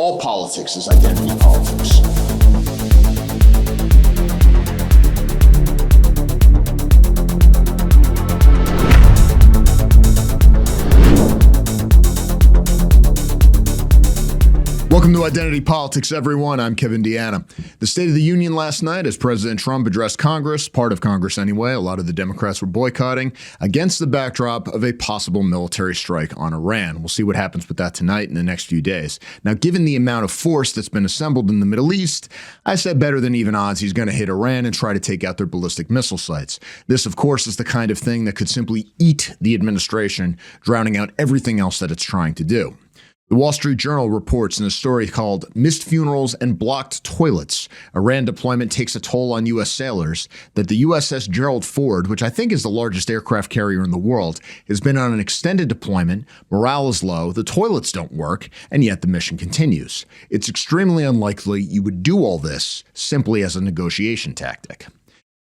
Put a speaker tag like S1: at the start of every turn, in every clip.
S1: All politics is identity politics. Welcome to Identity Politics, everyone. I'm Kevin DeAnna. The State of the Union last night, as President Trump addressed Congress, part of Congress anyway, a lot of the Democrats were boycotting, against the backdrop of a possible military strike on Iran. We'll see what happens with that tonight in the next few days. Now, given the amount of force that's been assembled in the Middle East, I said better than even odds he's going to hit Iran and try to take out their ballistic missile sites. This, of course, is the kind of thing that could simply eat the administration, drowning out everything else that it's trying to do. The Wall Street Journal reports in a story called Missed Funerals and Blocked Toilets, Iran deployment takes a toll on U.S. sailors, that the USS Gerald Ford, which I think is the largest aircraft carrier in the world, has been on an extended deployment, morale is low, the toilets don't work, and yet the mission continues. It's extremely unlikely you would do all this simply as a negotiation tactic.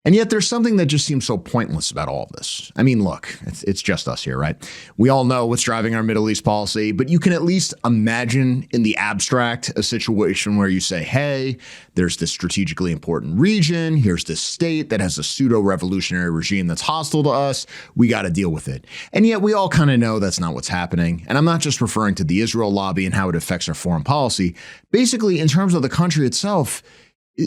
S1: And yet there's something that just seems so pointless about all of this. I mean, look, it's just us here, right? We all know what's driving our Middle East policy, but you can at least imagine in the abstract a situation where you say, hey, there's this strategically important region. Here's this state that has a pseudo-revolutionary regime that's hostile to us. We got to deal with it. And yet we all kind of know that's not what's happening. And I'm not just referring to the Israel lobby and how it affects our foreign policy. Basically, in terms of the country itself,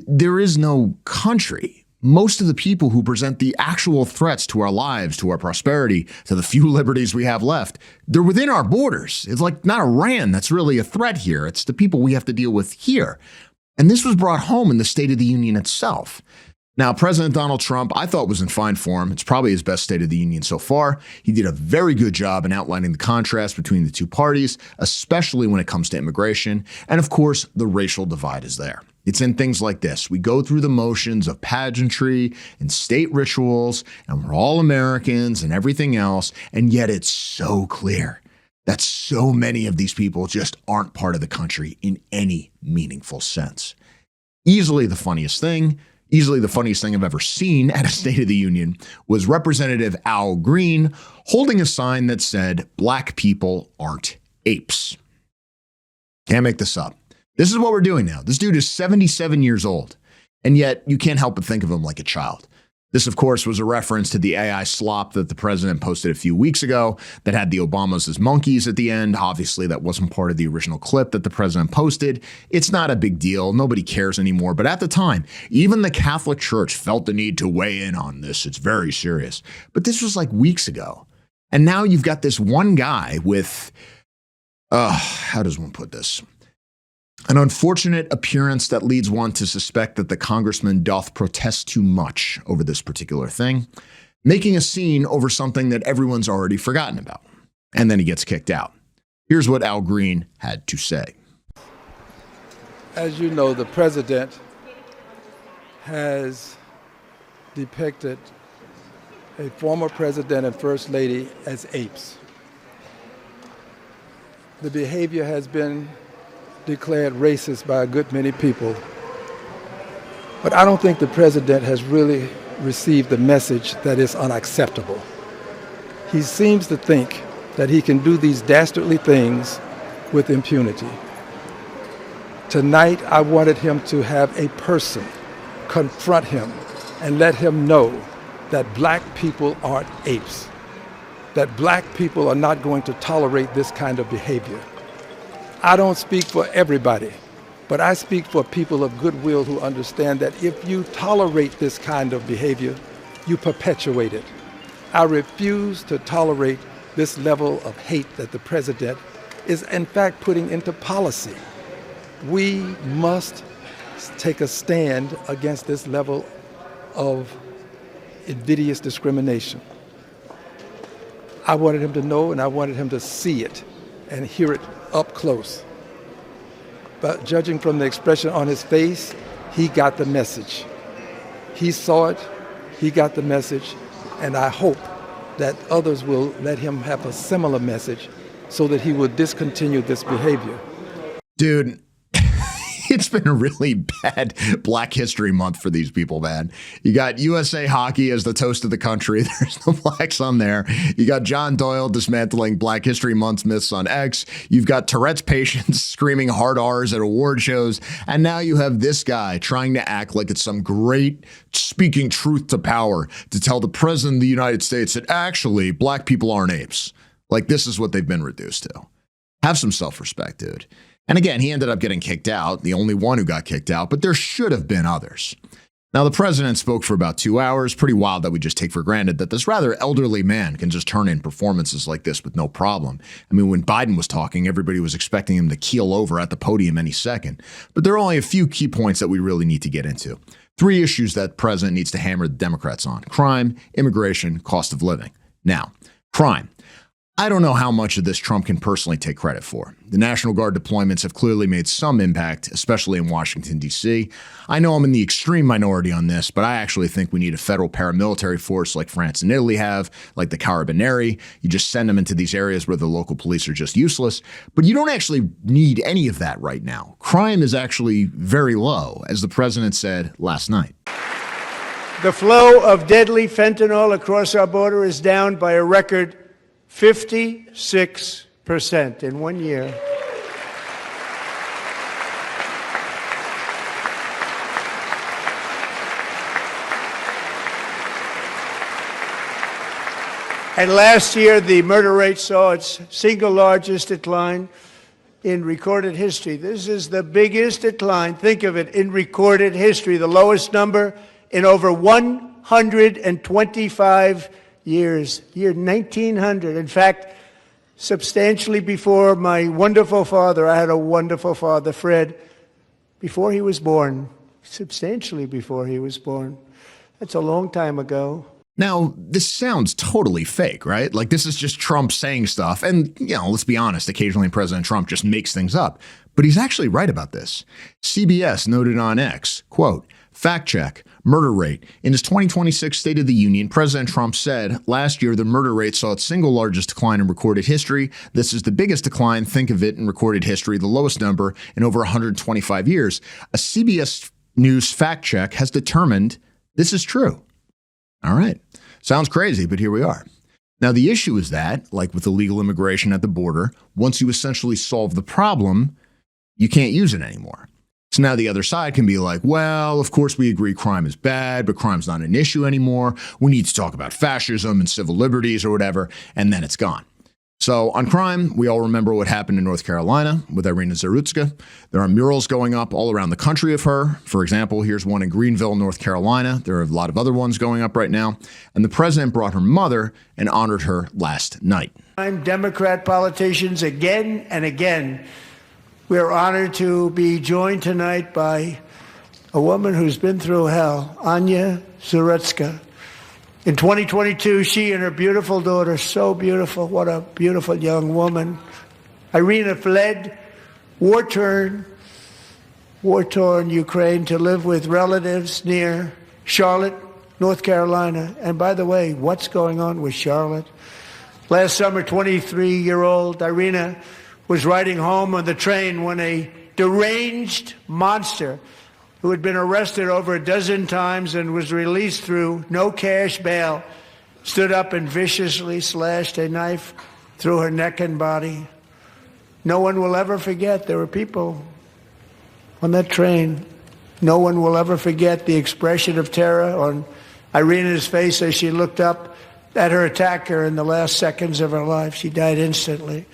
S1: there is no country. Most of the people who present the actual threats to our lives, to our prosperity, to the few liberties we have left, they're within our borders. It's like not Iran that's really a threat here. It's the people we have to deal with here. And this was brought home in the State of the Union itself. Now, President Donald Trump, I thought was in fine form. It's probably his best State of the Union so far. He did a very good job in outlining the contrast between the two parties, especially when it comes to immigration. And of course, the racial divide is there. It's in things like this. We go through the motions of pageantry and state rituals, and we're all Americans and everything else, and yet it's so clear that so many of these people just aren't part of the country in any meaningful sense. Easily the funniest thing I've ever seen at a State of the Union was Representative Al Green holding a sign that said, "Black people aren't apes." Can't make this up. This is what we're doing now. This dude is 77 years old, and yet you can't help but think of him like a child. This, of course, was a reference to the AI slop that the president posted a few weeks ago that had the Obamas as monkeys at the end. Obviously, that wasn't part of the original clip that the president posted. It's not a big deal. Nobody cares anymore. But at the time, even the Catholic Church felt the need to weigh in on this. It's very serious. But this was like weeks ago. And now you've got this one guy with, how does one put this? An unfortunate appearance that leads one to suspect that the congressman doth protest too much over this particular thing, making a scene over something that everyone's already forgotten about. And then he gets kicked out. Here's what Al Green had to say.
S2: As you know, the president has depicted a former president and first lady as apes. The behavior has been declared racist by a good many people. But I don't think the president has really received the message that is unacceptable. He seems to think that he can do these dastardly things with impunity. Tonight, I wanted him to have a person confront him and let him know that black people aren't apes, that black people are not going to tolerate this kind of behavior. I don't speak for everybody, but I speak for people of goodwill who understand that if you tolerate this kind of behavior, you perpetuate it. I refuse to tolerate this level of hate that the president is in fact putting into policy. We must take a stand against this level of invidious discrimination. I wanted him to know, and I wanted him to see it and hear it up close. But judging from the expression on his face, he got the message. He saw it, he got the message, and I hope that others will let him have a similar message so that he will discontinue this behavior.
S1: Dude, It's been a really bad Black History Month for these people, man. You got USA Hockey as the toast of the country. There's no blacks on there. You got John Doyle dismantling Black History Month myths on X. You've got Tourette's patients screaming hard R's at award shows. And now you have this guy trying to act like it's some great speaking truth to power to tell the president of the United States that actually black people aren't apes. Like, this is what they've been reduced to. Have some self-respect, dude. And again, he ended up getting kicked out, the only one who got kicked out, but there should have been others. Now, the president spoke for about 2 hours. Pretty wild that we just take for granted that this rather elderly man can just turn in performances like this with no problem. I mean, when Biden was talking, everybody was expecting him to keel over at the podium any second. But there are only a few key points that we really need to get into. 3 issues that the president needs to hammer the Democrats on: crime, immigration, cost of living. Now, crime. I don't know how much of this Trump can personally take credit for. The National Guard deployments have clearly made some impact, especially in Washington, D.C. I know I'm in the extreme minority on this, but I actually think we need a federal paramilitary force like France and Italy have, like the Carabinieri. You just send them into these areas where the local police are just useless. But you don't actually need any of that right now. Crime is actually very low, as the president said last night.
S3: The flow of deadly fentanyl across our border is down by a record 56% in 1 year. And last year, the murder rate saw its single largest decline in recorded history. This is the biggest decline, think of it, in recorded history, the lowest number in over 125 years, year 1900. In fact, substantially before my wonderful father, I had a wonderful father, Fred, before he was born, substantially before he was born. That's a long time ago.
S1: Now, this sounds totally fake, right? Like, this is just Trump saying stuff. And, let's be honest, occasionally President Trump just makes things up. But he's actually right about this. CBS noted on X, quote, "Fact check, murder rate. In his 2026 State of the Union, President Trump said last year the murder rate saw its single largest decline in recorded history. This is the biggest decline, think of it, in recorded history, the lowest number in over 125 years. A CBS News fact check has determined this is true." All right. Sounds crazy, but here we are. Now, the issue is that, like with illegal immigration at the border, once you essentially solve the problem, you can't use it anymore. So now the other side can be like, well, of course we agree crime is bad, but crime's not an issue anymore. We need to talk about fascism and civil liberties or whatever, and then it's gone. So on crime, we all remember what happened in North Carolina with Irina Zarutska. There are murals going up all around the country of her. For example, here's one in Greenville, North Carolina. There are a lot of other ones going up right now. And the president brought her mother and honored her last night.
S3: Democrat politicians again and again. We are honored to be joined tonight by a woman who's been through hell, Anya Zarutska. In 2022, she and her beautiful daughter, so beautiful, what a beautiful young woman, Irina fled war-torn Ukraine to live with relatives near Charlotte, North Carolina. And by the way, what's going on with Charlotte? Last summer, 23-year-old Irina was riding home on the train when a deranged monster who had been arrested over a dozen times and was released through no cash bail, stood up and viciously slashed a knife through her neck and body. No one will ever forget. There were people on that train. No one will ever forget the expression of terror on Irina's face as she looked up at her attacker in the last seconds of her life. She died instantly.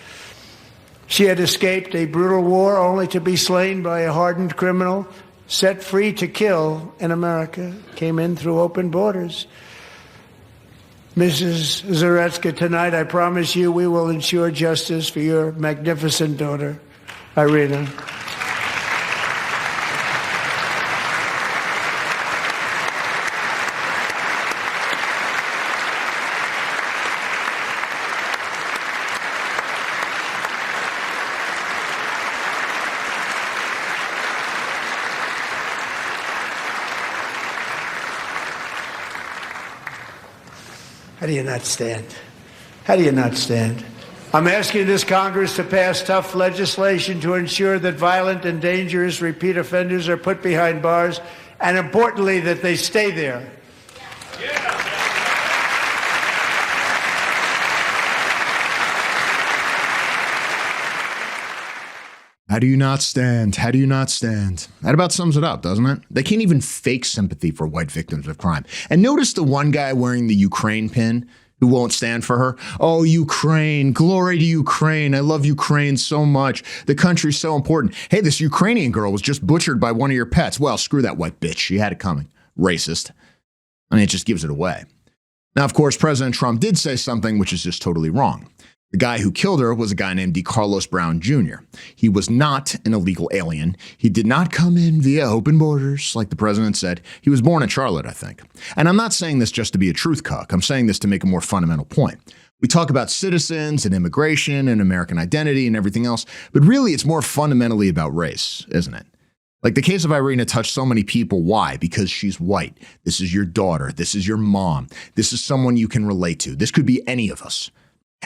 S3: She had escaped a brutal war only to be slain by a hardened criminal set free to kill in America, came in through open borders. Mrs. Zarutska, tonight I promise you we will ensure justice for your magnificent daughter, Irina. How do you not stand? How do you not stand? I'm asking this Congress to pass tough legislation to ensure that violent and dangerous repeat offenders are put behind bars, and importantly, that they stay there.
S1: How do you not stand? How do you not stand? That about sums it up, doesn't it? They can't even fake sympathy for white victims of crime. And notice the one guy wearing the Ukraine pin who won't stand for her. Oh, Ukraine, glory to Ukraine. I love Ukraine so much. The country's so important. Hey, this Ukrainian girl was just butchered by one of your pets. Well, screw that white bitch. She had it coming. Racist. I mean, it just gives it away. Now, of course, President Trump did say something which is just totally wrong. The guy who killed her was a guy named DeCarlos Brown Jr. He was not an illegal alien. He did not come in via open borders, like the president said. He was born in Charlotte, I think. And I'm not saying this just to be a truth cuck. I'm saying this to make a more fundamental point. We talk about citizens and immigration and American identity and everything else, but really it's more fundamentally about race, isn't it? Like the case of Irina touched so many people. Why? Because she's white. This is your daughter. This is your mom. This is someone you can relate to. This could be any of us.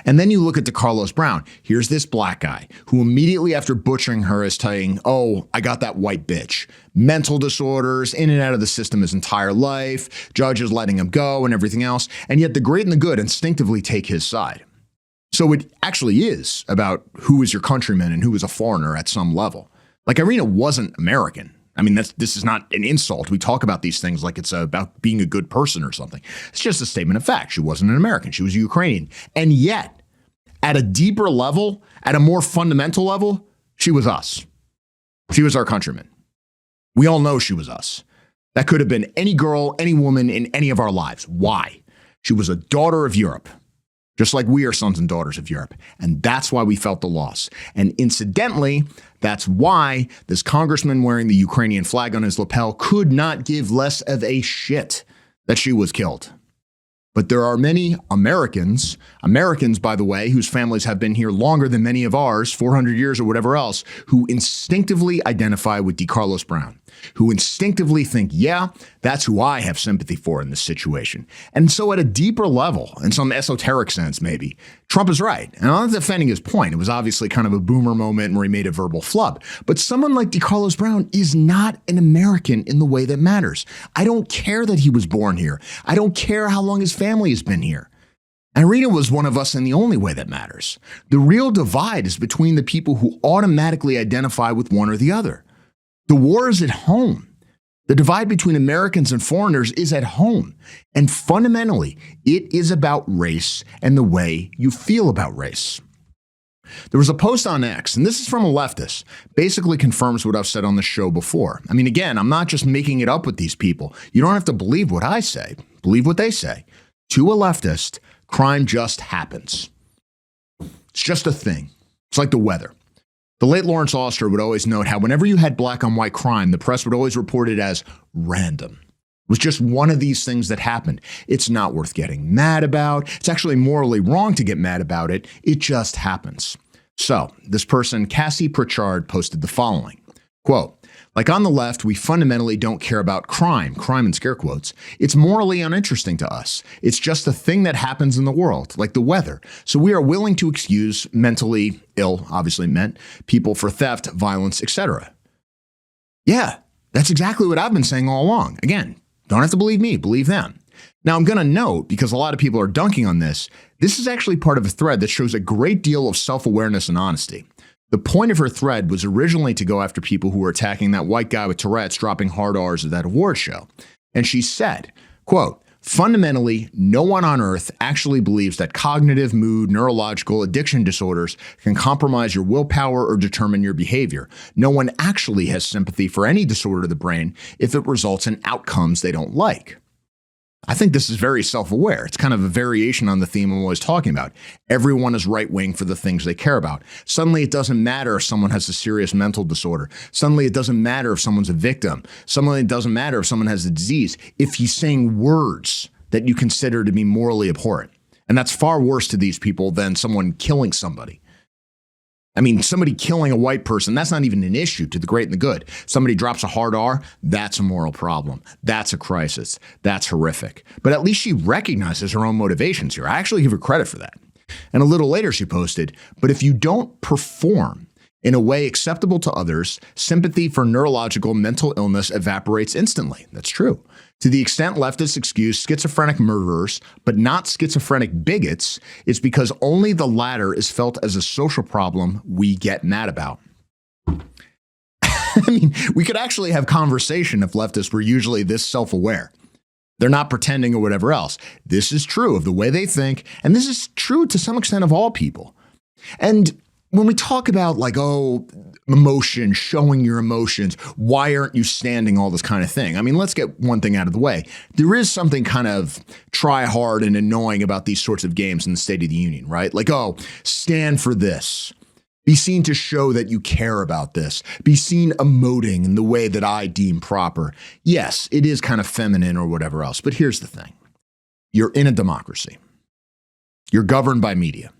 S1: And then you look at DeCarlos Brown. Here's this black guy who immediately after butchering her is saying, oh, I got that white bitch. Mental disorders, in and out of the system his entire life, judges letting him go and everything else. And yet the great and the good instinctively take his side. So it actually is about who is your countryman and who is a foreigner at some level. Like Irina wasn't American. I mean, this is not an insult. We talk about these things like it's about being a good person or something. It's just a statement of fact. She wasn't an American. She was a Ukrainian. And yet, at a deeper level, at a more fundamental level, she was us. She was our countrymen. We all know she was us. That could have been any girl, any woman in any of our lives. Why? She was a daughter of Europe. Just like we are sons and daughters of Europe. And that's why we felt the loss. And incidentally, that's why this congressman wearing the Ukrainian flag on his lapel could not give less of a shit that she was killed. But there are many Americans, by the way, whose families have been here longer than many of ours, 400 years or whatever else, who instinctively identify with DeCarlos Brown, who instinctively think, yeah, that's who I have sympathy for in this situation. And so at a deeper level, in some esoteric sense maybe, Trump is right. And I'm not defending his point. It was obviously kind of a boomer moment where he made a verbal flub. But someone like DeCarlos Brown is not an American in the way that matters. I don't care that he was born here. I don't care how long his family has been here. Irina was one of us in the only way that matters. The real divide is between the people who automatically identify with one or the other. The war is at home. The divide between Americans and foreigners is at home. And fundamentally, it is about race and the way you feel about race. There was a post on X, and this is from a leftist, basically confirms what I've said on the show before. I mean, again, I'm not just making it up with these people. You don't have to believe what I say. Believe what they say. To a leftist, crime just happens. It's just a thing. It's like the weather. The late Lawrence Auster would always note how whenever you had black on white crime, the press would always report it as random. It was just one of these things that happened. It's not worth getting mad about. It's actually morally wrong to get mad about it. It just happens. So this person, Cassie Pritchard, posted the following, quote, like on the left, we fundamentally don't care about crime in scare quotes. It's morally uninteresting to us. It's just a thing that happens in the world, like the weather. So we are willing to excuse mentally ill, obviously meant, people for theft, violence, etc. Yeah, that's exactly what I've been saying all along. Again, don't have to believe me, believe them. Now, I'm going to note, because a lot of people are dunking on this is actually part of a thread that shows a great deal of self-awareness and honesty. The point of her thread was originally to go after people who were attacking that white guy with Tourette's dropping hard R's at that award show. And she said, quote, fundamentally, no one on earth actually believes that cognitive, mood, neurological, addiction disorders can compromise your willpower or determine your behavior. No one actually has sympathy for any disorder of the brain if it results in outcomes they don't like. I think this is very self-aware. It's kind of a variation on the theme I'm always talking about. Everyone is right-wing for the things they care about. Suddenly, it doesn't matter if someone has a serious mental disorder. Suddenly, it doesn't matter if someone's a victim. Suddenly, it doesn't matter if someone has a disease. If he's saying words that you consider to be morally abhorrent. And that's far worse to these people than someone killing somebody. I mean, somebody killing a white person, that's not even an issue to the great and the good. Somebody drops a hard R, that's a moral problem. That's a crisis. That's horrific. But at least she recognizes her own motivations here. I actually give her credit for that. And a little later she posted, but if you don't perform in a way acceptable to others, sympathy for neurological mental illness evaporates instantly. That's true. To the extent leftists excuse schizophrenic murderers, but not schizophrenic bigots, it's because only the latter is felt as a social problem we get mad about. I mean, we could actually have conversation if leftists were usually this self-aware. They're not pretending or whatever else. This is true of the way they think, and this is true to some extent of all people. And when we talk about like, oh, emotion, showing your emotions, why aren't you standing, all this kind of thing. I mean, let's get one thing out of the way. There is something kind of try hard and annoying about these sorts of games in the State of the Union, right? Like, oh, stand for this. Be seen to show that you care about this. Be seen emoting in the way that I deem proper. Yes, it is kind of feminine or whatever else, but here's the thing. You're in a democracy. You're governed by media.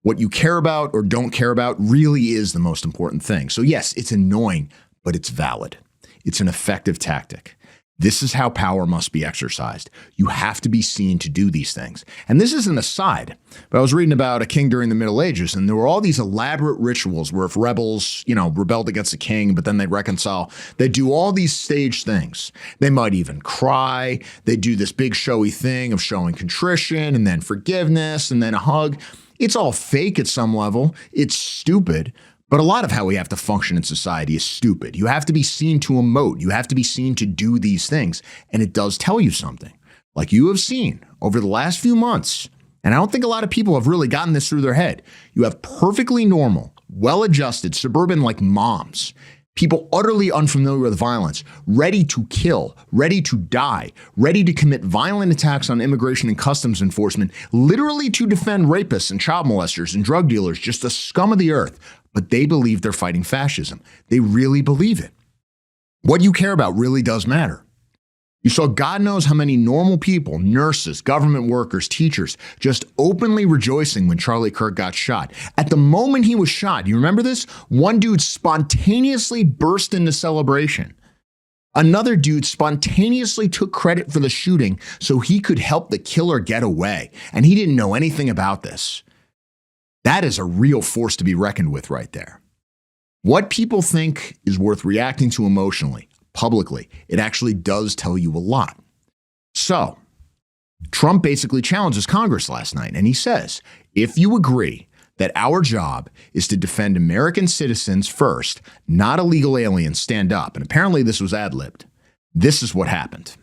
S1: What you care about or don't care about really is the most important thing. So yes, it's annoying, but it's valid. It's an effective tactic. This is how power must be exercised. You have to be seen to do these things. And this is an aside, but I was reading about a king during the Middle Ages, and there were all these elaborate rituals where if rebels, rebelled against the king, but then they'd reconcile, they'd do all these staged things. They might even cry. They do this big showy thing of showing contrition and then forgiveness and then a hug. It's all fake at some level. It's stupid. But a lot of how we have to function in society is stupid. You have to be seen to emote. You have to be seen to do these things. And it does tell you something. Like you have seen over the last few months, and I don't think a lot of people have really gotten this through their head. You have perfectly normal, well-adjusted, suburban like moms, people utterly unfamiliar with violence, ready to kill, ready to die, ready to commit violent attacks on immigration and customs enforcement, literally to defend rapists and child molesters and drug dealers, just the scum of the earth. But they believe they're fighting fascism. They really believe it. What you care about really does matter. You saw God knows how many normal people, nurses, government workers, teachers, just openly rejoicing when Charlie Kirk got shot. At the moment he was shot, you remember this? One dude spontaneously burst into celebration. Another dude spontaneously took credit for the shooting so he could help the killer get away. And he didn't know anything about this. That is a real force to be reckoned with right there. What people think is worth reacting to emotionally, publicly, it actually does tell you a lot. So, Trump basically challenges Congress last night, and he says, if you agree that our job is to defend American citizens first, not illegal aliens, stand up. And apparently this was ad-libbed. This is what happened.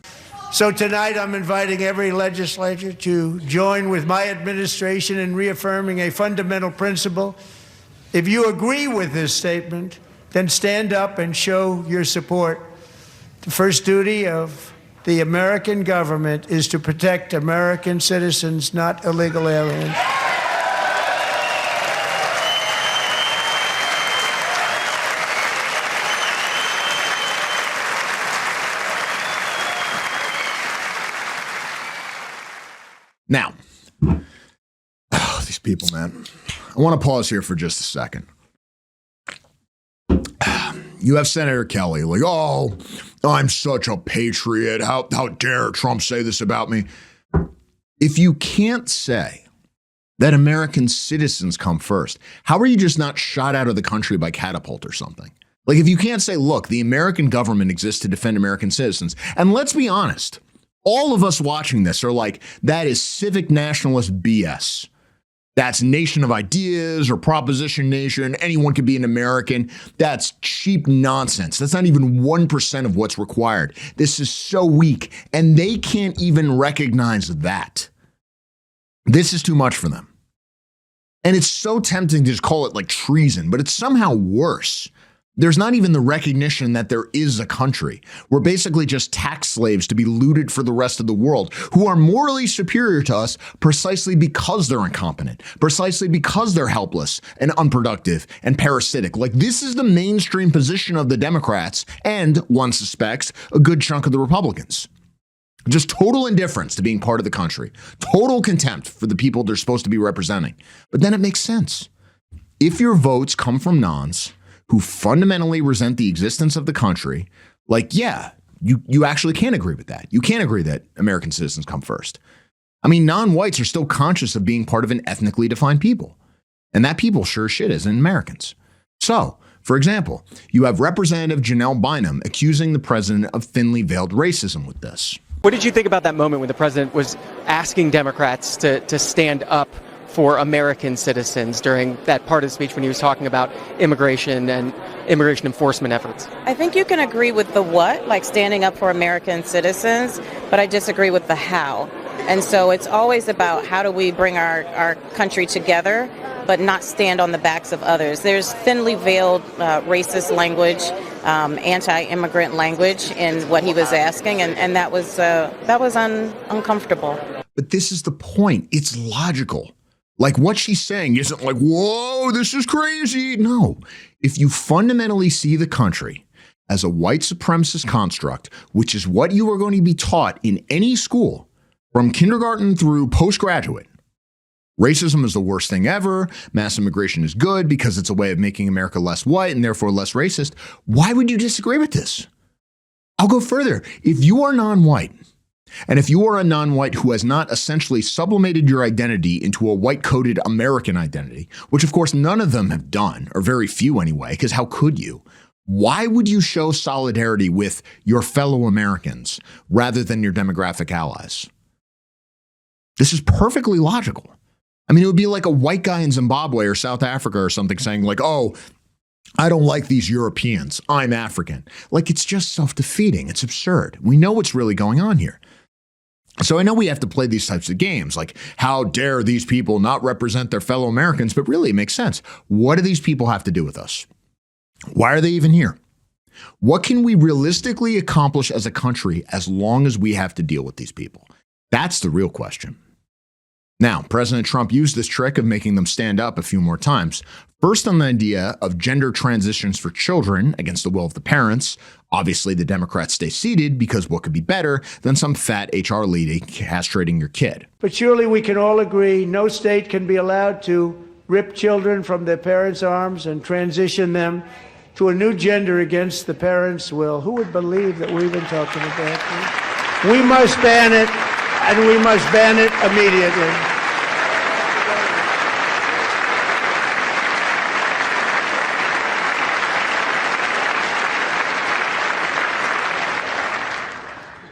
S3: So tonight I'm inviting every legislator to join with my administration in reaffirming a fundamental principle. If you agree with this statement, then stand up and show your support. The first duty of the American government is to protect American citizens, not illegal aliens.
S1: Now, these people, man, I want to pause here for just a second. You have Senator Kelly like, oh, I'm such a patriot. How dare Trump say this about me? If you can't say that American citizens come first, how are you just not shot out of the country by catapult or something? Like if you can't say, look, the American government exists to defend American citizens. And let's be honest. All of us watching this are like, that is civic nationalist BS. That's nation of ideas or proposition nation. Anyone can be an American. That's cheap nonsense. That's not even 1% of what's required. This is so weak, and they can't even recognize that. This is too much for them. And it's so tempting to just call it like treason, but it's somehow worse. There's not even the recognition that there is a country. We're basically just tax slaves to be looted for the rest of the world who are morally superior to us precisely because they're incompetent, precisely because they're helpless and unproductive and parasitic. Like this is the mainstream position of the Democrats and, one suspects, a good chunk of the Republicans. Just total indifference to being part of the country, total contempt for the people they're supposed to be representing. But then it makes sense. If your votes come from nons who fundamentally resent the existence of the country, like, yeah, you actually can't agree with that. You can't agree that American citizens come first. I mean, non-whites are still conscious of being part of an ethnically defined people. And that people sure as shit isn't Americans. So, for example, you have Representative Janelle Bynum accusing the president of thinly veiled racism with this.
S4: What did you think about that moment when the president was asking Democrats to stand up for American citizens during that part of the speech when he was talking about immigration and immigration enforcement efforts?
S5: I think you can agree with the what, like standing up for American citizens, but I disagree with the how. And so it's always about how do we bring our country together, but not stand on the backs of others. There's thinly veiled racist language, anti-immigrant language in what he was asking, and that was uncomfortable.
S1: But this is the point. It's logical. Like, what she's saying isn't like, whoa, this is crazy. No. If you fundamentally see the country as a white supremacist construct, which is what you are going to be taught in any school from kindergarten through postgraduate, racism is the worst thing ever. Mass immigration is good because it's a way of making America less white and therefore less racist. Why would you disagree with this? I'll go further. If you are non-white, and if you are a non-white who has not essentially sublimated your identity into a white-coded American identity, which of course none of them have done, or very few anyway, because how could you? Why would you show solidarity with your fellow Americans rather than your demographic allies? This is perfectly logical. I mean, it would be like a white guy in Zimbabwe or South Africa or something saying like, oh, I don't like these Europeans. I'm African. Like, it's just self-defeating. It's absurd. We know what's really going on here. So I know we have to play these types of games, like how dare these people not represent their fellow Americans, but really it makes sense. What do these people have to do with us? Why are they even here? What can we realistically accomplish as a country as long as we have to deal with these people? That's the real question. Now, President Trump used this trick of making them stand up a few more times. First on the idea of gender transitions for children against the will of the parents. Obviously, the Democrats stay seated because what could be better than some fat HR lady castrating your kid?
S3: But surely we can all agree no state can be allowed to rip children from their parents' arms and transition them to a new gender against the parents' will. Who would believe that we've been talking about this? We must ban it, and we must ban it immediately.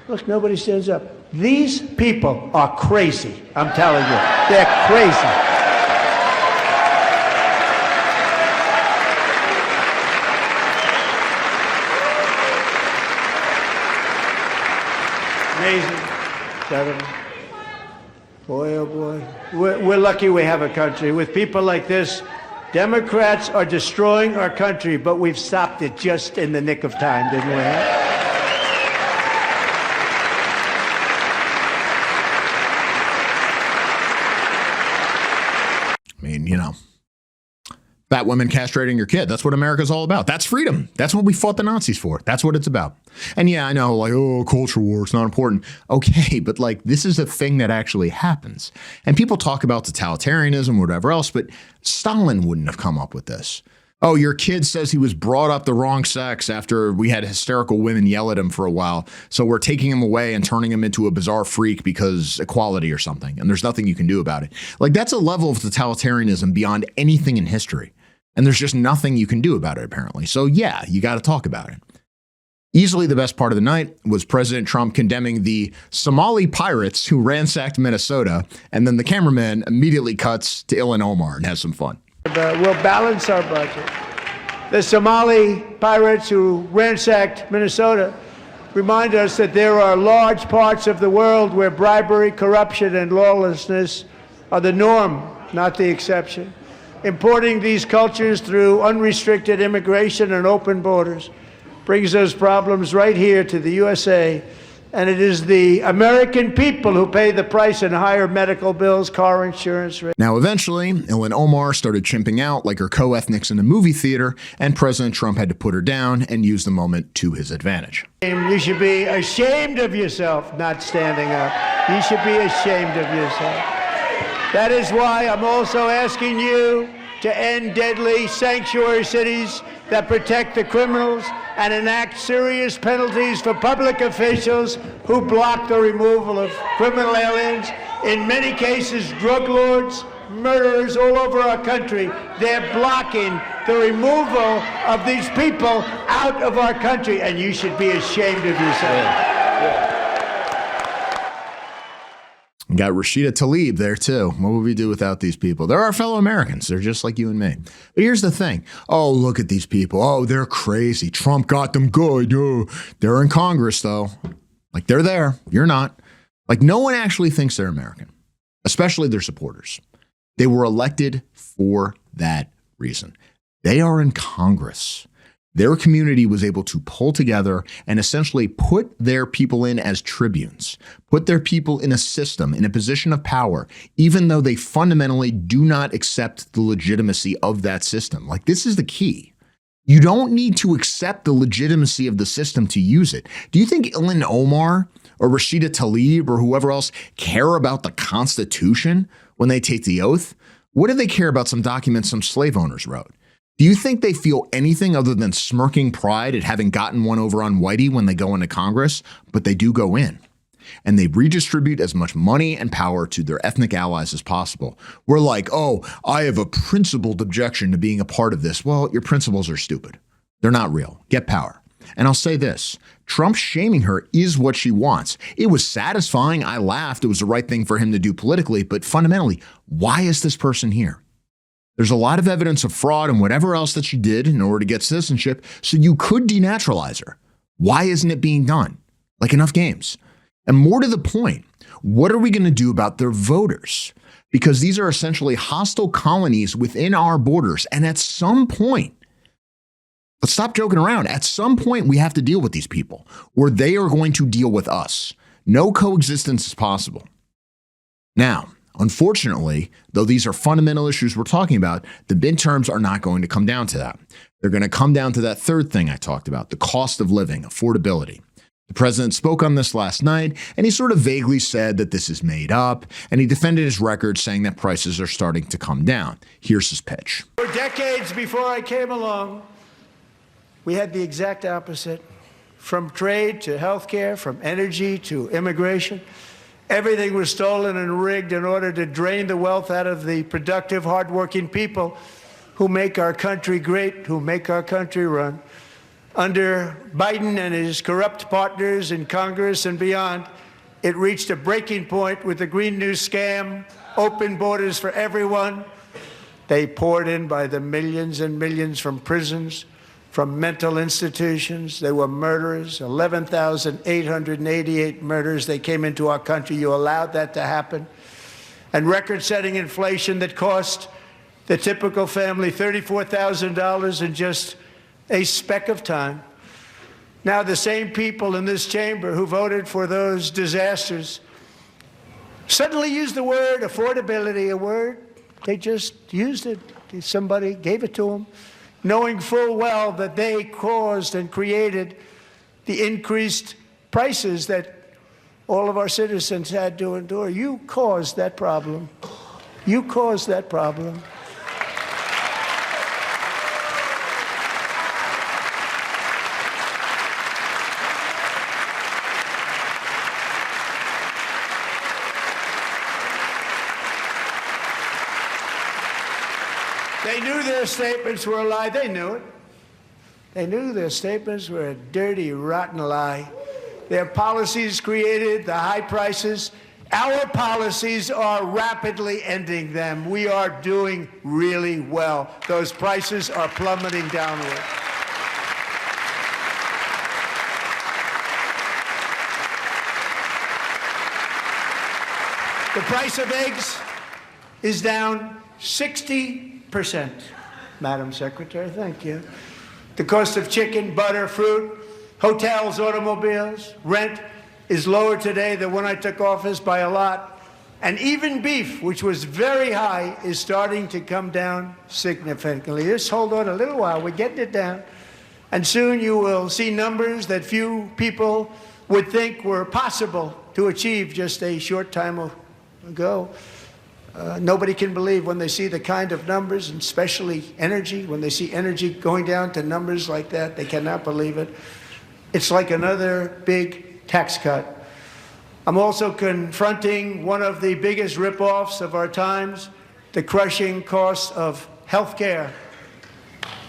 S3: Look, nobody stands up. These people are crazy, I'm telling you. They're crazy. Amazing, gentlemen. Boy, oh boy. We're lucky we have a country. With people like this, Democrats are destroying our country, but we've stopped it just in the nick of time, didn't we? Huh?
S1: I mean, you know, fat women castrating your kid. That's what America's all about. That's freedom. That's what we fought the Nazis for. That's what it's about. And yeah, I know, like, oh, culture war, it's not important. Okay, but like, this is a thing that actually happens. And people talk about totalitarianism or whatever else, but Stalin wouldn't have come up with this. Oh, your kid says he was brought up the wrong sex after we had hysterical women yell at him for a while. So we're taking him away and turning him into a bizarre freak because equality or something. And there's nothing you can do about it. Like, that's a level of totalitarianism beyond anything in history. And there's just nothing you can do about it, apparently. So yeah, you got to talk about it. Easily the best part of the night was President Trump condemning the Somali pirates who ransacked Minnesota. And then the cameraman immediately cuts to Ilhan Omar and has some fun.
S3: We'll balance our budget. The Somali pirates who ransacked Minnesota remind us that there are large parts of the world where bribery, corruption, and lawlessness are the norm, not the exception. Importing these cultures through unrestricted immigration and open borders brings those problems right here to the USA. And it is the American people who pay the price in higher medical bills, car insurance.
S1: Now, eventually, Ilhan Omar started chimping out like her co-ethnics in a movie theater, and President Trump had to put her down and use the moment to his advantage.
S3: You should be ashamed of yourself not standing up. You should be ashamed of yourself. That is why I'm also asking you to end deadly sanctuary cities that protect the criminals and enact serious penalties for public officials who block the removal of criminal aliens In many cases, drug lords, murderers all over our country, they're blocking the removal of these people out of our country, and you should be ashamed of yourself.
S1: Got Rashida Tlaib there too. What would we do without these people? They're our fellow Americans. They're just like you and me. But here's the thing. Oh, look at these people. Oh, they're crazy. Trump got them good. Oh, they're in Congress though. Like they're there. You're not. Like no one actually thinks they're American, especially their supporters. They were elected for that reason. They are in Congress. Their community was able to pull together and essentially put their people in as tribunes, put their people in a system, in a position of power, even though they fundamentally do not accept the legitimacy of that system. Like this is the key. You don't need to accept the legitimacy of the system to use it. Do you think Ilhan Omar or Rashida Tlaib or whoever else care about the Constitution when they take the oath? What do they care about some documents some slave owners wrote? Do you think they feel anything other than smirking pride at having gotten one over on Whitey when they go into Congress? But they do go in. And they redistribute as much money and power to their ethnic allies as possible. We're like, oh, I have a principled objection to being a part of this. Well, your principles are stupid. They're not real. Get power. And I'll say this, Trump shaming her is what she wants. It was satisfying. I laughed. It was the right thing for him to do politically. But fundamentally, why is this person here? There's a lot of evidence of fraud and whatever else that she did in order to get citizenship, so you could denaturalize her. Why isn't it being done? Like enough games. And more to the point, what are we going to do about their voters? Because these are essentially hostile colonies within our borders. And at some point, let's stop joking around. At some point, we have to deal with these people, or they are going to deal with us. No coexistence is possible. Now, unfortunately, though these are fundamental issues we're talking about, the midterms are not going to come down to that. They're going to come down to that third thing I talked about, the cost of living, affordability. The president spoke on this last night, and he sort of vaguely said that this is made up, and he defended his record, saying that prices are starting to come down. Here's his pitch.
S3: For decades before I came along, we had the exact opposite. From trade to healthcare, from energy to immigration, everything was stolen and rigged in order to drain the wealth out of the productive, hardworking people who make our country great, who make our country run. Under Biden and his corrupt partners in Congress and beyond, it reached a breaking point with the Green New scam, open borders for everyone. They poured in by the millions and millions from prisons, from mental institutions. They were murderers, 11,888 murders. They came into our country. You allowed that to happen. And record-setting inflation that cost the typical family $34,000 in just a speck of time. Now the same people in this chamber who voted for those disasters suddenly used the word affordability, a word. They just used it. Somebody gave it to them, knowing full well that they caused and created the increased prices that all of our citizens had to endure. You caused that problem. You caused that problem. They knew their statements were a lie. They knew it. They knew their statements were a dirty, rotten lie. Their policies created the high prices. Our policies are rapidly ending them. We are doing really well. Those prices are plummeting downward. The price of eggs is down 60%, Madam Secretary, thank you. The cost of chicken, butter, fruit, hotels, automobiles, rent is lower today than when I took office by a lot. And even beef, which was very high, is starting to come down significantly. Just hold on a little while, we're getting it down. And soon you will see numbers that few people would think were possible to achieve just a short time ago. Nobody can believe when they see the kind of numbers, and especially energy, when they see energy going down to numbers like that, they cannot believe it. It's like another big tax cut. I'm also confronting one of the biggest ripoffs of our times, the crushing costs of health care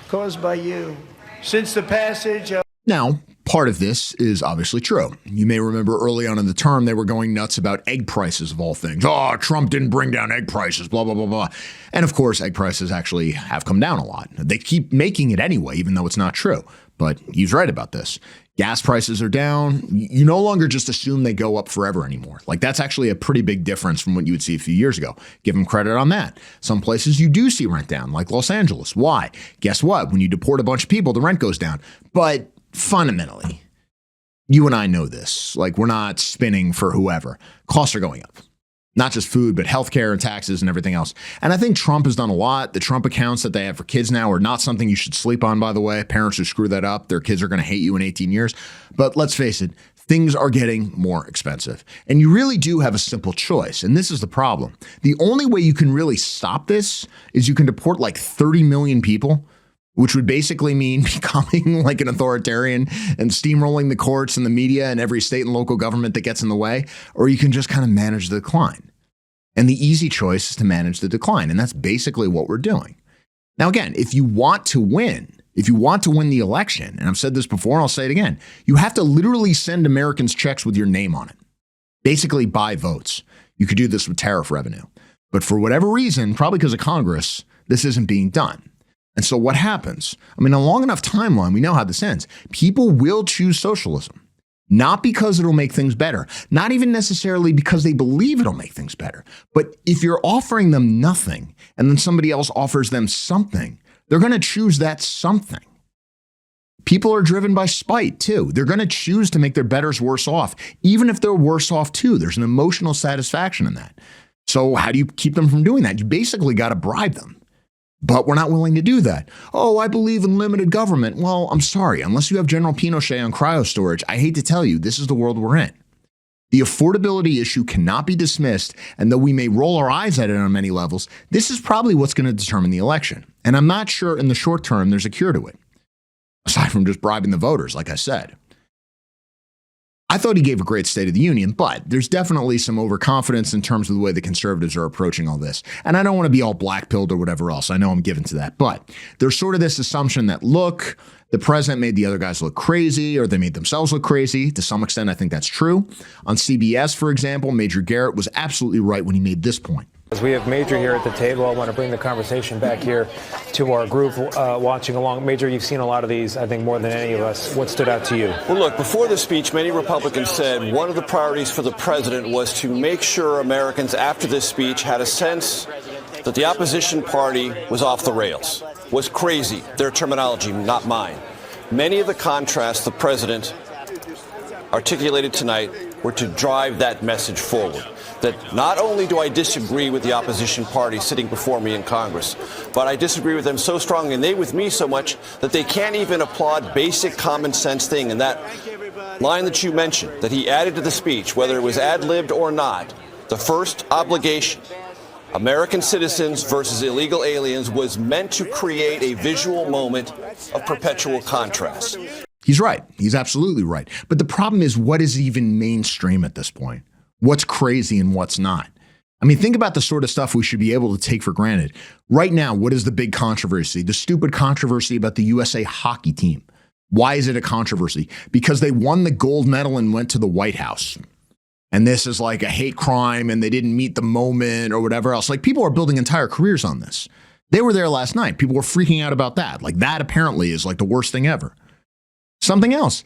S3: caused by you. Since the passage of...
S1: Now, part of this is obviously true. You may remember early on in the term, they were going nuts about egg prices of all things. Oh, Trump didn't bring down egg prices, blah, blah, blah, blah. And of course, egg prices actually have come down a lot. They keep making it anyway, even though it's not true. But he's right about this. Gas prices are down. You no longer just assume they go up forever anymore. Like, that's actually a pretty big difference from what you would see a few years ago. Give them credit on that. Some places you do see rent down, like Los Angeles. Why? Guess what? When you deport a bunch of people, the rent goes down. But fundamentally, you and I know this. Like, we're not spinning for whoever. Costs are going up. Not just food, but healthcare and taxes and everything else. And I think Trump has done a lot. The Trump accounts that they have for kids now are not something you should sleep on, by the way. Parents who screw that up, their kids are going to hate you in 18 years. But let's face it, things are getting more expensive. And you really do have a simple choice. And this is the problem. The only way you can really stop this is you can deport like 30 million people, which would basically mean becoming like an authoritarian and steamrolling the courts and the media and every state and local government that gets in the way, or you can just kind of manage the decline. And the easy choice is to manage the decline, and that's basically what we're doing. Now, again, if you want to win the election, and I've said this before and I'll say it again, you have to literally send Americans checks with your name on it. Basically buy votes. You could do this with tariff revenue. But for whatever reason, probably because of Congress, this isn't being done. And so what happens? I mean, a long enough timeline, we know how this ends. People will choose socialism, not because it'll make things better, not even necessarily because they believe it'll make things better. But if you're offering them nothing and then somebody else offers them something, they're going to choose that something. People are driven by spite, too. They're going to choose to make their betters worse off, even if they're worse off, too. There's an emotional satisfaction in that. So how do you keep them from doing that? You basically got to bribe them. But we're not willing to do that. Oh, I believe in limited government. Well, I'm sorry. Unless you have General Pinochet on cryo storage, I hate to tell you, this is the world we're in. The affordability issue cannot be dismissed, and though we may roll our eyes at it on many levels, this is probably what's going to determine the election. And I'm not sure in the short term there's a cure to it, aside from just bribing the voters, like I said. I thought he gave a great State of the Union, but there's definitely some overconfidence in terms of the way the conservatives are approaching all this. And I don't want to be all black-pilled or whatever else. I know I'm given to that. But there's sort of this assumption that, look, the president made the other guys look crazy, or they made themselves look crazy. To some extent, I think that's true. On CBS, for example, Major Garrett was absolutely right when he made this point.
S6: As we have Major here at the table, I want to bring the conversation back here to our group watching along. Major, you've seen a lot of these, I think, more than any of us. What stood out to you?
S7: Well, look, before the speech, many Republicans said one of the priorities for the president was to make sure Americans after this speech had a sense that the opposition party was off the rails, was crazy, their terminology, not mine. Many of the contrasts the president articulated tonight were to drive that message forward. That not only do I disagree with the opposition party sitting before me in Congress, but I disagree with them so strongly and they with me so much that they can't even applaud basic common sense thing. And that line that you mentioned, that he added to the speech, whether it was ad-libbed or not, the first obligation, American citizens versus illegal aliens, was meant to create a visual moment of perpetual contrast.
S1: He's right. He's absolutely right. But the problem is, what is even mainstream at this point? What's crazy and what's not? I mean, think about the sort of stuff we should be able to take for granted. Right now, what is the big controversy? The stupid controversy about the USA hockey team. Why is it a controversy? Because they won the gold medal and went to the White House. And this is like a hate crime and they didn't meet the moment or whatever else. Like, people are building entire careers on this. They were there last night. People were freaking out about that. Like, that apparently is like the worst thing ever. Something else.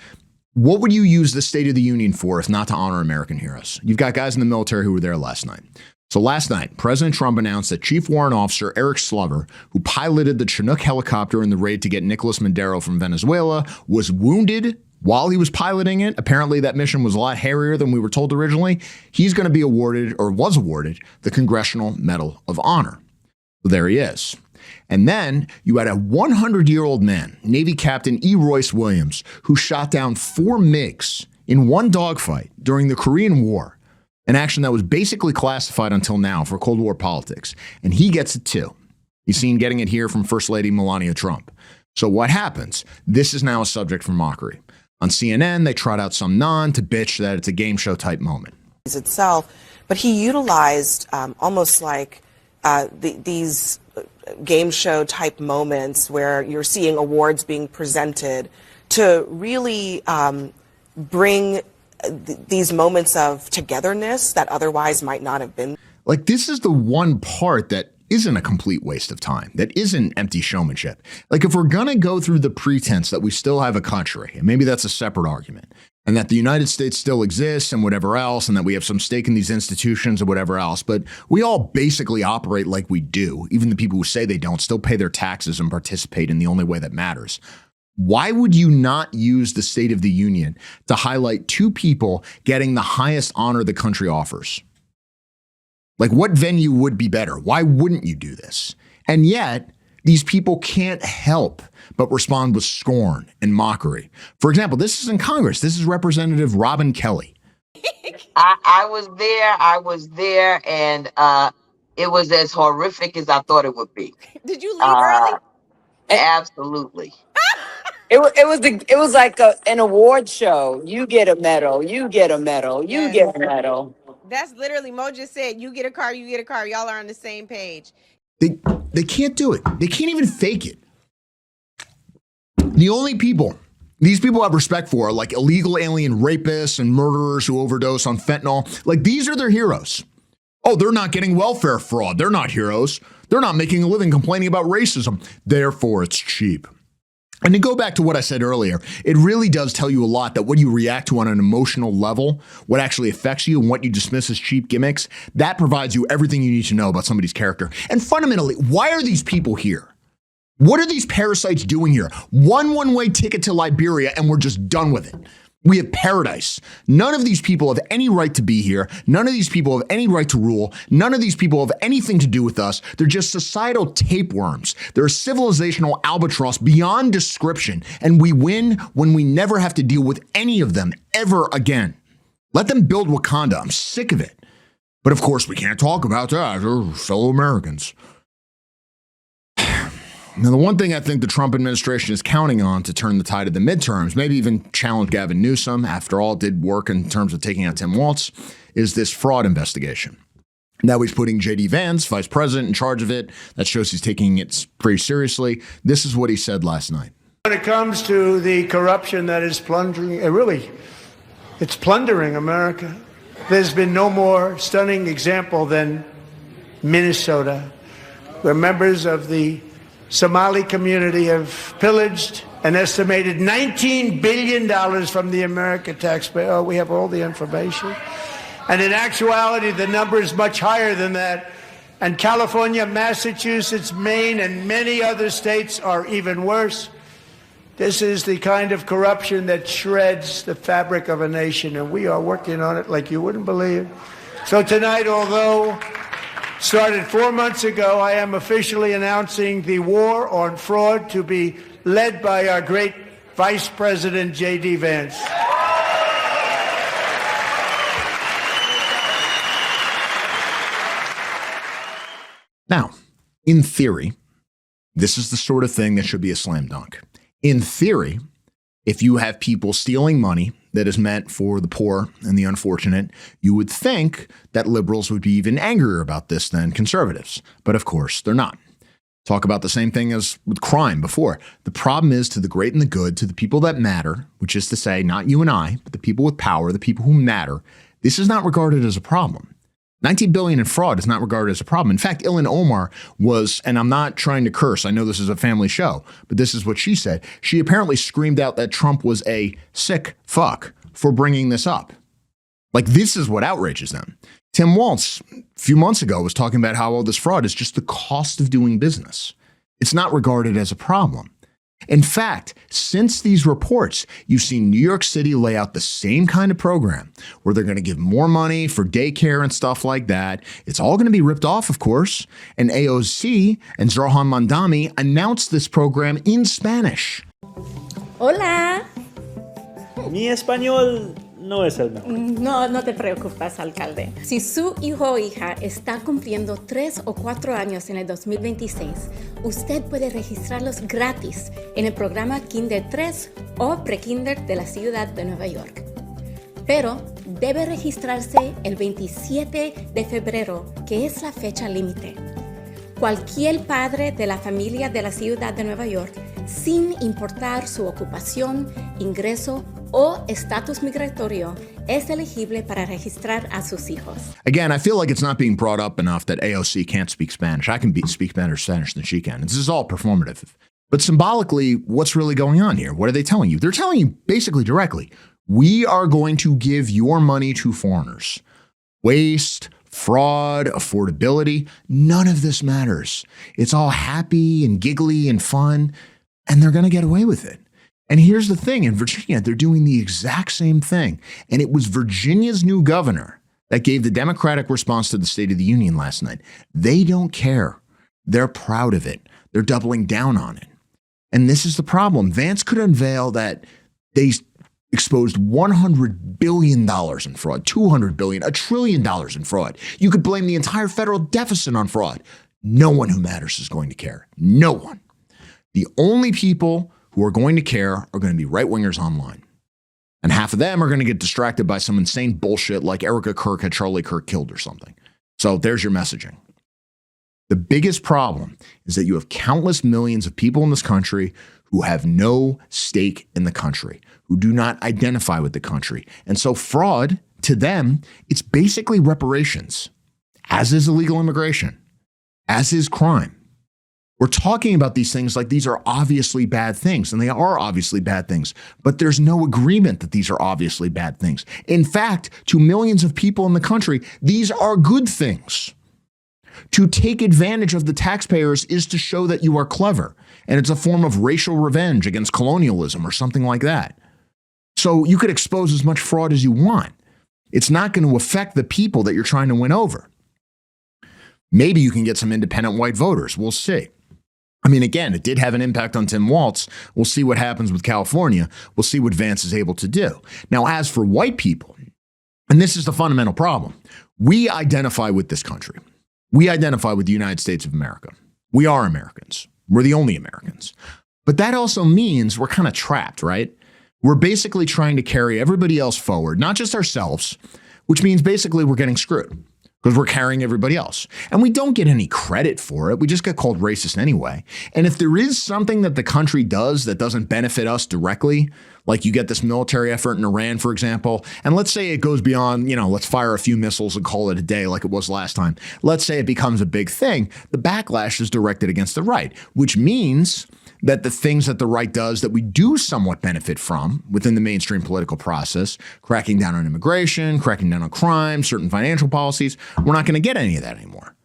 S1: What would you use the State of the Union for if not to honor American heroes? You've got guys in the military who were there last night. So last night, President Trump announced that Chief Warrant Officer Eric Slover, who piloted the Chinook helicopter in the raid to get Nicolas Maduro from Venezuela, was wounded while he was piloting it. Apparently that mission was a lot hairier than we were told originally. He's going to be awarded, or was awarded, the Congressional Medal of Honor. So there he is. And then you had a 100-year-old man, Navy Captain E. Royce Williams, who shot down 4 MiGs in one dogfight during the Korean War, an action that was basically classified until now for Cold War politics. And he gets it too. He's seen getting it here from First Lady Melania Trump. So what happens? This is now a subject for mockery. On CNN, they trot out some to bitch that it's a game show type moment.
S8: itself, but he utilized almost like these game show type moments where you're seeing awards being presented to really bring these moments of togetherness that otherwise might not have been.
S1: Like, this is the one part that isn't a complete waste of time, that isn't empty showmanship. Like, if we're going to go through the pretense that we still have a country, and maybe that's a separate argument, and that the United States still exists and whatever else, and that we have some stake in these institutions or whatever else, but we all basically operate like we do. Even the people who say they don't still pay their taxes and participate in the only way that matters. Why would you not use the State of the Union to highlight two people getting the highest honor the country offers? Like, what venue would be better? Why wouldn't you do this? And yet, these people can't help but respond with scorn and mockery. For example, this is in Congress. This is Representative Robin Kelly.
S9: I was there, and it was as horrific as I thought it would be.
S10: Did you leave early?
S9: Absolutely.
S10: It was like an award show. You get a medal. You get a medal. You get a medal.
S11: That's literally, Mo just said, you get a car, you get a car. Y'all are on the same page.
S1: They can't do it. They can't even fake it. The only people these people have respect for are like illegal alien rapists and murderers who overdose on fentanyl. Like, these are their heroes. Oh, they're not getting welfare fraud. They're not heroes. They're not making a living complaining about racism. Therefore, it's cheap. And to go back to what I said earlier, it really does tell you a lot that what you react to on an emotional level, what actually affects you and what you dismiss as cheap gimmicks, that provides you everything you need to know about somebody's character. And fundamentally, why are these people here? What are these parasites doing here? One-way ticket to Liberia and we're just done with it. We have paradise. None of these people have any right to be here. None of these people have any right to rule. None of these people have anything to do with us. They're just societal tapeworms. They're a civilizational albatross beyond description. And we win when we never have to deal with any of them ever again. Let them build Wakanda. I'm sick of it. But of course, we can't talk about that. They're fellow Americans. Now, the one thing I think the Trump administration is counting on to turn the tide of the midterms, maybe even challenge Gavin Newsom, after all, did work in terms of taking out Tim Walz, is this fraud investigation. Now he's putting J.D. Vance, vice president, in charge of it. That shows he's taking it pretty seriously. This is what he said last night.
S3: When it comes to the corruption that is plundering, it's plundering America. There's been no more stunning example than Minnesota, where members of the Somali community have pillaged an estimated $19 billion from the American taxpayer. Oh, we have all the information. And in actuality, the number is much higher than that. And California, Massachusetts, Maine, and many other states are even worse. This is the kind of corruption that shreds the fabric of a nation, and we are working on it like you wouldn't believe. So tonight, although started 4 months ago, I am officially announcing the war on fraud to be led by our great Vice President J.D. Vance.
S1: Now, in theory, this is the sort of thing that should be a slam dunk. In theory, if you have people stealing money that is meant for the poor and the unfortunate, you would think that liberals would be even angrier about this than conservatives. But of course, they're not. Talk about the same thing as with crime before. The problem is to the great and the good, to the people that matter, which is to say, not you and I, but the people with power, the people who matter, this is not regarded as a problem. $19 billion in fraud is not regarded as a problem. In fact, Ilhan Omar was, and I'm not trying to curse, I know this is a family show, but this is what she said. She apparently screamed out that Trump was a sick fuck for bringing this up. Like, this is what outrages them. Tim Walz, a few months ago, was talking about how all this fraud is just the cost of doing business. It's not regarded as a problem. In fact, since these reports, you've seen New York City lay out the same kind of program where they're going to give more money for daycare and stuff like that. It's all going to be ripped off, of course. And AOC and Zoran Mandami announced this program in Spanish.
S12: Hola.
S13: Mi español no es el mejor.
S12: No te preocupes, alcalde. Si su hijo o hija está cumpliendo 3 o 4 años en el 2026, usted puede registrarlos gratis en el programa Kinder 3 o Prekinder de la ciudad de Nueva York. pero debe registrarse el 27 de febrero, que es la fecha límite. Cualquier padre de la familia de la ciudad de Nueva York, sin importar su ocupación, ingreso o estatus migratorio, es elegible para registrar a sus hijos.
S1: Again, I feel like it's not being brought up enough that AOC can't speak Spanish. I can speak better Spanish than she can. This is all performative. But symbolically, what's really going on here? What are they telling you? They're telling you basically directly, we are going to give your money to foreigners. Waste, fraud, affordability, none of this matters. It's all happy and giggly and fun, and they're going to get away with it. And here's the thing, in Virginia, they're doing the exact same thing. And it was Virginia's new governor that gave the Democratic response to the State of the Union last night. They don't care. They're proud of it. They're doubling down on it. And this is the problem. Vance could unveil that they exposed $100 billion in fraud, $200 billion, $1 trillion in fraud. You could blame the entire federal deficit on fraud. No one who matters is going to care. No one. The only people who are going to care are going to be right-wingers online. And half of them are going to get distracted by some insane bullshit like Erica Kirk had Charlie Kirk killed or something. So there's your messaging. The biggest problem is that you have countless millions of people in this country who have no stake in the country, who do not identify with the country. And so fraud, to them, it's basically reparations, as is illegal immigration, as is crime. We're talking about these things like these are obviously bad things, and they are obviously bad things, but there's no agreement that these are obviously bad things. In fact, to millions of people in the country, these are good things. To take advantage of the taxpayers is to show that you are clever, and it's a form of racial revenge against colonialism or something like that. So you could expose as much fraud as you want. It's not going to affect the people that you're trying to win over. Maybe you can get some independent white voters. We'll see. I mean, again, it did have an impact on Tim Walz. We'll see what happens with California. We'll see what Vance is able to do. Now, as for white people, and this is the fundamental problem, we identify with this country. We identify with the United States of America. We are Americans. We're the only Americans. But that also means we're kind of trapped, right? We're basically trying to carry everybody else forward, not just ourselves, which means basically we're getting screwed because we're carrying everybody else. And we don't get any credit for it. We just get called racist anyway. And if there is something that the country does that doesn't benefit us directly, like you get this military effort in Iran, for example, and let's say it goes beyond, let's fire a few missiles and call it a day like it was last time. Let's say it becomes a big thing. The backlash is directed against the right, which means that the things that the right does that we do somewhat benefit from within the mainstream political process, cracking down on immigration, cracking down on crime, certain financial policies, we're not going to get any of that anymore.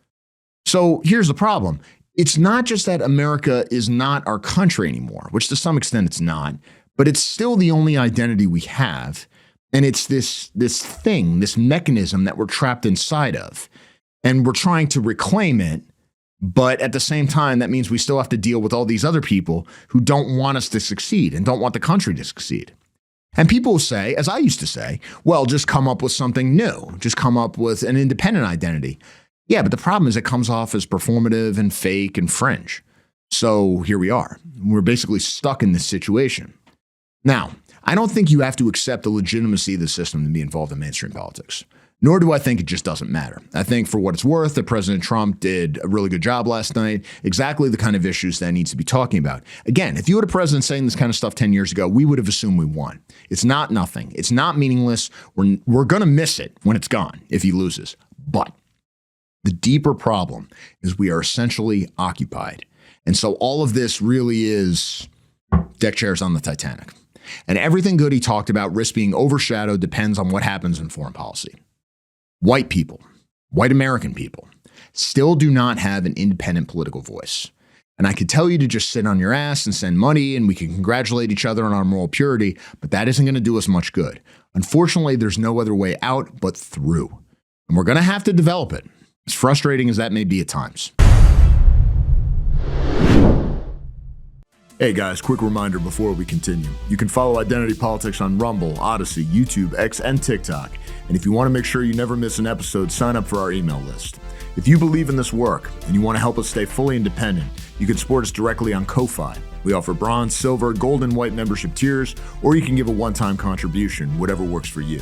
S1: So here's the problem. It's not just that America is not our country anymore, which to some extent it's not, but it's still the only identity we have. And it's this thing, this mechanism that we're trapped inside of. And we're trying to reclaim it. But at the same time, that means we still have to deal with all these other people who don't want us to succeed and don't want the country to succeed. And people say, as I used to say, well, just come up with something new. Just come up with an independent identity. Yeah, but the problem is it comes off as performative and fake and fringe. So here we are. We're basically stuck in this situation. Now, I don't think you have to accept the legitimacy of the system to be involved in mainstream politics. Nor do I think it just doesn't matter. I think for what it's worth, that President Trump did a really good job last night, exactly the kind of issues that needs to be talking about. Again, if you had a president saying this kind of stuff 10 years ago, we would have assumed we won. It's not nothing. It's not meaningless. We're going to miss it when it's gone if he loses. But the deeper problem is we are essentially occupied. And so all of this really is deck chairs on the Titanic. And everything good he talked about risk being overshadowed depends on what happens in foreign policy. White people, white American people, still do not have an independent political voice. And I could tell you to just sit on your ass and send money and we can congratulate each other on our moral purity, but that isn't going to do us much good. Unfortunately, there's no other way out but through. And we're going to have to develop it, as frustrating as that may be at times. Hey guys, quick reminder before we continue. You can follow Identity Politics on Rumble, Odyssey, YouTube, X, and TikTok. And if you want to make sure you never miss an episode, sign up for our email list. If you believe in this work and you want to help us stay fully independent, you can support us directly on Ko-Fi. We offer bronze, silver, gold, and white membership tiers, or you can give a one-time contribution, whatever works for you.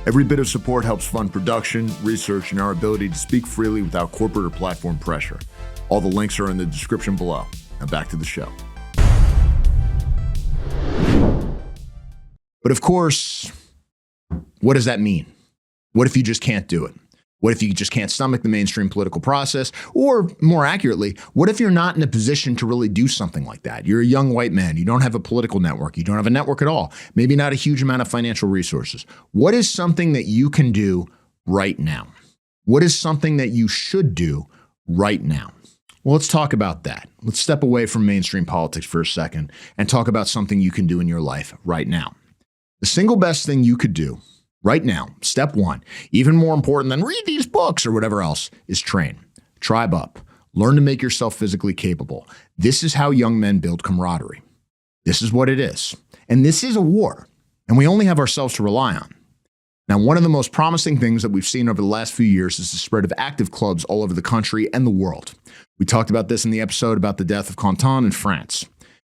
S1: Every bit of support helps fund production, research, and our ability to speak freely without corporate or platform pressure. All the links are in the description below. Now back to the show. But of course, what does that mean? What if you just can't do it? What if you just can't stomach the mainstream political process? Or more accurately, what if you're not in a position to really do something like that? You're a young white man. You don't have a political network. You don't have a network at all. Maybe not a huge amount of financial resources. What is something that you can do right now? What is something that you should do right now? Well, let's talk about that. Let's step away from mainstream politics for a second and talk about something you can do in your life right now. The single best thing you could do right now, step one, even more important than read these books or whatever else, is train. Tribe up. Learn to make yourself physically capable. This is how young men build camaraderie. This is what it is. And this is a war. And we only have ourselves to rely on. Now, one of the most promising things that we've seen over the last few years is the spread of active clubs all over the country and the world. We talked about this in the episode about the death of Canton in France.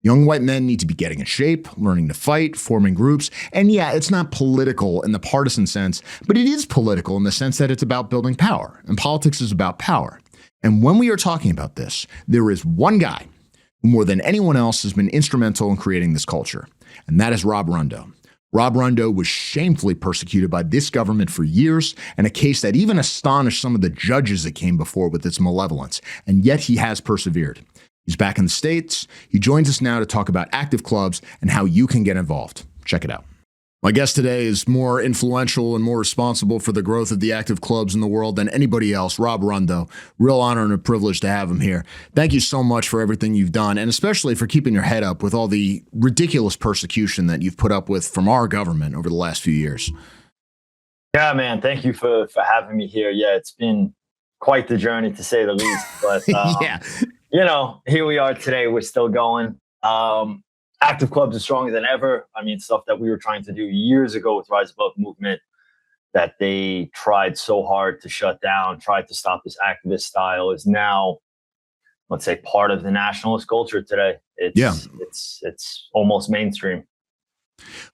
S1: Young white men need to be getting in shape, learning to fight, forming groups. And yeah, it's not political in the partisan sense, but it is political in the sense that it's about building power. And politics is about power. And when we are talking about this, there is one guy who more than anyone else has been instrumental in creating this culture. And that is Rob Rundo. Rob Rundo was shamefully persecuted by this government for years, and a case that even astonished some of the judges that came before with its malevolence. And yet he has persevered. He's back in the States. He joins us now to talk about active clubs and how you can get involved. Check it out. My guest today is more influential and more responsible for the growth of the active clubs in the world than anybody else, Rob Rundo. Real honor and a privilege to have him here. Thank you so much for everything you've done, and especially for keeping your head up with all the ridiculous persecution that you've put up with from our government over the last few years.
S14: Yeah, man. Thank you for having me here. Yeah, it's been quite the journey, to say the least. But
S1: yeah.
S14: You know, here we are today. We're still going. Active clubs are stronger than ever. I mean, stuff that we were trying to do years ago with Rise Above movement that they tried so hard to shut down, tried to stop this activist style, is now, let's say, part of the nationalist culture today. It's almost mainstream.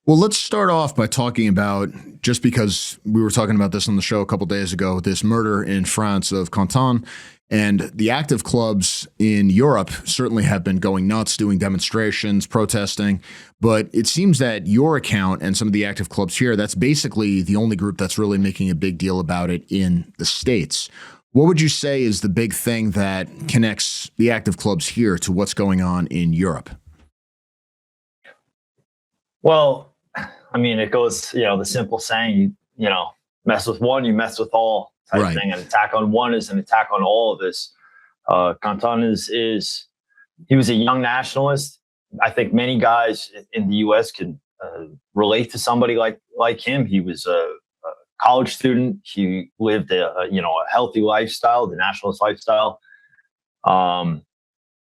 S1: Well, let's start off by talking about, just because we were talking about this on the show a couple days ago, this murder in France of Canton, and the active clubs in Europe certainly have been going nuts, doing demonstrations, protesting. But it seems that your account and some of the active clubs here, that's basically the only group that's really making a big deal about it in the States. What would you say is the big thing that connects the active clubs here to what's going on in Europe?
S14: Well, I mean, it goes, the simple saying, mess with one, you mess with all type thing. An attack on one is an attack on all of this. Canton he was a young nationalist. I think many guys in the U.S. can relate to somebody like him. He was a college student. He lived a healthy lifestyle, the nationalist lifestyle. And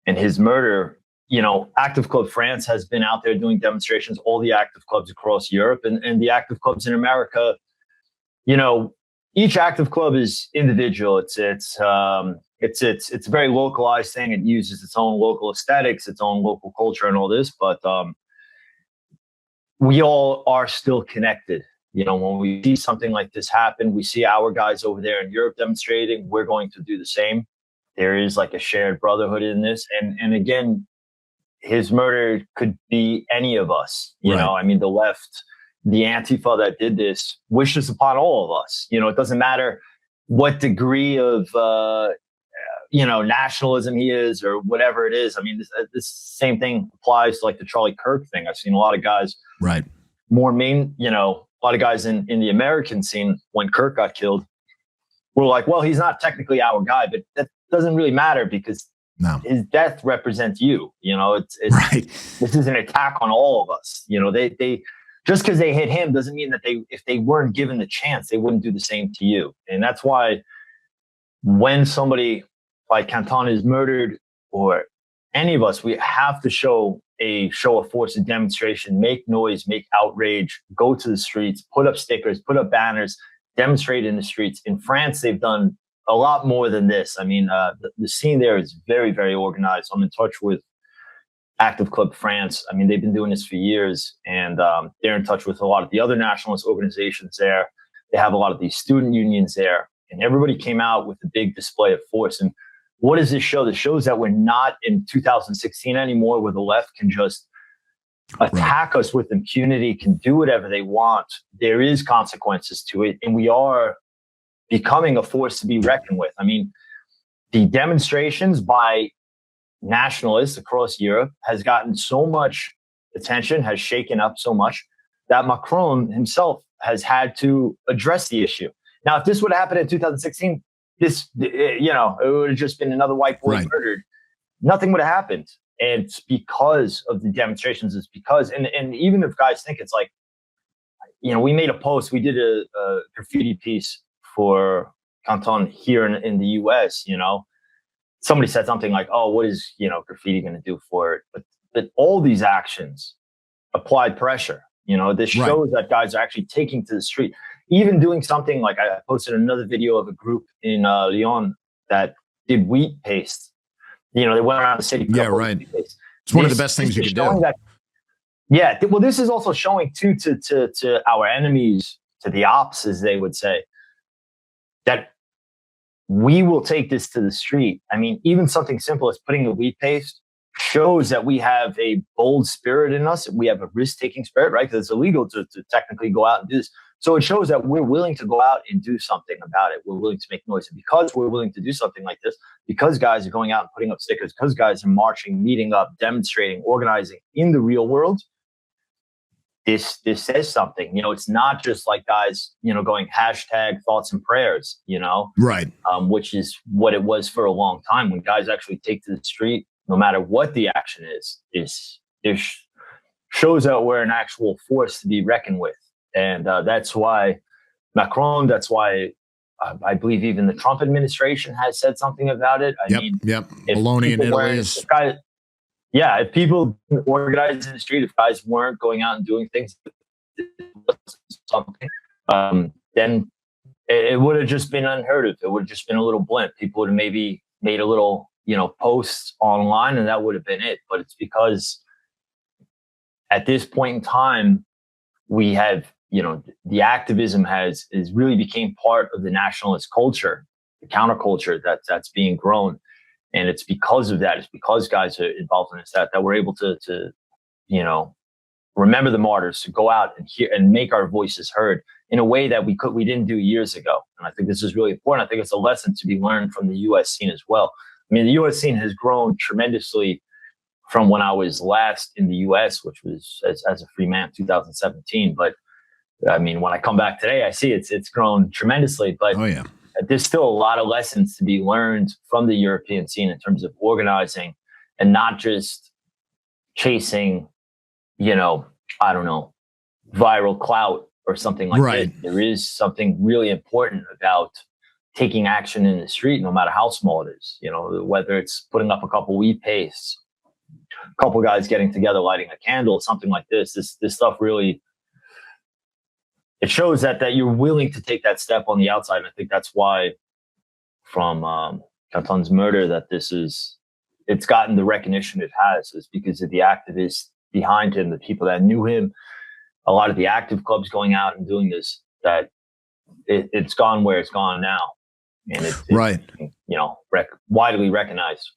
S14: his murder, Active Club France has been out there doing demonstrations, all the active clubs across Europe and the active clubs in America. Each active club is individual. It's a very localized thing. It uses its own local aesthetics, its own local culture and all this, but we all are still connected. When we see something like this happen, we see our guys over there in Europe demonstrating, we're going to do the same. There is like a shared brotherhood in this. And again, his murder could be any of us. You know, I mean, the left, the Antifa that did this wishes upon all of us. It doesn't matter what degree of, nationalism he is or whatever it is. I mean, this same thing applies to like the Charlie Kirk thing. I've seen a lot of guys, a lot of guys in the American scene when Kirk got killed were like, well, he's not technically our guy, but that doesn't really matter because his death represents you. This is an attack on all of us. They just because they hit him doesn't mean that if they weren't given the chance, they wouldn't do the same to you. And that's why when somebody like Canton is murdered, or any of us, we have to show a show of force, a demonstration, make noise, make outrage, go to the streets, put up stickers, put up banners, demonstrate in the streets. In France, they've done a lot more than this. I mean, the scene there is very, very organized. I'm in touch with Active Club France. I mean, they've been doing this for years, and they're in touch with a lot of the other nationalist organizations there. They have a lot of these student unions there, and everybody came out with a big display of force. And what does this show? This shows that we're not in 2016 anymore, where the left can just attack us with impunity, can do whatever they want. There is consequences to it, and we are becoming a force to be reckoned with. I mean, the demonstrations by nationalists across Europe has gotten so much attention, has shaken up so much, that Macron himself has had to address the issue. Now, if this would have happened in 2016, it would have just been another white boy murdered. Nothing would have happened. And it's because of the demonstrations. It's because, and even if guys think it's like, we made a post, we did a graffiti piece for Canton here in the US, somebody said something like, oh, what is, graffiti going to do for it? But all these actions applied pressure. This shows that guys are actually taking to the street, even doing something like I posted another video of a group in Lyon that did wheat paste. They went around the city.
S1: Yeah, right. It's one of the best things you could do.
S14: Well, this is also showing too to our enemies, to the ops, as they would say, that we will take this to the street. I mean, even something simple as putting the wheat paste shows that we have a bold spirit in us. We have a risk-taking spirit, right? Because it's illegal to technically go out and do this. So it shows that we're willing to go out and do something about it. We're willing to make noise. And because we're willing to do something like this, because guys are going out and putting up stickers, because guys are marching, meeting up, demonstrating, organizing in the real world, this says something. It's not just like guys, going hashtag thoughts and prayers,
S1: right.
S14: Which is what it was for a long time. When guys actually take to the street, no matter what the action is shows that we're an actual force to be reckoned with. And that's why Macron, that's why I believe even the Trump administration has said something about it. I mean,
S1: Maloney in Italy is...
S14: if people organized in the street, if guys weren't going out and doing things, then it would have just been unheard of. It would have just been a little blimp. People would have maybe made a little, posts online, and that would have been it. But it's because at this point in time, we have, the activism is really became part of the nationalist culture, the counterculture that's being grown. And it's because of that. It's because guys are involved in this, that we're able to remember the martyrs, to go out and hear and make our voices heard in a way that we didn't do years ago. And I think this is really important. I think it's a lesson to be learned from the U.S. scene as well. I mean, the U.S. scene has grown tremendously from when I was last in the U.S., which was as a free man, 2017. But I mean, when I come back today, I see it's grown tremendously. But there's still a lot of lessons to be learned from the European scene in terms of organizing and not just chasing, viral clout or something like that. There is something really important about taking action in the street, no matter how small it is, whether it's putting up a couple wheat pastes, a couple guys getting together, lighting a candle, something like this stuff really, it shows that you're willing to take that step on the outside. And I think that's why from Canton's murder that it's gotten the recognition it has, is because of the activists behind him, the people that knew him, a lot of the active clubs going out and doing this, that it's gone where it's gone now. And it's widely recognized.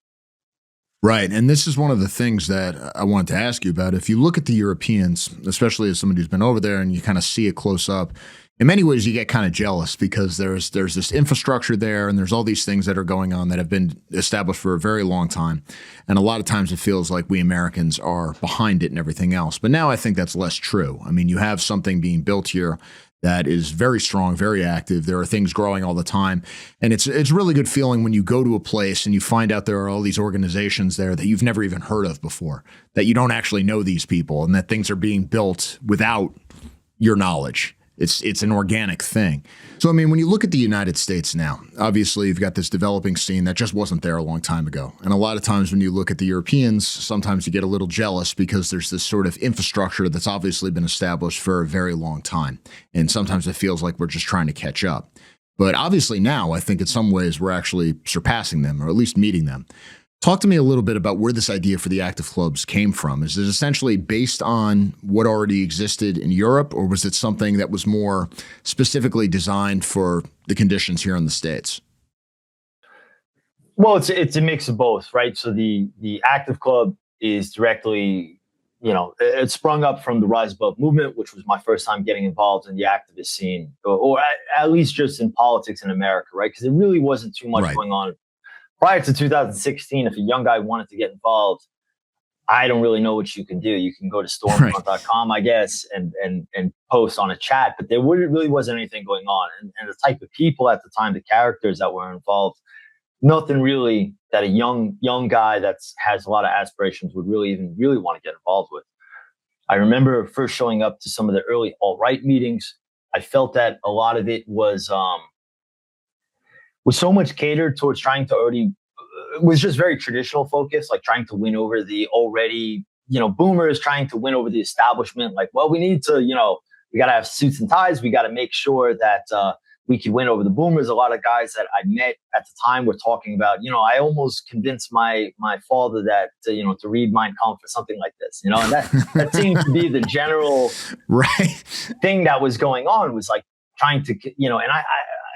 S1: Right. And this is one of the things that I wanted to ask you about. If you look at the Europeans, especially as somebody who's been over there and you kind of see it close up, in many ways you get kind of jealous because there's this infrastructure there and there's all these things that are going on that have been established for a very long time. And a lot of times it feels like we Americans are behind it and everything else. But now I think that's less true. I mean, you have something being built here that is very strong, very active. There are things growing all the time. And it's a really good feeling when you go to a place and you find out there are all these organizations there that you've never even heard of before, that you don't actually know these people, and that things are being built without your knowledge. It's an organic thing. So, I mean, when you look at the United States now, obviously you've got this developing scene that just wasn't there a long time ago. And a lot of times when you look at the Europeans, sometimes you get a little jealous because there's this sort of infrastructure that's obviously been established for a very long time. And sometimes it feels like we're just trying to catch up. But obviously now, I think in some ways we're actually surpassing them, or at least meeting them. Talk to me a little bit about where this idea for the active clubs came from. Is it essentially based on what already existed in Europe, or was it something that was more specifically designed for the conditions here in the States?
S14: Well, it's a mix of both, right? So the active club is directly, it sprung up from the Rise Above movement, which was my first time getting involved in the activist scene, or at least just in politics in America, right? Because there really wasn't too much going on. Prior to 2016, if a young guy wanted to get involved, I don't really know what you can do. You can go to stormfront.com, I guess, and post on a chat, but there really wasn't anything going on. And the type of people at the time, the characters that were involved, nothing really that a young guy that has a lot of aspirations would really want to get involved with. I remember first showing up to some of the early alt-right meetings. I felt that a lot of it was so much catered towards trying to it was just very traditional focus, like trying to win over the already, boomers, trying to win over the establishment. Like, well, we need to, we got to have suits and ties. We got to make sure that we could win over the boomers. A lot of guys that I met at the time were talking about, I almost convinced my father that, to read Mein Kampf or something like this, and that seemed to be the general thing that was going on, was like trying to, and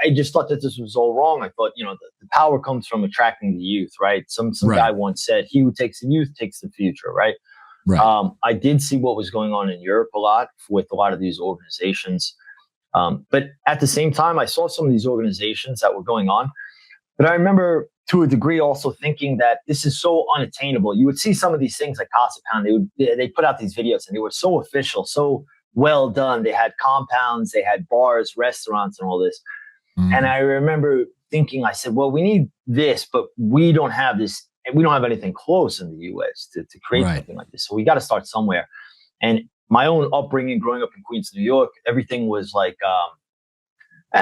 S14: I just thought that this was all wrong. I thought, the power comes from attracting the youth, right? Some guy once said, he who takes the youth takes the future, right? I did see what was going on in Europe a lot with a lot of these organizations. But at the same time, I saw some of these organizations that were going on. But I remember to a degree also thinking that this is so unattainable. You would see some of these things like Casa Pound. They put out these videos and they were so official, so well done. They had compounds, they had bars, restaurants, and all this. And I remember thinking, I said, well, we need this, but we don't have this. We don't have anything close in the US to create something like this. So we got to start somewhere. And my own upbringing, growing up in Queens, New York, everything was like,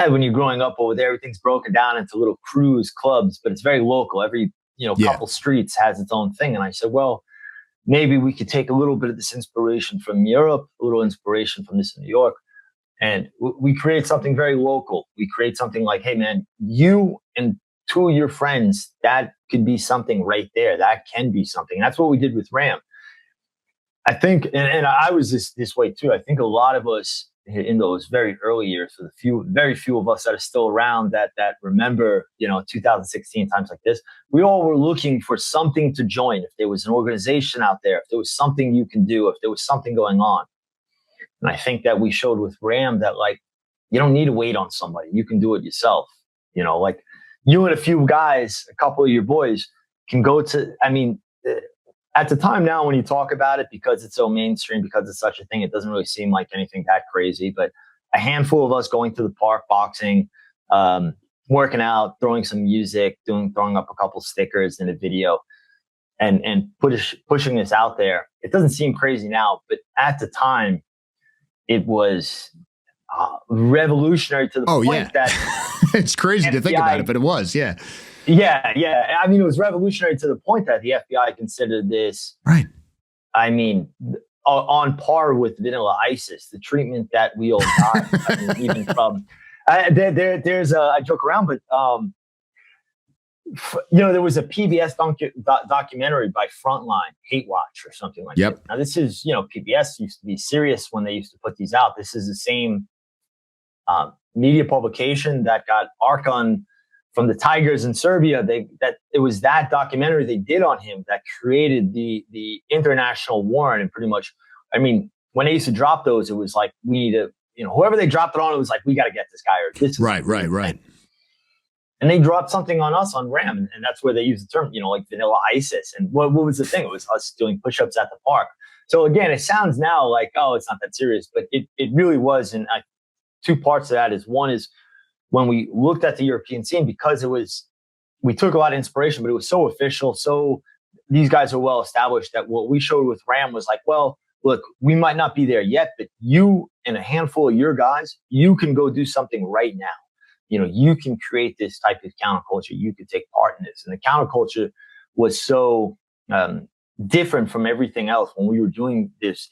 S14: when you're growing up over there, everything's broken down into little crews, clubs, but it's very local. Every, couple streets has its own thing. And I said, well, maybe we could take a little bit of this inspiration from Europe, a little inspiration from this in New York. And we create something very local. We create something like, hey, man, you and two of your friends, that could be something right there. That can be something. And that's what we did with RAM. I think, and I was this way too. I think a lot of us in those very early years, for the very few of us that are still around that remember, 2016 times like this, we all were looking for something to join. If there was an organization out there, if there was something you can do, if there was something going on. And I think that we showed with RAM that, like, you don't need to wait on somebody. You can do it yourself. Like you and a few guys, a couple of your boys can go to, at the time now, when you talk about it, because it's so mainstream, because it's such a thing, it doesn't really seem like anything that crazy. But a handful of us going to the park, boxing, working out, throwing some music, throwing up a couple stickers in a video, and pushing this out there. It doesn't seem crazy now, but at the time, it was revolutionary to the point that
S1: it's crazy FBI, to think about it, but it was, yeah. It was revolutionary to the point that the FBI considered this, on par with vanilla ISIS, the treatment that we all got. Even from there's I joke around, but there was a PBS documentary by Frontline, Hate Watch or something like that. Now this is, PBS used to be serious when they used to put these out. This is the same media publication that got Arkan from the Tigers in Serbia. It was that documentary they did on him that created the international warrant. And pretty much, when they used to drop those, it was like, we need to, whoever they dropped it on, it was like, we got to get this guy. Or this is right. And they dropped something on us on RAM, and that's where they used the term, like vanilla ISIS. And what was the thing? It was us doing push-ups at the park. So again, it sounds now like, oh, it's not that serious, but it really was. And two parts of that is, one is when we looked at the European scene, because we took a lot of inspiration, but it was so official. So these guys are well established that what we showed with RAM was like, well, look, we might not be there yet, but you and a handful of your guys, you can go do something right now. You can create this type of counterculture. You could take part in this. And the counterculture was so different from everything else when we were doing this,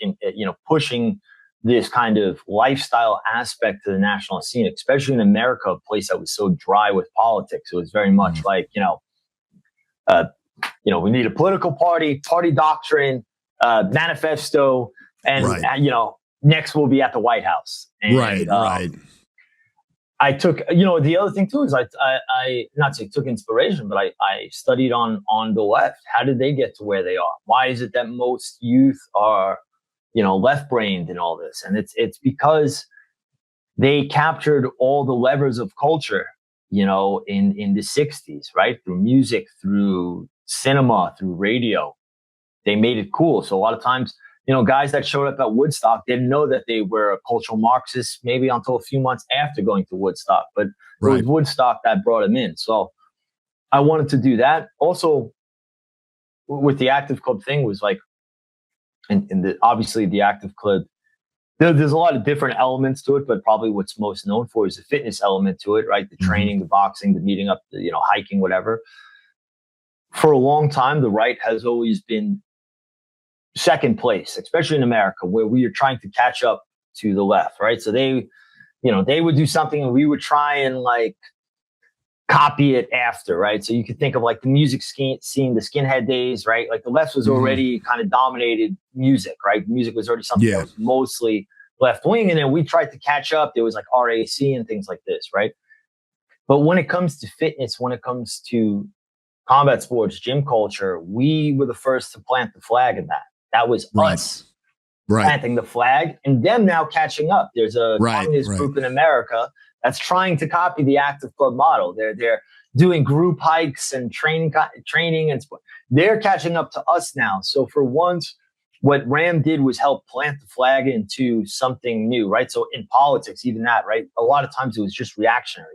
S1: pushing this kind of lifestyle aspect to the national scene, especially in America, a place that was so dry with politics. It was very much like,
S14: we need a political party doctrine, manifesto, and next we'll be at the White House. And,
S1: right.
S14: I took, the other thing too is I not say took inspiration, but I studied on the left. How did they get to where they are? Why is it that most youth are, left-brained in all this? And it's because they captured all the levers of culture, in the 60s, right? Through music, through cinema, through radio. They made it cool. So a lot of times, guys that showed up at Woodstock didn't know that they were a cultural Marxist maybe until a few months after going to Woodstock. But it was Woodstock that brought them in. So I wanted to do that. Also, with the Active Club thing was like, obviously the Active Club, there's a lot of different elements to it, but probably what's most known for is the fitness element to it, right? The training, the boxing, the meeting up, the, hiking, whatever. For a long time, the right has always been second place, especially in America, where we are trying to catch up to the left, right? So they would do something and we would try and like copy it after, right? So you could think of like the music scene, the skinhead days, right? Like the left was already kind of dominated music, right? Music was already something that was mostly left wing. And then we tried to catch up. There was like RAC and things like this, right? But when it comes to fitness, when it comes to combat sports, gym culture, we were the first to plant the flag in that. That was us planting the flag and them now catching up. There's a communist group in America that's trying to copy the Active Club model. They're doing group hikes and training and they're catching up to us now. So for once, what Ram did was help plant the flag into something new, right? So in politics, even that, right? A lot of times it was just reactionary,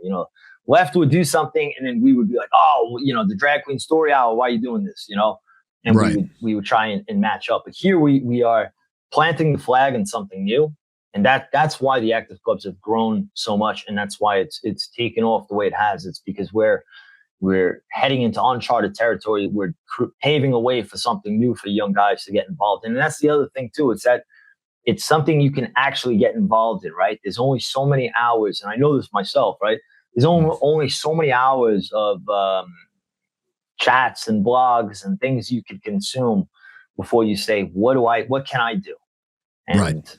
S14: left would do something and then we would be like, oh, the drag queen story hour, why are you doing this? And we would try and match up. But here we are planting the flag in something new. And that's why the Active Clubs have grown so much. And that's why it's taken off the way it has. It's because we're heading into uncharted territory. We're paving a way for something new for young guys to get involved in. And that's the other thing too. It's that it's something you can actually get involved in, right? There's only so many hours. And I know this myself, right? There's only so many hours of chats and blogs and things you can consume before you say, what can I do? And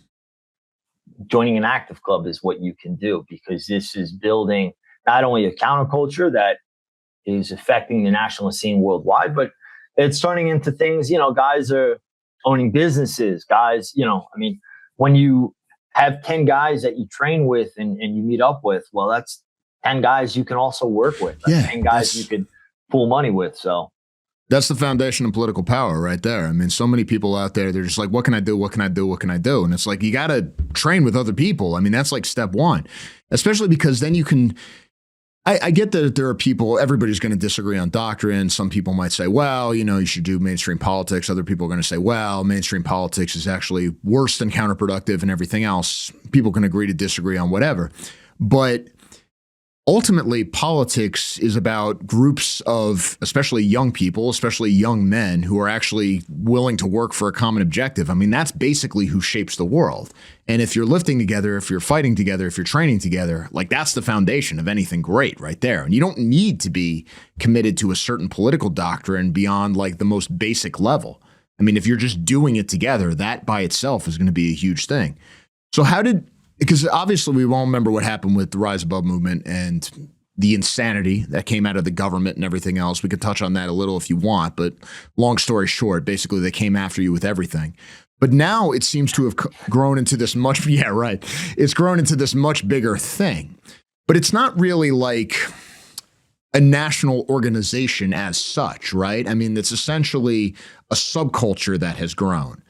S14: joining an Active Club is what you can do, because this is building not only a counterculture that is affecting the national scene worldwide, but it's turning into things, guys are owning businesses, guys, when you have 10 guys that you train with and you meet up with, well, that's 10 guys you can also work with. That's 10 guys you could pool money with. So
S1: that's the foundation of political power right there. I mean, so many people out there, they're just like, what can I do? What can I do? What can I do? And it's like, you got to train with other people. I mean, that's like step one, especially because then you can, I get that there are people, everybody's going to disagree on doctrine. Some people might say, well, you should do mainstream politics. Other people are going to say, well, mainstream politics is actually worse than counterproductive and everything else. People can agree to disagree on whatever. But ultimately, politics is about groups of, especially young people, especially young men who are actually willing to work for a common objective. I mean, that's basically who shapes the world. And if you're lifting together, if you're fighting together, if you're training together, like that's the foundation of anything great right there. And you don't need to be committed to a certain political doctrine beyond like the most basic level. I mean, if you're just doing it together, that by itself is going to be a huge thing. So because obviously we won't remember what happened with the Rise Above movement and the insanity that came out of the government and everything else. We could touch on that a little if you want, but long story short, basically they came after you with everything. But now it seems to have grown into this much, it's grown into this much bigger thing. But it's not really like a national organization as such, right? I mean, it's essentially a subculture that has grown.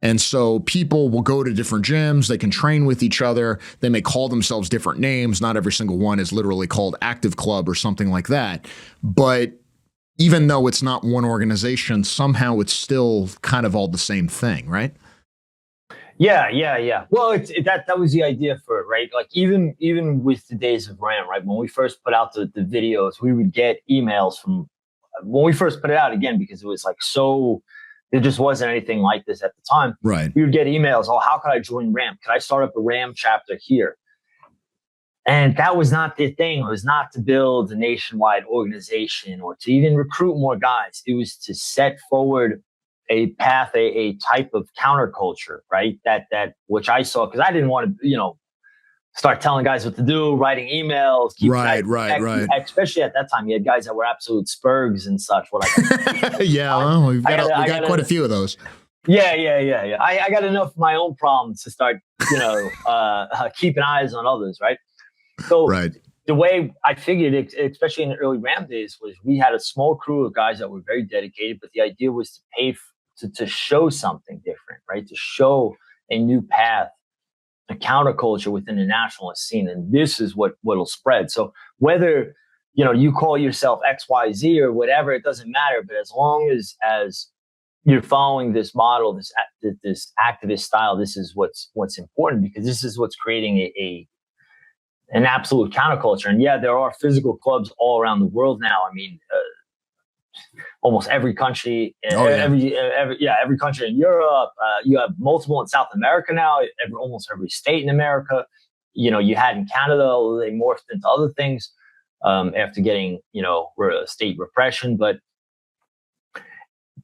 S1: And so people will go to different gyms. They can train with each other. They may call themselves different names. Not every single one is literally called Active Club or something like that. But even though it's not one organization, somehow it's still kind of all the same thing, right?
S14: Yeah. Well, that was the idea for it, right? Like even with the days of Ram, right? When we first put out the videos, we would get emails from when we first put it out again, because it was like so. There just wasn't anything like this at the time.
S1: Right.
S14: We would get emails. Oh, how could I join RAM? Could I start up a RAM chapter here? And that was not the thing. It was not to build a nationwide organization or to even recruit more guys. It was to set forward a path, a type of counterculture, right? That which I saw, because I didn't want to, start telling guys what to do, writing emails.
S1: Right.
S14: Especially at that time, you had guys that were absolute spurgs and such.
S1: Yeah, well, we got quite a few of those.
S14: Yeah. I got enough of my own problems to start, keeping eyes on others, right? So the way I figured it, especially in the early Ram days, was we had a small crew of guys that were very dedicated, but the idea was to pay to show something different, right? To show a new path, a counterculture within the nationalist scene. And this is what'll spread. So whether, you call yourself XYZ or whatever, it doesn't matter. But as long as you're following this model, this activist style, this is what's important, because this is what's creating an absolute counterculture. And yeah, there are physical clubs all around the world now. I mean, almost every country, every country in Europe. You have multiple in South America now. Almost every state in America. You had in Canada, although they morphed into other things after getting state repression. But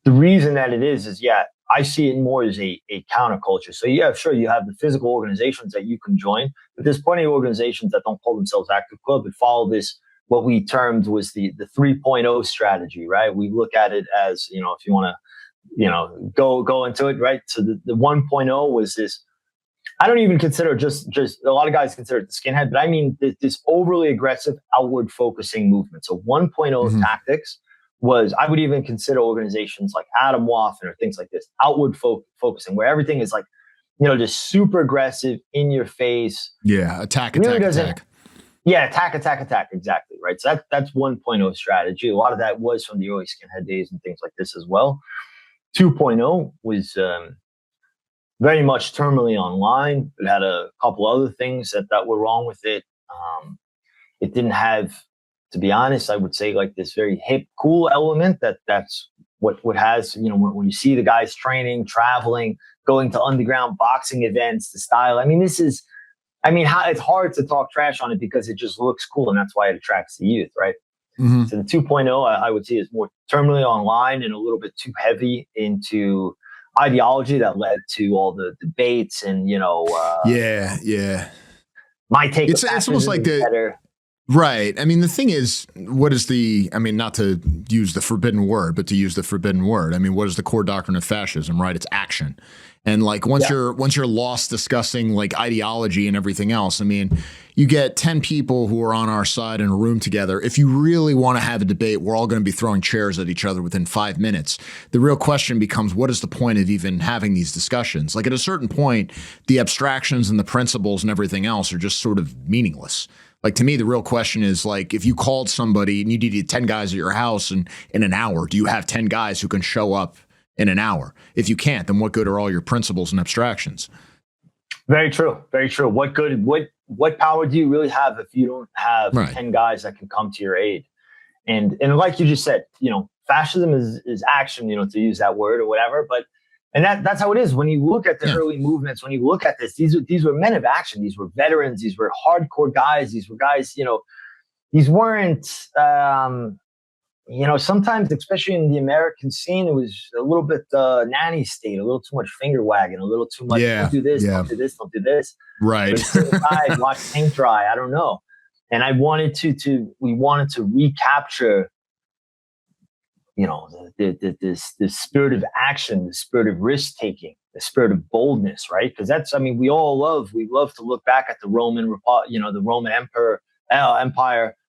S14: the reason that it is I see it more as a counterculture. So yeah, sure, you have the physical organizations that you can join, but there's plenty of organizations that don't call themselves active club, but follow this, what we termed was the 3.0 strategy, right? We look at it as, if you want to, go into it, right? So the 1.0 was this, I don't even consider just a lot of guys consider it the skinhead, but I mean this overly aggressive outward focusing movement. So 1.0 tactics was, I would even consider organizations like Adam Waffen or things like this, outward focusing, where everything is like, just super aggressive, in your face.
S1: Yeah, attack.
S14: Yeah, attack, exactly, right? So that's 1.0 strategy. A lot of that was from the early skinhead days and things like this as well. 2.0 was very much terminally online. It had a couple other things that were wrong with it. It didn't have, to be honest, I would say like this very hip, cool element that's what has, when you see the guys training, traveling, going to underground boxing events, the style. I mean, it's hard to talk trash on it because it just looks cool, and that's why it attracts the youth, right?
S1: Mm-hmm.
S14: So the 2.0, I would say, is more terminally online and a little bit too heavy into ideology that led to all the debates and, my take.
S1: It's almost like better. Right. I mean, the thing is, not to use the forbidden word, but to use the forbidden word. I mean, what is the core doctrine of fascism, right? It's action. And like once you're lost discussing like ideology and everything else, I mean, you get 10 people who are on our side in a room together. If you really want to have a debate, we're all going to be throwing chairs at each other within 5 minutes. The real question becomes, what is the point of even having these discussions? Like at a certain point, the abstractions and the principles and everything else are just sort of meaningless. Like to me, the real question is like, if you called somebody and you needed 10 guys at your house in an hour, do you have 10 guys who can show up in an hour? If you can't, then what good are all your principles and abstractions?
S14: Very true. Very true. What good, what power do you really have if you don't have 10 guys that can come to your aid? And like you just said, fascism is action, to use that word or whatever, and that's how it is. When you look at the early movements, when you look at this, these were men of action. These were veterans. These were hardcore guys. These were guys, these weren't, sometimes, especially in the American scene, it was a little bit nanny state, a little too much finger wagging, a little too much, don't do this, don't do this, don't do this.
S1: Right.
S14: Guys, watch paint dry. I don't know. And I wanted we wanted to recapture, this spirit of action, the spirit of risk taking, the spirit of boldness, right? Because we love to look back at the Roman, the Roman Empire.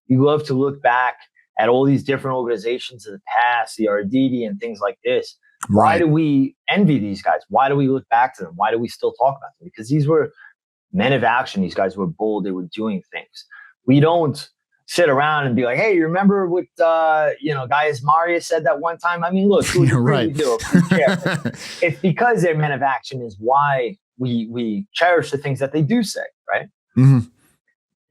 S14: We love to look back at all these different organizations of the past, the Arditi and things like this. Why do we envy these guys? Why do we look back to them? Why do we still talk about them? Because these were men of action. These guys were bold. They were doing things. We don't sit around and be like, hey, you remember what, Gaius Marius said that one time? I mean, look, who really do? Who cares? It's because they're men of action is why we cherish the things that they do say, right?
S1: Mm-hmm.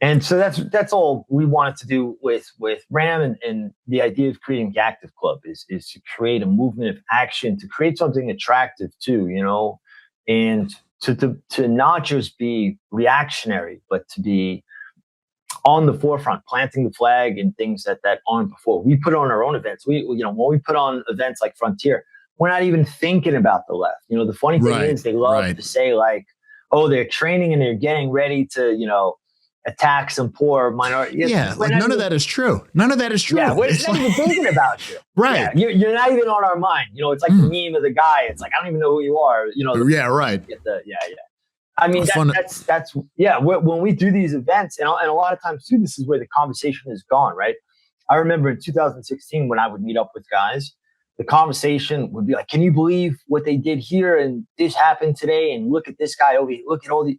S14: And so that's all we wanted to do with RAM and the idea of creating the Active Club is to create a movement of action, to create something attractive too, and to not just be reactionary, but to be on the forefront, planting the flag and things that aren't before. We put on our own events. When we put on events like Frontier, we're not even thinking about the left. The funny thing is they love to say like, oh, they're training and they're getting ready to, attack some poor minority.
S1: Yeah, like none of that is true. None of that is true.
S14: Yeah, we're not even thinking about you.
S1: Right.
S14: Yeah, you're not even on our mind. It's like the meme of the guy. It's like, I don't even know who you are.
S1: Yeah, right.
S14: I mean, that's when we do these events, and a lot of times too, this is where the conversation is gone, right? I remember in 2016 when I would meet up with guys, the conversation would be like, can you believe what they did here? And this happened today. And look at this guy over here. Look at all the,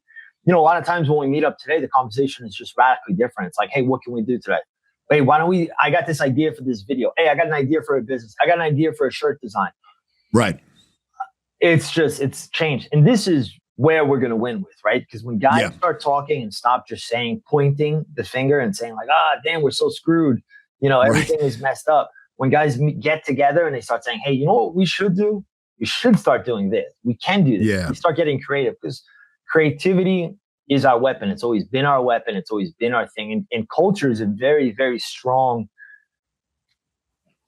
S14: a lot of times when we meet up today, the conversation is just radically different. It's like, hey, what can we do today? Hey, why don't I got this idea for this video. Hey, I got an idea for a business. I got an idea for a shirt design.
S1: Right.
S14: It's changed. And this is where we're going to win with, right? Because when guys start talking and stop just pointing the finger and saying like, damn, we're so screwed. Everything is messed up. When guys get together and they start saying, hey, you know what we should do? We should start doing this. We can do this.
S1: Yeah.
S14: We start getting creative because creativity is our weapon. It's always been our weapon. It's always been our thing. And culture is a very, very strong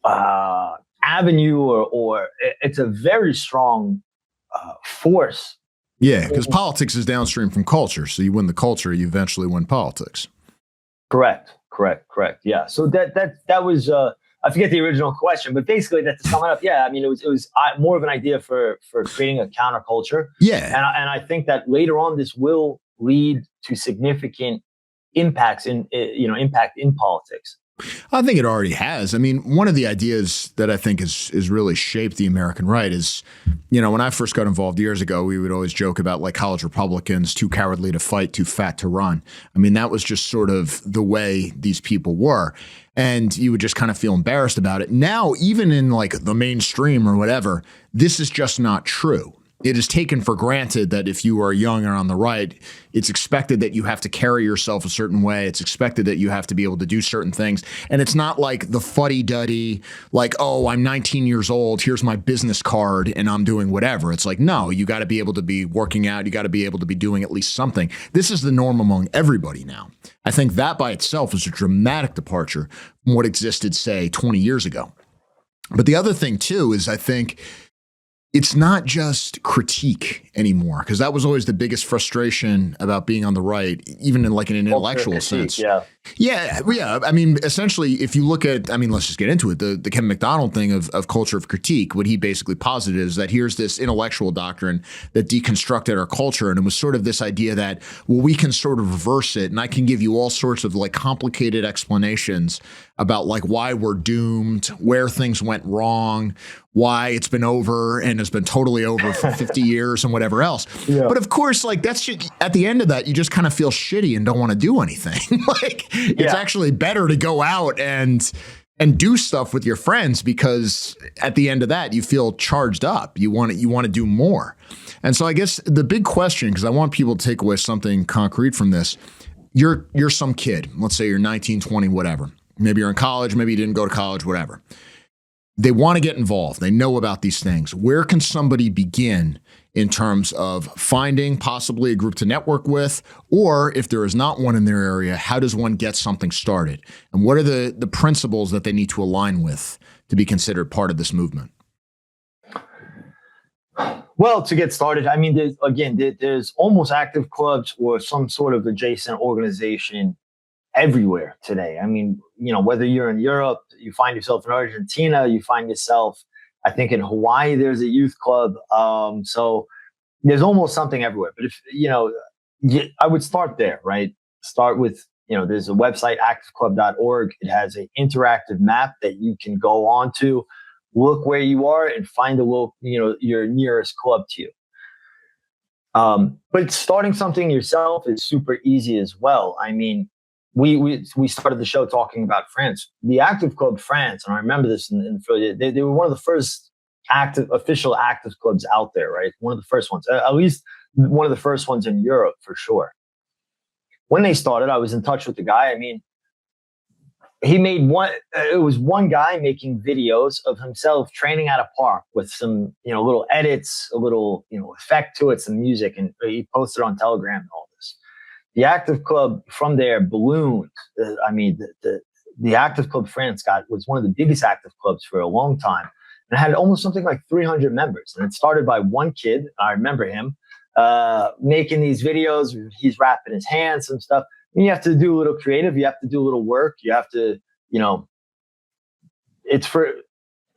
S14: avenue or it's a very strong force.
S1: Yeah, because politics is downstream from culture. So you win the culture, you eventually win politics.
S14: Correct. Yeah. So that was I forget the original question, but basically to sum it up, yeah. I mean, it was more of an idea for creating a counterculture.
S1: Yeah,
S14: and I think that later on this will lead to significant impacts in politics.
S1: I think it already has. I mean, one of the ideas that I think is really shaped the American right is, when I first got involved years ago, we would always joke about like college Republicans, too cowardly to fight, too fat to run. I mean, that was just sort of the way these people were. And you would just kind of feel embarrassed about it. Now, even in like the mainstream or whatever, this is just not true. It is taken for granted that if you are young and on the right, it's expected that you have to carry yourself a certain way. It's expected that you have to be able to do certain things. And it's not like the fuddy-duddy, like, oh, I'm 19 years old, here's my business card, and I'm doing whatever. It's like, no, you got to be able to be working out. You got to be able to be doing at least something. This is the norm among everybody now. I think that by itself is a dramatic departure from what existed, say, 20 years ago. But the other thing, too, is I think it's not just critique anymore, because that was always the biggest frustration about being on the right, even in like in an intellectual sense. Yeah. I mean, essentially, if you look at, let's just get into it. The Kevin McDonald thing of culture of critique, what he basically posited is that here's this intellectual doctrine that deconstructed our culture. And it was sort of this idea that, well, we can sort of reverse it. And I can give you all sorts of like complicated explanations about like why we're doomed, where things went wrong, why it's been over and has been totally over for 50 years and whatever else. Yeah. But of course, like that's just, at the end of that, you just kind of feel shitty and don't want to do anything. Like it's actually better to go out and do stuff with your friends, because at the end of that, you feel charged up. You want to do more. And so I guess the big question, because I want people to take away something concrete from this, you're some kid, let's say you're 19, 20, whatever. Maybe you're in college, maybe you didn't go to college, whatever. They want to get involved. They know about these things. Where can somebody begin in terms of finding possibly a group to network with? Or if there is not one in their area, how does one get something started? And what are the principles that they need to align with to be considered part of this movement?
S14: Well, to get started, there's almost active clubs or some sort of adjacent organization everywhere today. Whether you're in Europe, you find yourself in Argentina, you find yourself, I think in Hawaii, there's a youth club. So there's almost something everywhere. But if, I would start there, right? Start with, there's a website, activeclub.org. It has an interactive map that you can go on to, look where you are and find your nearest club to you. But starting something yourself is super easy as well. We started the show talking about France. The Active Club France, and I remember this in Philly, they were one of the first official active clubs out there, right? One of the first ones, at least one of the first ones in Europe for sure. When they started, I was in touch with the guy. He made one guy making videos of himself training at a park with some, little edits, a little, effect to it, some music, and he posted on Telegram and all this. the Active Club from there ballooned. I mean, the Active Club France was one of the biggest active clubs for a long time. And it had almost something like 300 members. And it started by one kid. I remember him making these videos. He's wrapping his hands and stuff. And you have to do a little creative. You have to do a little work. You have to, it's for,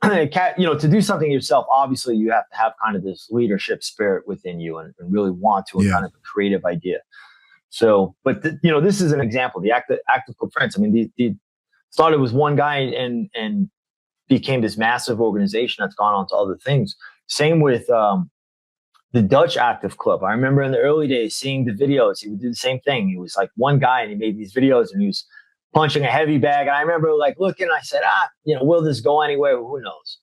S14: to do something yourself. Obviously, you have to have kind of this leadership spirit within you and really want to, kind of a creative idea. So, but this is an example. The Active Club France. I mean, the started with one guy and became this massive organization that's gone on to other things. Same with the Dutch Active Club. I remember in the early days seeing the videos. He would do the same thing. He was like one guy and he made these videos and he was punching a heavy bag. And I remember like looking, I said, will this go anywhere? Who knows?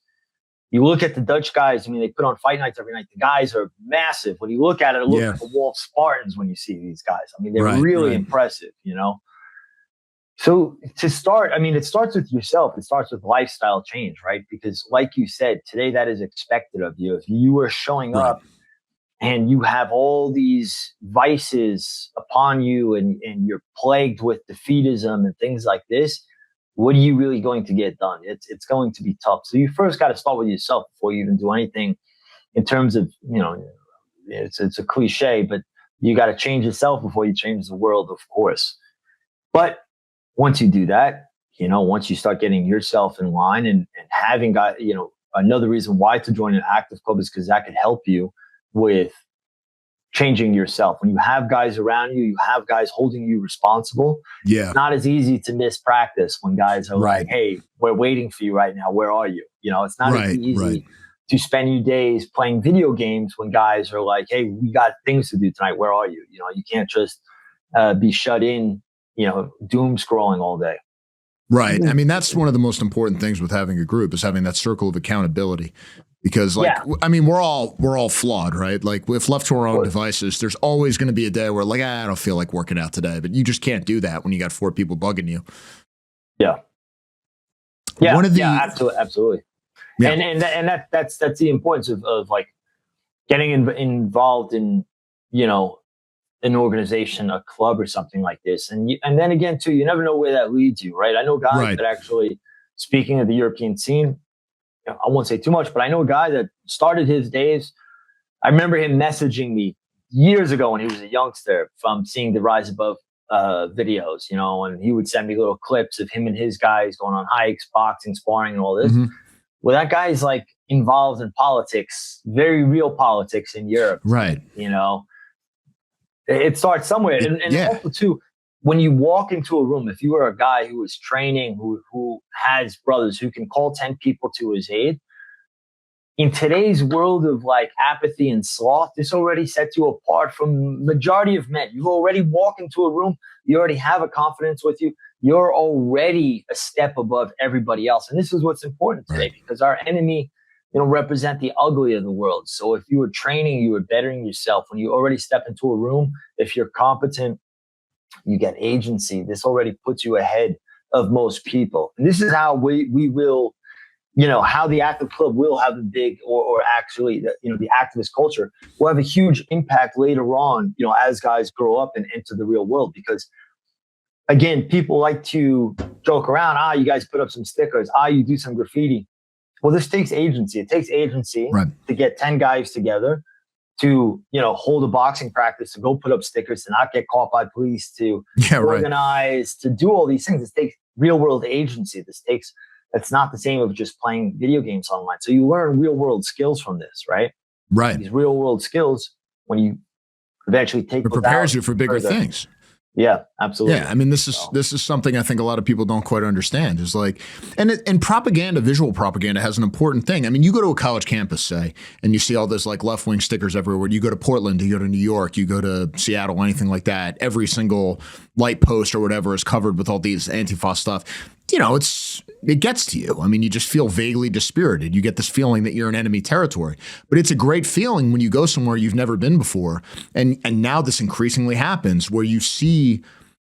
S14: You look at the Dutch guys, I mean, they put on fight nights every night. The guys are massive. When you look at it looks like a wall of Spartans when you see these guys. I mean, they're really impressive, So to start, I mean, it starts with yourself. It starts with lifestyle change, right? Because like you said, today that is expected of you. If you are showing up and you have all these vices upon you and you're plagued with defeatism and things like this, what are you really going to get done? It's going to be tough. So you first got to start with yourself before you even do anything in terms of, it's a cliche, but you got to change yourself before you change the world, of course. But once you do that, once you start getting yourself in line and having got, another reason why to join an active club is because that could help you with changing yourself. When you have guys around you, you have guys holding you responsible. Yeah. It's not as easy to miss practice when guys are like, hey, we're waiting for you right now. Where are you? It's not as easy to spend your days playing video games when guys are like, hey, we got things to do tonight. Where are you? You can't just be shut in, doom scrolling all day.
S1: Right. I mean, that's one of the most important things with having a group is having that circle of accountability. Because I mean, we're all flawed, right? Like if left to our own devices, there's always going to be a day where like, I don't feel like working out today, but you just can't do that when you got 4 people bugging you.
S14: Yeah. Yeah. Absolutely. Yeah. And that's the importance of like getting involved in, an organization, a club or something like this. And then again, too, you never know where that leads you, right? I know guys that actually, speaking of the European scene, I won't say too much, but I know a guy that started his days. I remember him messaging me years ago when he was a youngster from seeing the Rise Above videos, and he would send me little clips of him and his guys going on hikes, boxing, sparring, and all this. Mm-hmm. Well, that guy is like involved in politics, very real politics in Europe. Right. It starts somewhere. And also, too, when you walk into a room, if you are a guy who is training, who has brothers, who can call 10 people to his aid, in today's world of like apathy and sloth, this already sets you apart from majority of men. You already walk into a room, you already have a confidence with you. You're already a step above everybody else. And this is what's important today because our enemy, represent the ugly of the world. So if you were training, you were bettering yourself. When you already step into a room, if you're competent, you get agency. This already puts you ahead of most people. And this is how we will, how the active club will have a big or actually, the activist culture will have a huge impact later on, as guys grow up and enter the real world. Because again, people like to joke around, you guys put up some stickers, you do some graffiti. Well, this takes agency. It takes agency to get 10 guys together to, hold a boxing practice, to go put up stickers, to not get caught by police, to organize, to do all these things. It takes real world agency. It's not the same of just playing video games online. So you learn real world skills from this, right? Right. These real world skills, when you eventually take, it
S1: prepares you for bigger things.
S14: Yeah, absolutely.
S1: Yeah, I mean, this is something I think a lot of people don't quite understand. Is like, and propaganda, visual propaganda, has an important thing. I mean, you go to a college campus, say, and you see all those like left wing stickers everywhere. You go to Portland, you go to New York, you go to Seattle, anything like that. Every single light post or whatever is covered with all these Antifa stuff. It gets to you. I mean, you just feel vaguely dispirited. You get this feeling that you're in enemy territory. But it's a great feeling when you go somewhere you've never been before. And now this increasingly happens where you see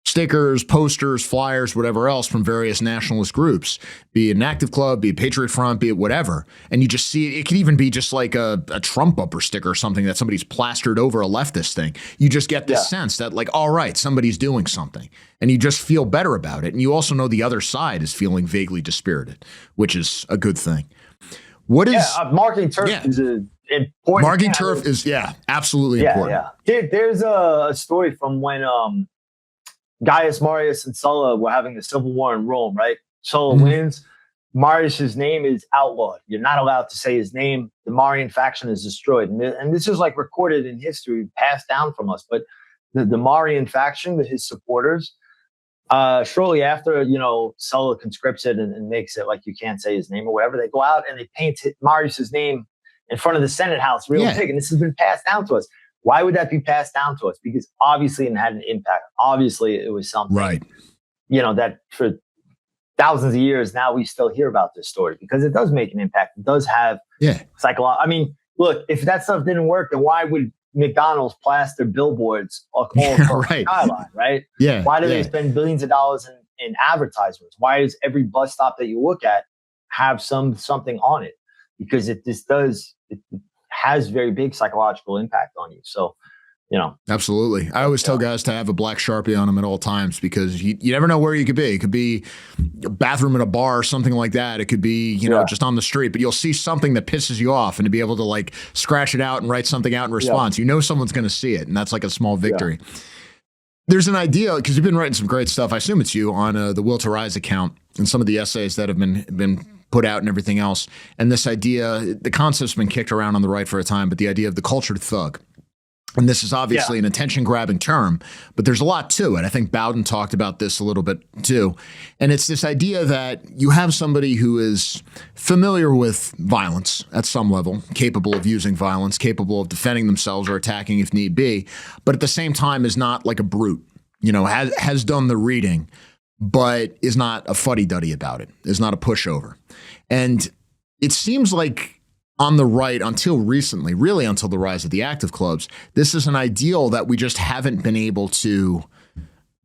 S1: stickers, posters, flyers, whatever else from various nationalist groups, be it an active club, be it Patriot Front, be it whatever. And you just see it could even be just like a Trump bumper sticker or something that somebody's plastered over a leftist thing. You just get this sense that like, all right, somebody's doing something, and you just feel better about it. And you also know the other side is feeling vaguely dispirited, which is a good thing. What is
S14: marking turf is an important.
S1: Marking turf is absolutely important.
S14: Yeah. There's a story from when Gaius Marius and Sulla were having the civil war in Rome, right? Sulla wins. Marius's name is outlawed. You're not allowed to say his name. The Marian faction is destroyed. And this is like recorded in history, passed down from us. But the Marian faction, his supporters, shortly after, Sulla conscripts it and makes it like you can't say his name or whatever, they go out and they paint Marius's name in front of the Senate House real big. And this has been passed down to us. Why would that be passed down to us? Because obviously it had an impact. Obviously it was something, that for thousands of years now we still hear about this story because it does make an impact. It does have psychological. I mean, look, if that stuff didn't work, then why would McDonald's plaster billboards all across the skyline, right?
S1: Yeah.
S14: Why do they spend billions of dollars in advertisements? Why does every bus stop that you look at have something on it? Because it has very big psychological impact on you. So,
S1: Absolutely. I always tell guys to have a black Sharpie on them at all times because you never know where you could be. It could be a bathroom in a bar or something like that. It could be, just on the street, but you'll see something that pisses you off and to be able to like scratch it out and write something out in response. Someone's going to see it. And that's like a small victory. There's an idea, because you've been writing some great stuff. I assume it's you on the Will to Rise account and some of the essays that have been put out and everything else. And this idea, the concept's been kicked around on the right for a time, but the idea of the cultured thug. And this is obviously an attention-grabbing term, but there's a lot to it. I think Bowden talked about this a little bit too. And it's this idea that you have somebody who is familiar with violence at some level, capable of using violence, capable of defending themselves or attacking if need be, but at the same time is not like a brute, has done the reading, but is not a fuddy-duddy about it, is not a pushover. And it seems like on the right, until recently, really until the rise of the active clubs, this is an ideal that we just haven't been able to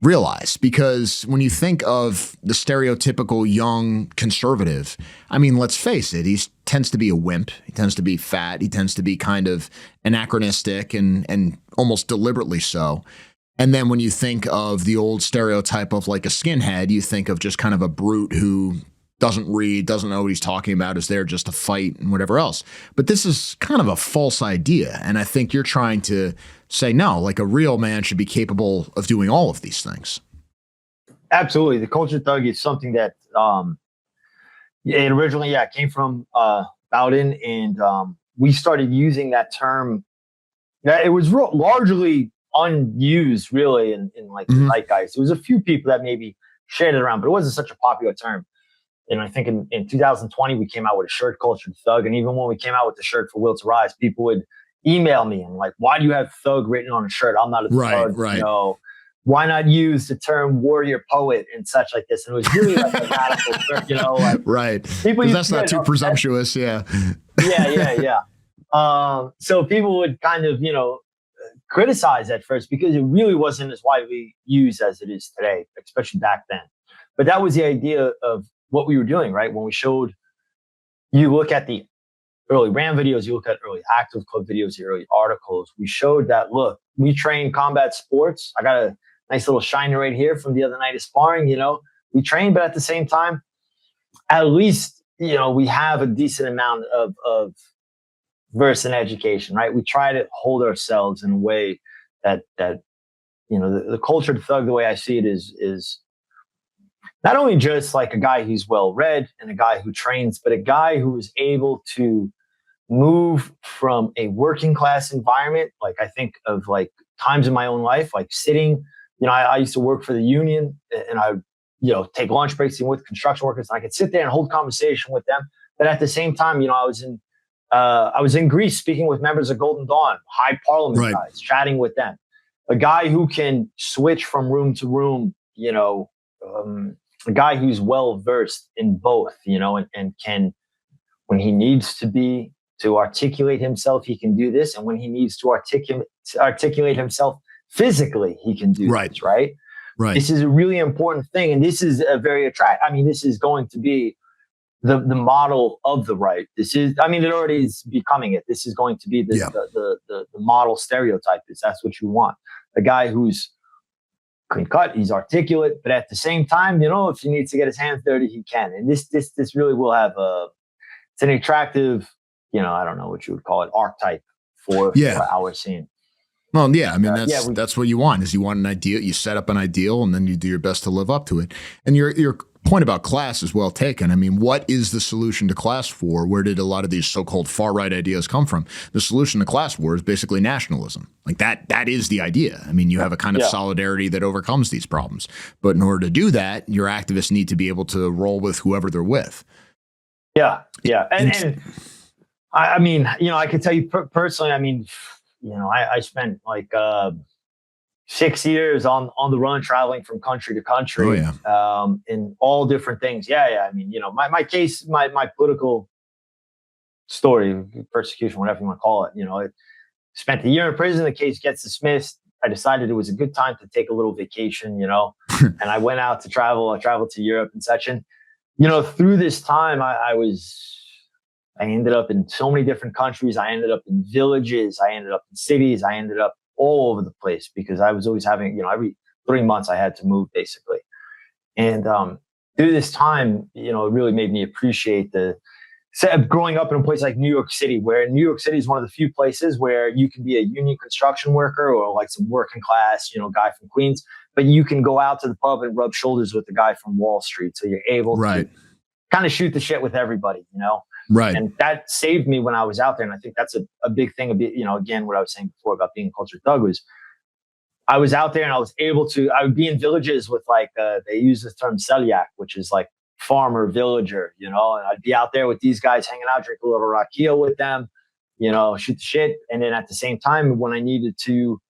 S1: realize. Because when you think of the stereotypical young conservative, I mean, let's face it, he tends to be a wimp. He tends to be fat. He tends to be kind of anachronistic and almost deliberately so. And then when you think of the old stereotype of like a skinhead, you think of just kind of a brute who doesn't read, doesn't know what he's talking about, is there just to fight and whatever else. But this is kind of a false idea. And I think you're trying to say, no, like a real man should be capable of doing all of these things.
S14: Absolutely. The culture thug is something that it originally came from Bowden. And we started using that term. It was largely unused, really, in like the zeitgeist. There was a few people that maybe shared it around, but it wasn't such a popular term. And I think in 2020, we came out with a shirt, Cultured Thug. And even when we came out with the shirt for Will to Rise, people would email me and like, why do you have thug written on a shirt? I'm not a thug.
S1: Right.
S14: Why not use the term warrior poet and such like this? And it was really like a radical term,
S1: right. Because that's not too presumptuous. Yeah.
S14: So people would kind of, criticize at first because it really wasn't as widely used as it is today, especially back then. But that was the idea of what we were doing, right? When we showed, you look at the early RAM videos, you look at early active club videos, the early articles, we showed that, look, we train combat sports. I got a nice little shiner right here from the other night of sparring, we train, but at the same time, at least, we have a decent amount of verse and education, right? We try to hold ourselves in a way that the cultured thug, the way I see it is not only just like a guy who's well-read and a guy who trains, but a guy who is able to move from a working class environment. Like I think of like times in my own life, like sitting, I used to work for the union and I, take lunch breaks with construction workers. And I could sit there and hold conversation with them. But at the same time, I was in Greece speaking with members of Golden Dawn, high parliament guys, chatting with them. A guy who can switch from room to room, a guy who's well versed in both, and can, when he needs to articulate himself, he can do this. And when he needs to articulate himself physically, he can do this, right?
S1: Right.
S14: This is a really important thing. And this is a very attractive. I mean, this is going to be the model of the right. This is, I mean, it already is becoming it. This is going to be the model stereotype. That's what you want. A guy who's clean cut, he's articulate, but at the same time, you know, if he needs to get his hands dirty, he can. And this really will have it's an attractive, you know, I don't know what you would call it, archetype for our scene.
S1: Well, yeah, I mean, that's what you want, is you want an ideal, you set up an ideal, and then you do your best to live up to it. And your point about class is well taken. I mean, what is the solution to class war? Where did a lot of these so-called far-right ideas come from? The solution to class war is basically nationalism. Like that is the idea. I mean, you have a kind of solidarity that overcomes these problems. But in order to do that, your activists need to be able to roll with whoever they're with.
S14: Yeah. And I mean, you know, I can tell you personally, I mean, you know, I spent like 6 years on the run, traveling from country to country, in all different things. I mean, you know, my case, my political story, persecution, whatever you want to call it, you know, I spent a year in prison. The case gets dismissed. I decided it was a good time to take a little vacation, you know, and I went out to travel. I traveled to Europe and such. And, you know, through this time, I ended up in so many different countries. I ended up in villages. I ended up in cities. I ended up all over the place because I was always having, you know, every 3 months I had to move basically. And through this time, you know, it really made me appreciate growing up in a place like New York City, where New York City is one of the few places where you can be a union construction worker or like some working class, you know, guy from Queens, but you can go out to the pub and rub shoulders with the guy from Wall Street. So you're able to kind of shoot the shit with everybody, you know?
S1: Right.
S14: And that saved me when I was out there. And I think that's a big thing, you know, again, what I was saying before about being a culture thug was I was out there and I would be in villages with like, they use the term celiac, which is like farmer, villager, you know, and I'd be out there with these guys hanging out, drink a little rakia with them, you know, shoot the shit. And then at the same time, when I needed to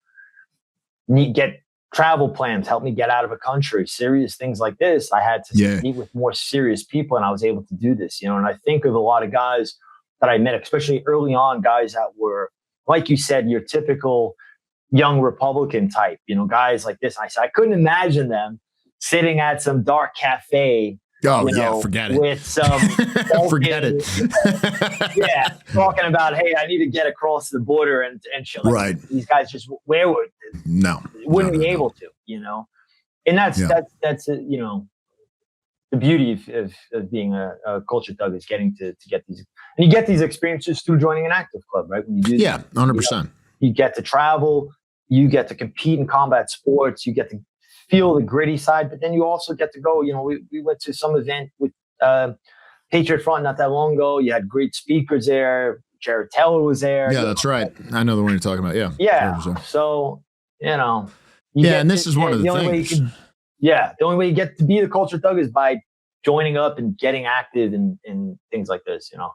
S14: get travel plans, help me get out of a country, serious things like this, I had to meet with more serious people, and I was able to do this, you know. And I think of a lot of guys that I met, especially early on, guys that were, like you said, your typical young Republican type, you know, guys like this. And I said, I couldn't imagine them sitting at some dark cafe.
S1: Oh, yeah, forget it.
S14: With some
S1: forget it.
S14: Talking about, hey, I need to get across the border and shit. Like
S1: right.
S14: These guys just wouldn't be able to, you know. And that's you know, the beauty of being a culture thug is getting to get these, and you get these experiences through joining an active club, right? When you do
S1: 100%.
S14: You get to travel, you get to compete in combat sports, you get to feel the gritty side, but then you also get to go, you know, we went to some event with Patriot Front not that long ago. You had great speakers there. Jared Taylor was there.
S1: Yeah, that's right. I know the one you're talking about.
S14: Yeah. So, you know.
S1: And this is one of the things.
S14: The only way you get to be the culture thug is by joining up and getting active in things like this, you know.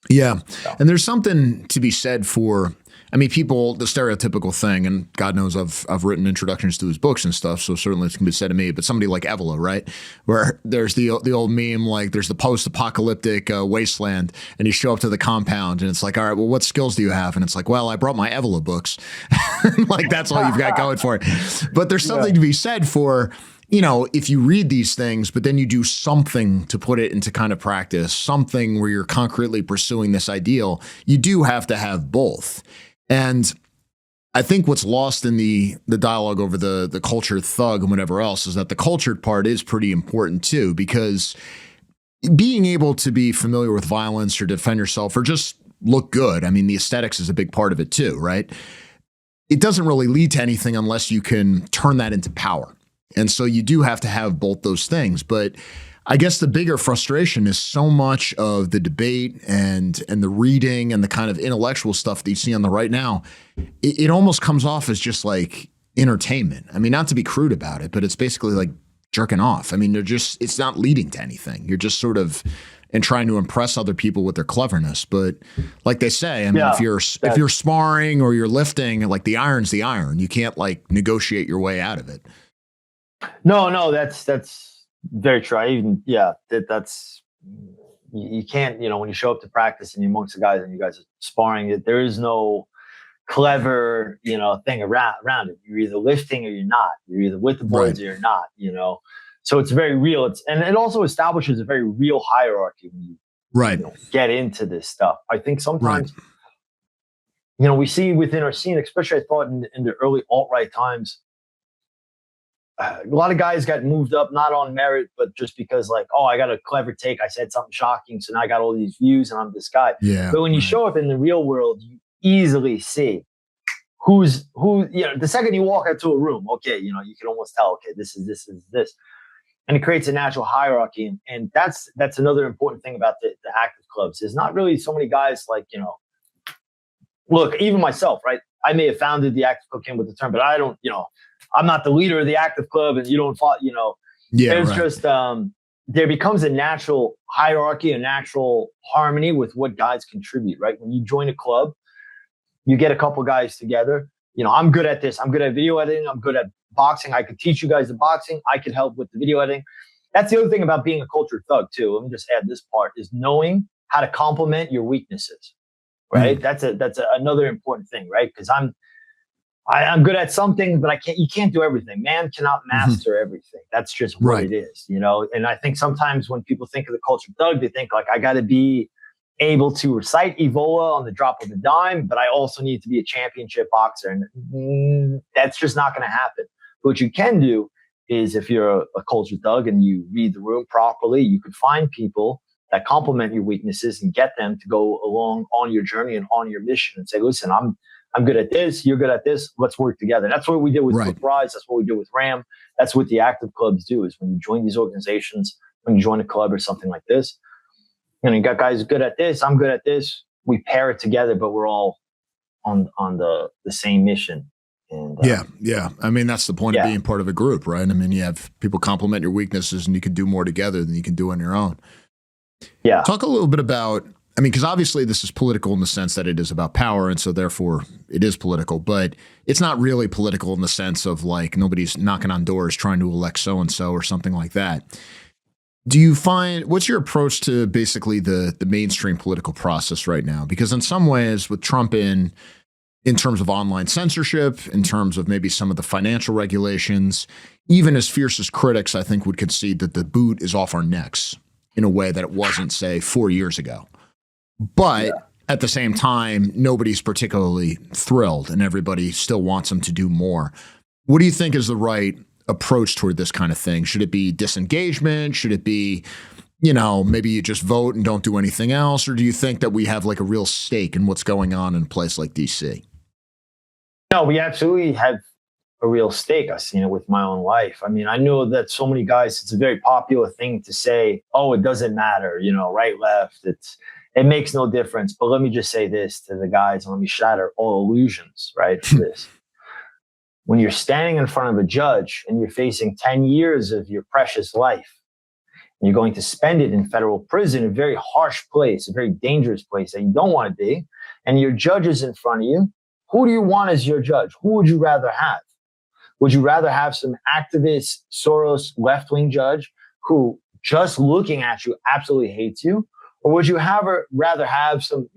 S1: Yeah. So. And there's something to be said for, I mean, people, the stereotypical thing, and God knows I've written introductions to his books and stuff, so certainly it can be said to me, but somebody like Evola, right? Where there's the old meme, like there's the post-apocalyptic wasteland, and you show up to the compound, and it's like, all right, well, what skills do you have? And it's like, well, I brought my Evola books. Like, that's all you've got going for it. But there's something to be said for, you know, if you read these things, but then you do something to put it into kind of practice, something where you're concretely pursuing this ideal, you do have to have both. And I think what's lost in the dialogue over the cultured thug and whatever else is that the cultured part is pretty important too, because being able to be familiar with violence or defend yourself or just look good, I mean, the aesthetics is a big part of it too, right? It doesn't really lead to anything unless you can turn that into power. And so you do have to have both those things. But I guess the bigger frustration is so much of the debate and the reading and the kind of intellectual stuff that you see on the right now, it almost comes off as just like entertainment. I mean, not to be crude about it, but it's basically like jerking off. I mean, it's not leading to anything. You're just sort of and trying to impress other people with their cleverness. But like they say, I mean, if you're sparring or you're lifting, like the iron's the iron. You can't like negotiate your way out of it.
S14: No, that's very true. That's you can't, you know, when you show up to practice and you're amongst the guys and you guys are sparring, there is no clever, thing around it. You're either lifting or you're not. You're either with the boys or you're not, So it's very real. And it also establishes a very real hierarchy when you get into this stuff. I think sometimes, we see within our scene, especially I thought in the early alt-right times, a lot of guys got moved up, not on merit, but just because I got a clever take. I said something shocking. So now I got all these views and I'm this guy.
S1: Yeah,
S14: but when you show up in the real world, you easily see who, the second you walk into a room, okay, you can almost tell, okay, this is this. And it creates a natural hierarchy. And that's another important thing about the active clubs. There's not really so many guys look, even myself, right? I may have founded the active club, came with the term, but I don't, I'm not the leader of the active club and you don't follow, there's just, there becomes a natural hierarchy, a natural harmony with what guys contribute, right? When you join a club, you get a couple guys together. I'm good at this. I'm good at video editing. I'm good at boxing. I could teach you guys the boxing. I could help with the video editing. That's the other thing about being a culture thug too. Let me just add this part is knowing how to complement your weaknesses, right? That's another important thing, right? Because I'm good at some things, but you can't do everything. Man cannot master everything. That's just what it is, And I think sometimes when people think of the culture thug, they think I got to be able to recite Evola on the drop of a dime, but I also need to be a championship boxer. And that's just not going to happen. But what you can do is if you're a culture thug and you read the room properly, you could find people that complement your weaknesses and get them to go along on your journey and on your mission and say, listen, I'm good at this. You're good at this. Let's work together. That's what we did with Flip Rise. That's what we did with RAM. That's what the active clubs do is when you join these organizations, when you join a club or something like this, you got guys good at this. I'm good at this. We pair it together, but we're all on the same mission. And,
S1: yeah. I mean, that's the point of being part of a group, right? I mean, you have people complement your weaknesses and you can do more together than you can do on your own.
S14: Yeah.
S1: Talk a little bit about, because obviously this is political in the sense that it is about power. And so therefore it is political, but it's not really political in the sense of nobody's knocking on doors trying to elect so-and-so or something like that. Do you find, what's your approach to basically the mainstream political process right now? Because in some ways with Trump in terms of online censorship, in terms of maybe some of the financial regulations, even as fierce as critics, I think would concede that the boot is off our necks in a way that it wasn't, say, 4 years ago. But at the same time, nobody's particularly thrilled and everybody still wants him to do more. What do you think is the right approach toward this kind of thing? Should it be disengagement? Should it be, maybe you just vote and don't do anything else? Or do you think that we have a real stake in what's going on in a place like DC?
S14: No, we absolutely have a real stake. I've seen it with my own life. I mean, I know that so many guys, it's a very popular thing to say, oh, it doesn't matter, right, left. It makes no difference. But let me just say this to the guys and let me shatter all illusions, right, for this. When you're standing in front of a judge and you're facing 10 years of your precious life, and you're going to spend it in federal prison, a very harsh place, a very dangerous place that you don't want to be, and your judge is in front of you, who do you want as your judge? Who would you rather have? Would you rather have some activist, Soros, left-wing judge who just looking at you absolutely hates you? Or would you rather have some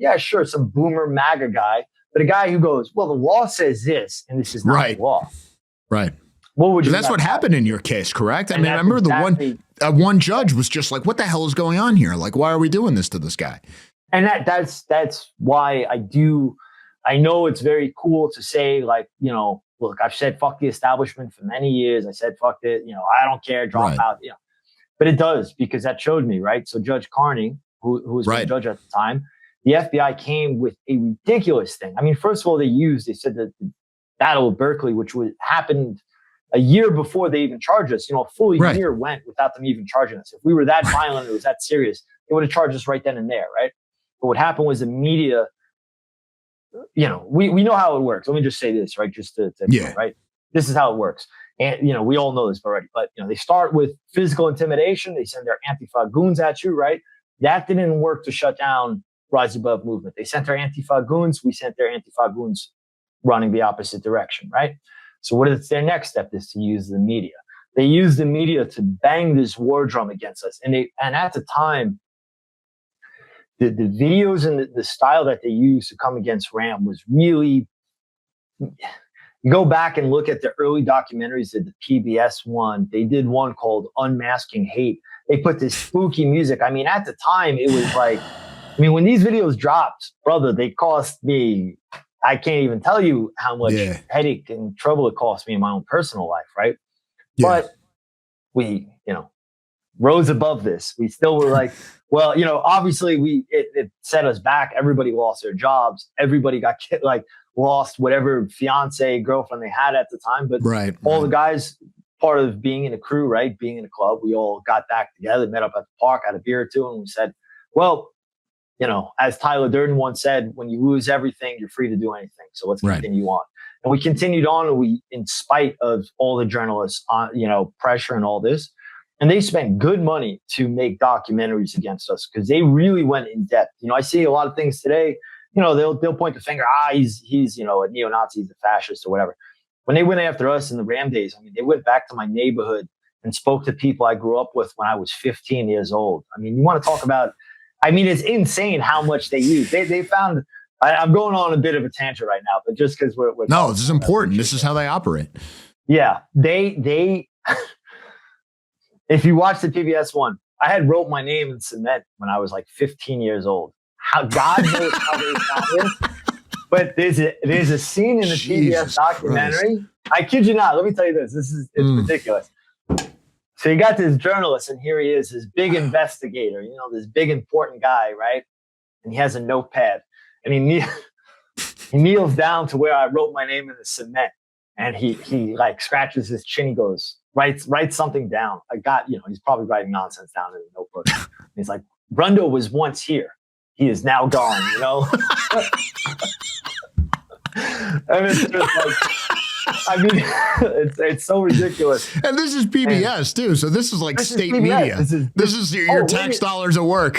S14: boomer MAGA guy, but a guy who goes, well, the law says this, and this is not the law.
S1: Right.
S14: What would you?
S1: That's what happened in your case, correct? I mean, I remember the one judge was just like, "What the hell is going on here? Why are we doing this to this guy?"
S14: And that's why I know it's very cool to say, look, I've said fuck the establishment for many years. I said fuck it, I don't care, drop out, But it does, because that showed me, right? So Judge Carney, who was the judge at the time, the FBI came with a ridiculous thing. I mean, first of all, they said that the Battle of Berkeley, which happened a year before they even charged us, a full year went without them even charging us. If we were that violent, it was that serious, they would have charged us right then and there, right? But what happened was the media, we know how it works. Let me just say this, right? Right? This is how it works. And, we all know this already, but, they start with physical intimidation. They send their Antifa goons at you, right? That didn't work to shut down Rise Above movement. They sent their Antifa goons. We sent their Antifa goons running the opposite direction, right? So what is their next step is to use the media. They use the media to bang this war drum against us. And at the time, the videos and the style that they used to come against RAM was really you go back and look at the early documentaries that the PBS one. They did one called Unmasking Hate. They put this spooky music. I mean, at the time, it was like, I mean, when these videos dropped, brother, they cost me, I can't even tell you how much headache and trouble it cost me in my own personal life, right? Yeah. But we, rose above this. We still were like, well, obviously it set us back. Everybody lost their jobs. Everybody got lost whatever fiance, girlfriend they had at the time. But all the guys, part of being in a crew, right? Being in a club, we all got back together, met up at the park, had a beer or two, and we said, well, as Tyler Durden once said, when you lose everything, you're free to do anything. So let's continue on. And we continued on, and we, in spite of all the journalists, pressure and all this, and they spent good money to make documentaries against us because they really went in depth. I see a lot of things today. They'll point the finger. He's a neo-Nazi, he's a fascist or whatever. When they went after us in the Ram days, I mean, they went back to my neighborhood and spoke to people I grew up with when I was 15 years old. I mean, you want to talk about? I mean, it's insane how much they use. They found. I'm going on a bit of a tangent right now, but just because we're
S1: no, this is important. This is how they operate.
S14: Yeah, they. If you watch the PBS one, I had wrote my name in cement when I was like 15 years old. How God knows how they found this. But there's a scene in the PBS documentary. Christ. I kid you not. Let me tell you this. It's ridiculous. So you got this journalist, and here he is, this big investigator, this big important guy, right? And he has a notepad, and he kneels down to where I wrote my name in the cement, and he like scratches his chin. He goes, writes something down. He's probably writing nonsense down in a notebook. He's like, Rundo was once here. He is now gone, And it's just like, I mean, it's so ridiculous.
S1: And this is PBS too, so this is like state media. This is your tax dollars at work.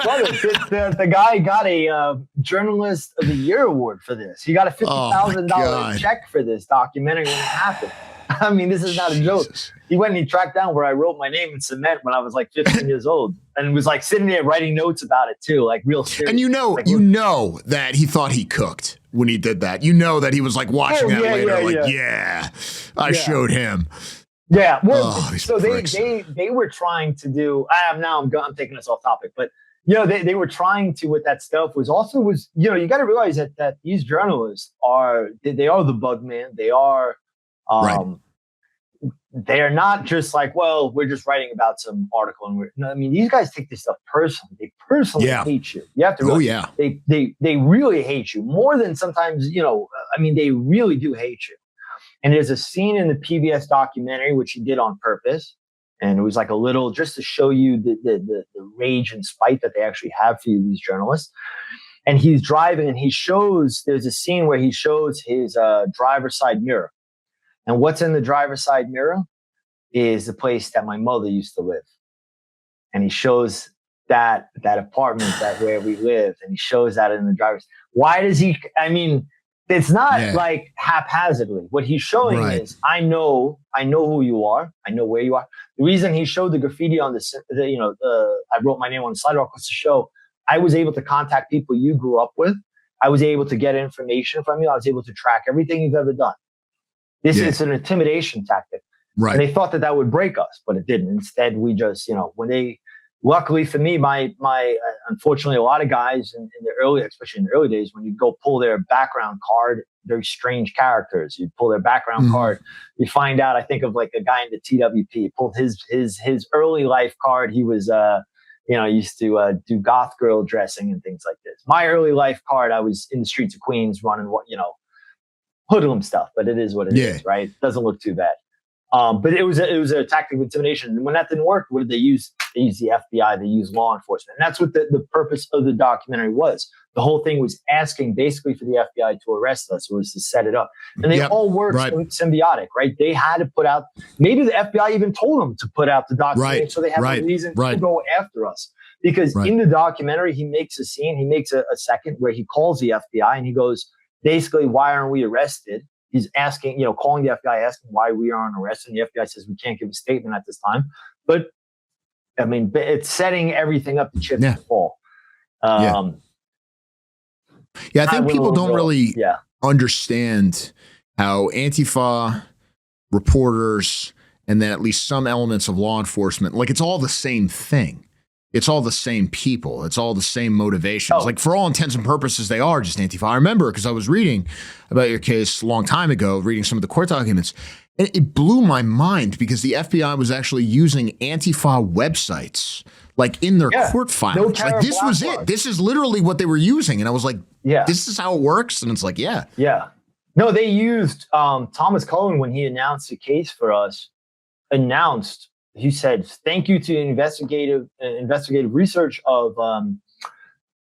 S14: Brother, the guy got a Journalist of the Year award for this. He got a $50,000 check for this documentary when it happened. I mean, this is not a joke. He went and he tracked down where I wrote my name in cement when I was like 15 years old, and was like sitting there writing notes about it too, like real serious.
S1: And that he thought he cooked when he did that. That he was like watching that later, I showed him.
S14: Yeah, well, so they were trying to do. I'm taking us off topic, but they were trying to with that stuff you got to realize that these journalists are the bug man. They are. They are not just like, well, we're just writing about some article, and these guys take this stuff personally. They personally hate you. You have to realize they really hate you more than sometimes, they really do hate you. And there's a scene in the PBS documentary, which he did on purpose. And it was like a little, just to show you the rage and spite that they actually have for you, these journalists. And he's driving, and there's a scene where he shows his driver's side mirror. And what's in the driver's side mirror is the place that my mother used to live. And he shows that apartment where we live, and he shows that in the driver's. Why does he? I mean, it's not like haphazardly. What he's showing is, I know who you are. I know where you are. The reason he showed the graffiti on I wrote my name on the sidewalk was to show I was able to contact people you grew up with. I was able to get information from you. I was able to track everything you've ever done. This is an intimidation tactic. Right. And they thought that would break us, but it didn't. Instead, we just, luckily for me, my unfortunately, a lot of guys in the especially in the early days, when you go pull their background card, very strange characters. You pull their background card, you find out, I think of like a guy in the TWP, pulled his early life card. He was, used to do goth girl dressing and things like this. My early life card, I was in the streets of Queens running hoodlum stuff, but it is what it is, right? Doesn't look too bad. But it was a tactic of intimidation. And when that didn't work, what did they use? They used the FBI, they used law enforcement. And that's what the purpose of the documentary was. The whole thing was asking basically for the FBI to arrest us, was to set it up. And they all worked symbiotic, right? They had to put out, maybe the FBI even told them to put out the documentary so they have a reason to go after us. Because in the documentary, he makes a scene, he makes a second where he calls the FBI and he goes, basically, why aren't we arrested? He's asking, calling the FBI, asking why we aren't arrested. And the FBI says we can't give a statement at this time. But I mean, it's setting everything up to chip to fall.
S1: I think people don't really understand how Antifa reporters and then at least some elements of law enforcement, like it's all the same thing. It's all the same people. It's all the same motivations. Like for all intents and purposes, they are just Antifa. I remember because I was reading about your case a long time ago, reading some of the court documents, and it blew my mind because the FBI was actually using Antifa websites like in their court filings. Like this was it. This is literally what they were using. And I was like, this is how it works. And it's like, yeah.
S14: No, they used Thomas Cohen when he announced the case for us, he said, thank you to investigative research of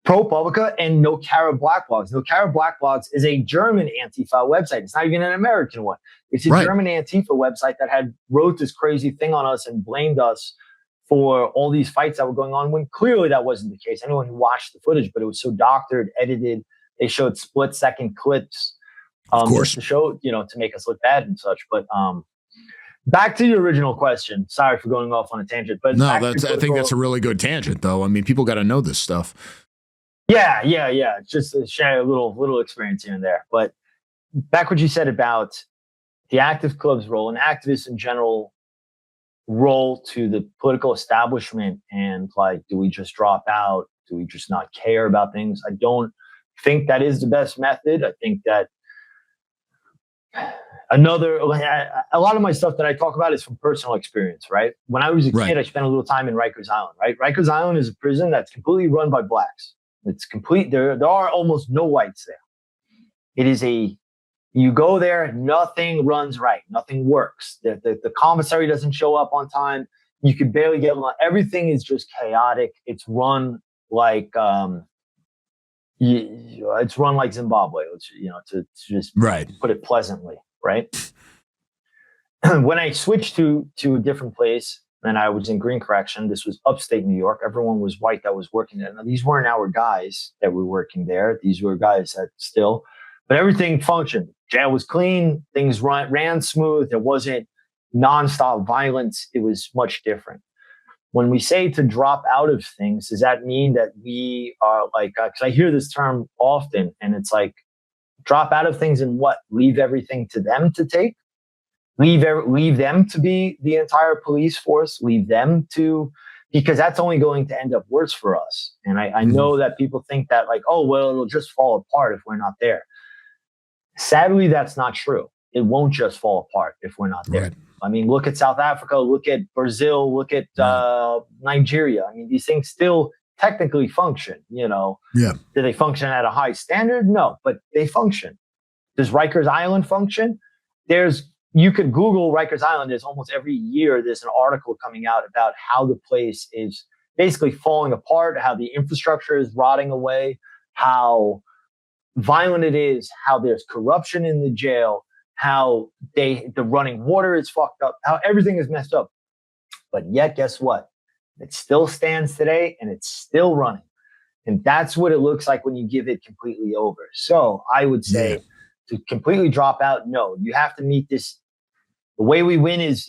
S14: ProPublica and No Cara Black Blogs. No Cara Black Blogs is a German Antifa website. It's not even an American one. It's a German Antifa website that had wrote this crazy thing on us and blamed us for all these fights that were going on when clearly that wasn't the case. Anyone who watched the footage, but it was so doctored, edited. They showed split-second clips just to show, to make us look bad and such. But back to your original question. Sorry for going off on a tangent, but
S1: no, I think that's a really good tangent, though. I mean, people got to know this stuff.
S14: Yeah. Just to share a little experience here and there. But back what you said about the active club's role and activists in general role to the political establishment, and like, do we just drop out? Do we just not care about things? I don't think that is the best method. I think that a lot of my stuff that I talk about is from personal experience, right? When I was a kid, I spent a little time in Rikers Island, right? Rikers Island is a prison that's completely run by blacks. It's complete. There are almost no whites there. It is you go there, nothing runs right. Nothing works. The commissary doesn't show up on time. You can barely get along. Everything is just chaotic. It's run like, it's run like Zimbabwe, to just put it pleasantly. Right. When I switched to a different place, and I was in Green Correction, this was upstate New York. Everyone was white that was working there. Now, these weren't our guys that were working there. These were guys that but everything functioned. Jail was clean. Things ran smooth. There wasn't nonstop violence. It was much different. When we say to drop out of things, does that mean that we are like, because I hear this term often, and it's like, drop out of things and what? Leave everything to them to take? Leave them to be the entire police force? Leave them to, because that's only going to end up worse for us. And I know that people think that like, oh, well, it'll just fall apart if we're not there. Sadly, that's not true. It won't just fall apart if we're not there. Right. I mean, look at South Africa, look at Brazil, look at Nigeria. I mean, these things still technically function, Do they function at a high standard? No, but they function. Does Rikers Island function? You could Google Rikers Island. There's almost every year, there's an article coming out about how the place is basically falling apart, how the infrastructure is rotting away, how violent it is, how there's corruption in the jail, how the running water is fucked up, how everything is messed up. But yet, guess what? It still stands today and it's still running. And that's what it looks like when you give it completely over. So I would say to completely drop out, no, you have to meet this. The way we win is,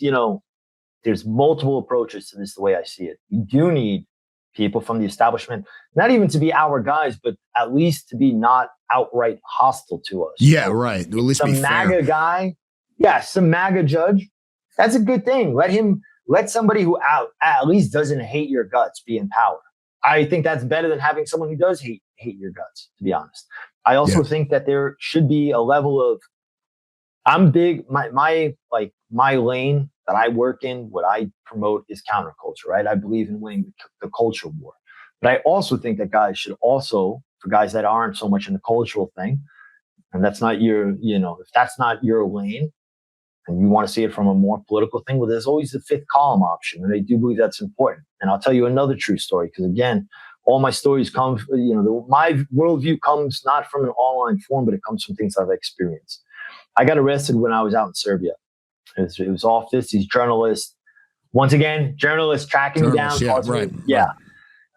S14: there's multiple approaches to this, the way I see it. You do need people from the establishment, not even to be our guys, but at least to be not outright hostile to us.
S1: Yeah, right. At least
S14: some MAGA guy. Yeah, some MAGA judge. That's a good thing. Let somebody who at least doesn't hate your guts be in power. I think that's better than having someone who does hate your guts, to be honest. I also think that there should be a level of, I'm big, my lane that I work in, what I promote is counterculture, right? I believe in winning the culture war. But I also think that guys should also, for guys that aren't so much in the cultural thing, and that's not your, if that's not your lane, and you want to see it from a more political thing, well, there's always the fifth column option. And I do believe that's important. And I'll tell you another true story, because again, all my stories come, my worldview comes not from an online form, but it comes from things I've experienced. I got arrested when I was out in Serbia. It was off these journalists. Once again, journalists tracking me down.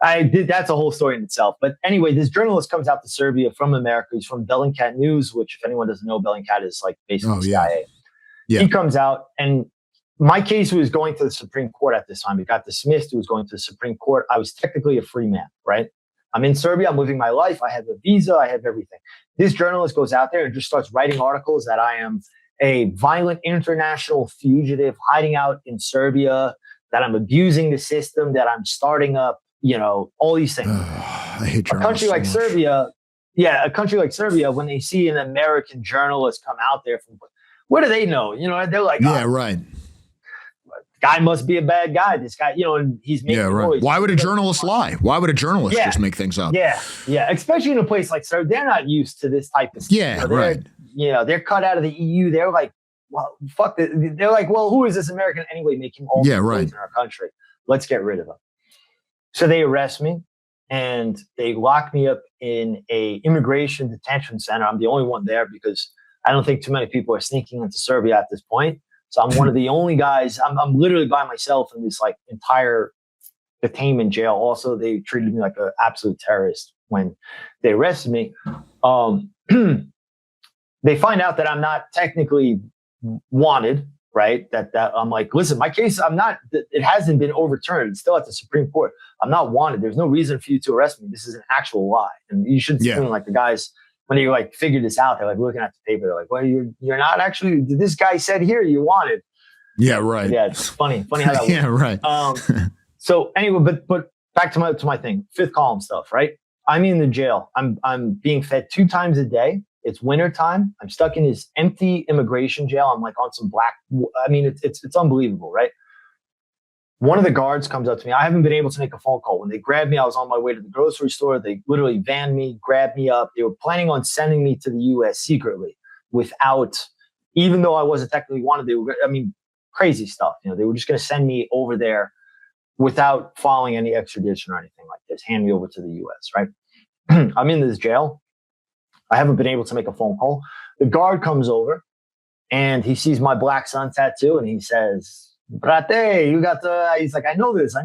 S14: I did. That's a whole story in itself. But anyway, this journalist comes out to Serbia from America. He's from Bellingcat News, which if anyone doesn't know, Bellingcat is like basically CIA. Yeah. He comes out, and my case was going to the Supreme Court at this time. It got dismissed. It was going to the Supreme Court. I was technically a free man, right? I'm in Serbia. I'm living my life. I have a visa. I have everything. This journalist goes out there and just starts writing articles that I am a violent international fugitive hiding out in Serbia, that I'm abusing the system, that I'm starting up, all these things.
S1: I hate
S14: a country like Serbia. Yeah, a country like Serbia, when they see an American journalist come out there from, what do they know? They're like,
S1: right.
S14: Guy must be a bad guy. This guy, and he's making noise.
S1: Why would a journalist lie? Why would a journalist just make things up?
S14: Yeah. Especially in a place like Serbia, they're not used to this type of stuff.
S1: Yeah, right.
S14: They're cut out of the EU. They're like, well, fuck it. They're like, well, who is this American anyway making all these noise in our country? Let's get rid of him. So they arrest me and they lock me up in a immigration detention center. I'm the only one there because I don't think too many people are sneaking into Serbia at this point. So I'm one of the only guys. I'm literally by myself in this like entire detainment jail. Also, they treated me like an absolute terrorist when they arrested me. They find out that I'm not technically wanted, right? That I'm like, listen, my case, it hasn't been overturned. It's still at the Supreme Court. I'm not wanted. There's no reason for you to arrest me. This is an actual lie. And you should see like the guys, when they like figure this out, they're like looking at the paper. They're like, well, you're not actually, this guy said here you wanted.
S1: Yeah, right.
S14: Yeah, it's funny how that works.
S1: Yeah, right.
S14: So anyway, but back to my thing, fifth column stuff, right? I'm in the jail. I'm being fed 2 times a day. It's winter time. I'm stuck in this empty immigration jail. I'm like on some black. I mean, it's unbelievable, right? One of the guards comes up to me. I haven't been able to make a phone call. When they grabbed me, I was on my way to the grocery store. They literally vanned me, grabbed me up. They were planning on sending me to the U.S. secretly without, even though I wasn't technically wanted. Crazy stuff. They were just going to send me over there without following any extradition or anything like this. Hand me over to the U.S. Right? I'm in this jail. I haven't been able to make a phone call. The guard comes over and he sees my black sun tattoo and he says, Brate, you got he's like, I know this.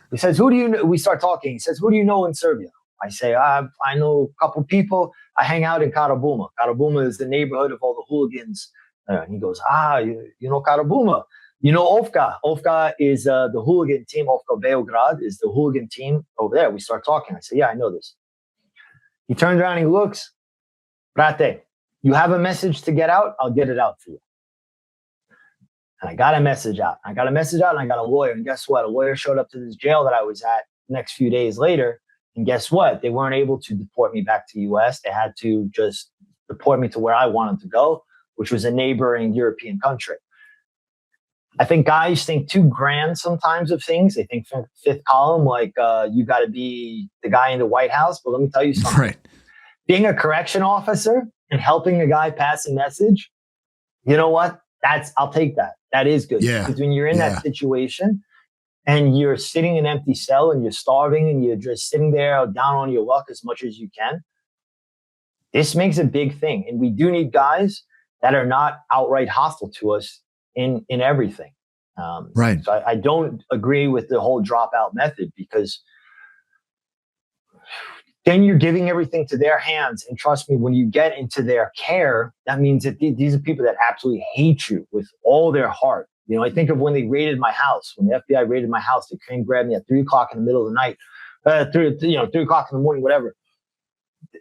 S14: He says, who do you know? We start talking. He says, who do you know in Serbia? I say, I know a couple people. I hang out in Karabuma. Karabuma is the neighborhood of all the hooligans. And he goes, you know Karabuma. You know Ofka. Ofka is the hooligan team. Ofka Beograd is the hooligan team over there. We start talking. I say, yeah, I know this. He turns around and he looks. Brate, you have a message to get out? I'll get it out for you. And I got a message out. And I got a lawyer. And guess what? A lawyer showed up to this jail that I was at the next few days later. And guess what? They weren't able to deport me back to the U.S. They had to just deport me to where I wanted to go, which was a neighboring European country. I think guys think too grand sometimes of things. They think fifth column, like you got to be the guy in the White House. But let me tell you something.
S1: Right.
S14: Being a correction officer and helping a guy pass a message, you know what? I'll take that. That is good.
S1: Yeah.
S14: Because when you're in that situation and you're sitting in an empty cell and you're starving and you're just sitting there down on your luck as much as you can, this makes a big thing. And we do need guys that are not outright hostile to us in everything.
S1: Right.
S14: So I don't agree with the whole dropout method, because then you're giving everything to their hands. And trust me, when you get into their care, that means that these are people that absolutely hate you with all their heart. I think of when they raided my house, when the FBI raided my house, they came grab me at 3 o'clock in the middle of the night, 3 o'clock in the morning, whatever.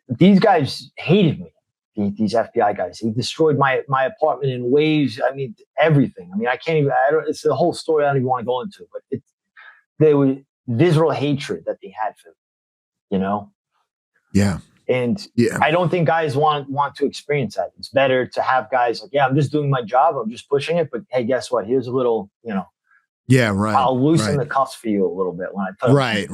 S14: These guys hated me. These FBI guys, he destroyed my apartment in ways. I mean, everything. I mean, it's the whole story. I don't even want to go into, but there was visceral hatred that they had for me,
S1: Yeah.
S14: And I don't think guys want to experience that. It's better to have guys like, I'm just doing my job. I'm just pushing it. But hey, guess what? Here's a little,
S1: Yeah, right.
S14: I'll loosen the cuffs for you a little bit when I put
S1: Right.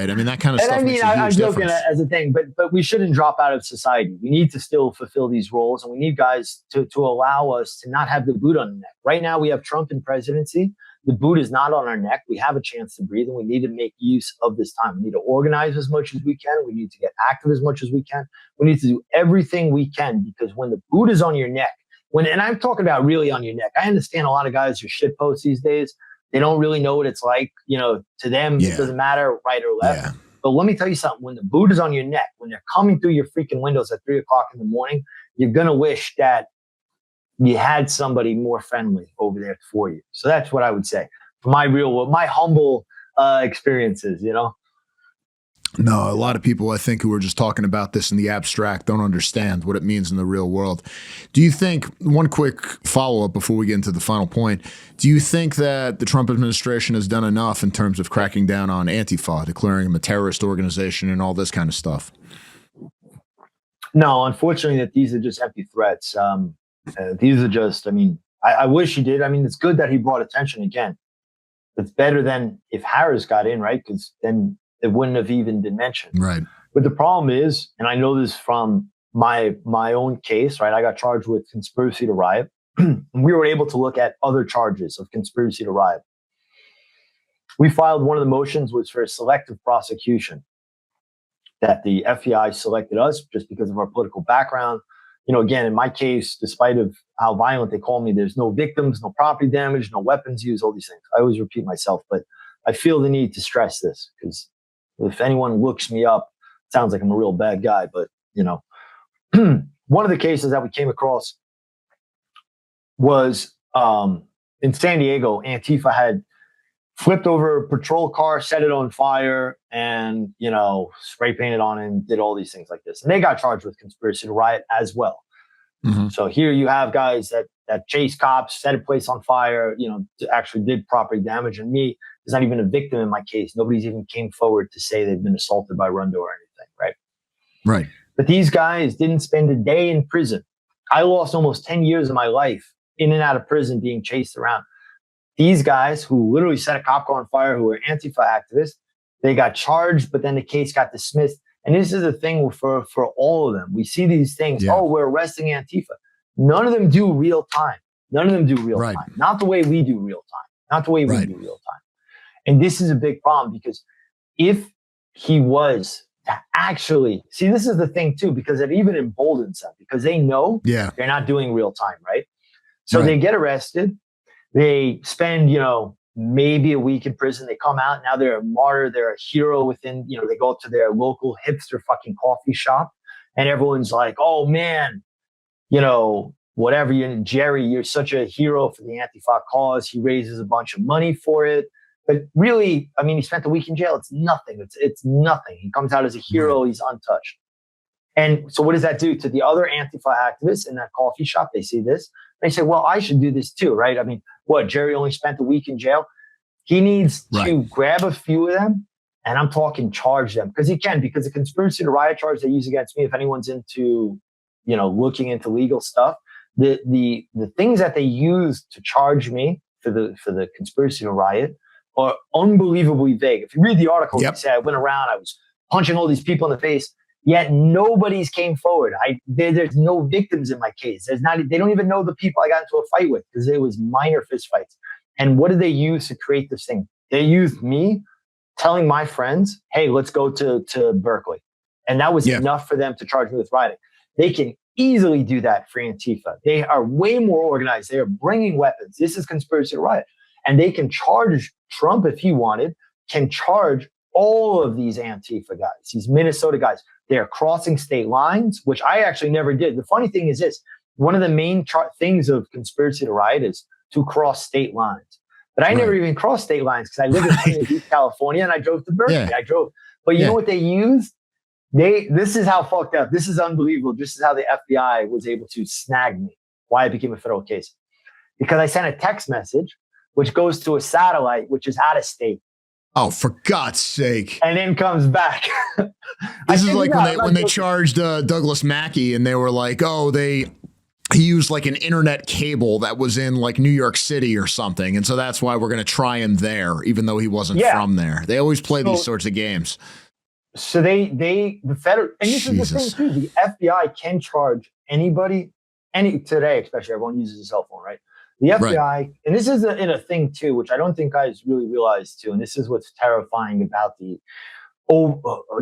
S1: I mean, that kind of stuff.
S14: And
S1: makes a
S14: I'm
S1: huge
S14: joking
S1: difference.
S14: as a thing, but we shouldn't drop out of society. We need to still fulfill these roles, and we need guys to allow us to not have the boot on the neck. Right now, we have Trump in presidency. The boot is not on our neck. We have a chance to breathe, and we need to make use of this time. We need to organize as much as we can. We need to get active as much as we can. We need to do everything we can, because when the boot is on your neck, and I'm talking about really on your neck. I understand a lot of guys are shitposts these days. They don't really know what it's like. To them, it doesn't matter right or left.
S1: Yeah.
S14: But let me tell you something. When the boot is on your neck, when they're coming through your freaking windows at 3 o'clock in the morning, you're going to wish that you had somebody more friendly over there for you. So that's what I would say. My humble experiences,
S1: No, a lot of people, I think, who are just talking about this in the abstract don't understand what it means in the real world. Do you think, one quick follow-up before we get into the final point, do you think that the Trump administration has done enough in terms of cracking down on Antifa, declaring them a terrorist organization and all this kind of stuff?
S14: No, unfortunately, that these are just empty threats. These are just, I wish he did. It's good that he brought attention again. It's better than if Harris got in, right? Because then it wouldn't have even been mentioned.
S1: Right.
S14: But the problem is, and I know this from my own case, right? I got charged with conspiracy to riot. And we were able to look at other charges of conspiracy to riot. We filed one of the motions was for a selective prosecution, that the FBI selected us just because of our political background. Again, in my case, despite of how violent they call me, there's no victims, no property damage, no weapons used, all these things. I always repeat myself, but I feel the need to stress this because if anyone looks me up, it sounds like I'm a real bad guy. But, one of the cases that we came across was in San Diego. Antifa had flipped over a patrol car, set it on fire, and, spray painted on it and did all these things like this. And they got charged with conspiracy to riot as well. Mm-hmm. So here you have guys that chase cops, set a place on fire, actually did property damage. And me is not even a victim in my case. Nobody's even came forward to say they've been assaulted by Rundo or anything, right?
S1: Right.
S14: But these guys didn't spend a day in prison. I lost almost 10 years of my life in and out of prison being chased around. These guys who literally set a cop car on fire, who were Antifa activists, they got charged, but then the case got dismissed. And this is the thing for all of them. We see these things. Yeah. Oh, we're arresting Antifa. None of them do real time. None of them do real time. Not the way we do real time. Not the way we do real time. And this is a big problem because if he was to actually see, this is the thing too, because it even emboldens them because they know they're not doing real time, right? So they get arrested. They spend, maybe a week in prison. They come out. Now they're a martyr. They're a hero within, they go to their local hipster fucking coffee shop and everyone's like, oh man, whatever, Jerry, you're such a hero for the Antifa cause. He raises a bunch of money for it. But really, he spent a week in jail. It's nothing. It's nothing. He comes out as a hero. He's untouched. And so what does that do to the other Antifa activists in that coffee shop? They see this. They say, well, I should do this too, right? Jerry only spent a week in jail. He needs to grab a few of them, and I'm talking charge them. Because he can, because the conspiracy to riot charge they use against me, if anyone's into, looking into legal stuff, the things that they use to charge me for the conspiracy to riot are unbelievably vague. If you read the article, they say I went around, I was punching all these people in the face. Yet nobody's came forward. There's no victims in my case. They don't even know the people I got into a fight with because it was minor fist fights. And what did they use to create this thing? They used me telling my friends, hey, let's go to Berkeley. And that was enough for them to charge me with rioting. They can easily do that for Antifa. They are way more organized. They are bringing weapons. This is conspiracy to riot. And they can charge Trump if he wanted, can charge all of these Antifa guys, these Minnesota guys. They're crossing state lines, which I actually never did. The funny thing is this. One of the main things of conspiracy to riot is to cross state lines. But I never even crossed state lines because I live in Huntington Beach, California, and I drove to Berkeley. I drove. But you know what they used? This is how fucked up. This is unbelievable. This is how the FBI was able to snag me. Why it became a federal case. Because I sent a text message, which goes to a satellite, which is out of state.
S1: Oh, for God's sake.
S14: And then comes back.
S1: This is like when they charged Douglas Mackey and they were like, oh, he used like an internet cable that was in like New York City or something. And so that's why we're going to try him there, even though he wasn't from there. They always play these sorts of games.
S14: So the federal, and this is the thing too, the FBI can charge anybody, today, especially everyone uses a cell phone, right? The FBI, and this is in a thing too, which I don't think guys really realize too, and this is what's terrifying about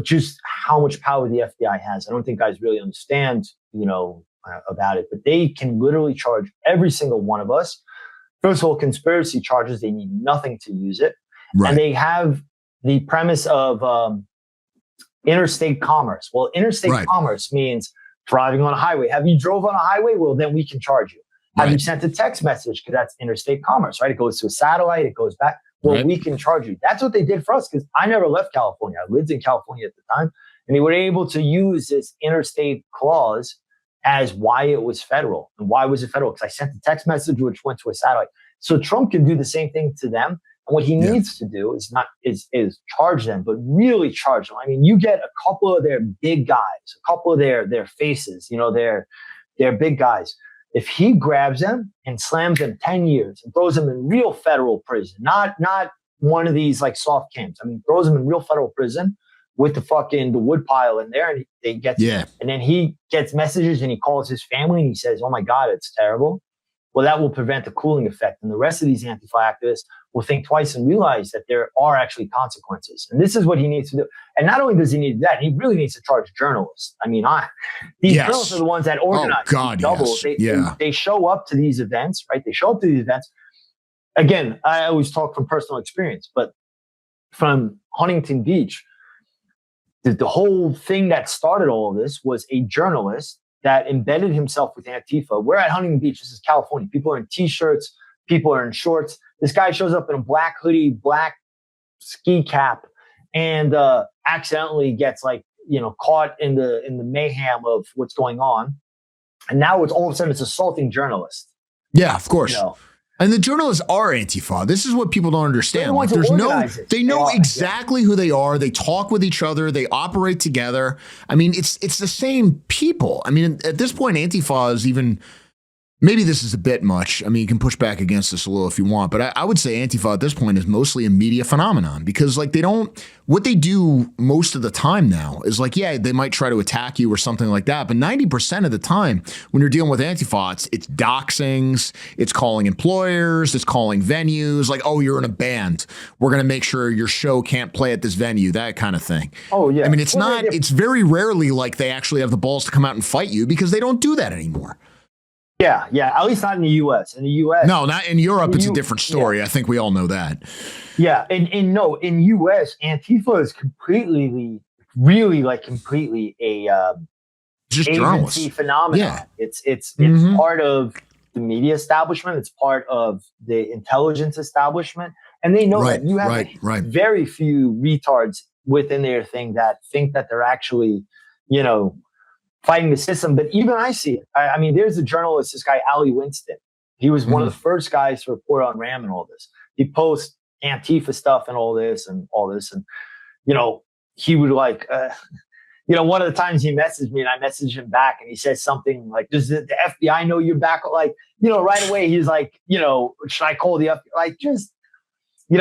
S14: just how much power the FBI has. I don't think guys really understand, about it, but they can literally charge every single one of us. First of all, conspiracy charges, they need nothing to use it. Right. And they have the premise of interstate commerce. Well, interstate commerce means driving on a highway. Have you drove on a highway? Well, then we can charge you. Have you sent a text message? Because that's interstate commerce, right? It goes to a satellite, it goes back. well, we can charge you. That's what they did for us, because I never left California. I lived in California at the time, and they were able to use this interstate clause as why it was federal. And why was it federal? Because I sent a text message which went to a satellite. So Trump can do the same thing to them. And what he needs to do is charge them, but really charge them. I mean, you get a couple of their big guys, a couple of their faces, their big guys. If he grabs them and slams them 10 years and throws them in real federal prison, not one of these like soft camps. I mean, throws them in real federal prison with the wood pile in there, and and then he gets messages and he calls his family and he says, "Oh my God, it's terrible." Well, that will prevent the cooling effect. And the rest of these Antifa activists will think twice and realize that there are actually consequences. And this is what he needs to do. And not only does he need that, he really needs to charge journalists. I mean, these journalists are the ones that organize.
S1: Oh, God,
S14: They show up to these events, right? They show up to these events. Again, I always talk from personal experience, but from Huntington Beach, the whole thing that started all of this was a journalist that embedded himself with Antifa. We're at Huntington Beach. This is California. People are in T-shirts. People are in shorts. This guy shows up in a black hoodie, black ski cap, and accidentally gets caught in the mayhem of what's going on. And now it's all of a sudden it's assaulting journalists.
S1: Yeah, of course. And the journalists are Antifa. This is what people don't understand. Like, they know exactly who they are. They talk with each other. They operate together. I mean, it's the same people. I mean, at this point, Antifa is even, maybe this is a bit much. I mean, you can push back against this a little if you want, but I would say Antifa at this point is mostly a media phenomenon, because what they do most of the time now is they might try to attack you or something like that. But 90% of the time when you're dealing with Antifa, it's doxings, it's calling employers, it's calling venues like, oh, you're in a band. We're going to make sure your show can't play at this venue, that kind of thing.
S14: Oh, yeah.
S1: I mean, it's very rarely like they actually have the balls to come out and fight you, because they don't do that anymore.
S14: Yeah. At least not in the U.S. In the U.S.
S1: No, not in Europe. It's a different story. I think we all know that.
S14: Yeah. In U.S., Antifa is completely a
S1: just
S14: agency phenomenon. Yeah. It's part of the media establishment. It's part of the intelligence establishment. And they know that you have very few retards within their thing that think that they're actually, fighting the system. But even I see it. I mean, there's a journalist, this guy, Ali Winston. He was one of the first guys to report on Ram and all this. He posts Antifa stuff and all this. And, he would one of the times he messaged me and I messaged him back and he said something like, does the FBI know you're back? Right away, he's like, should I call the FBI?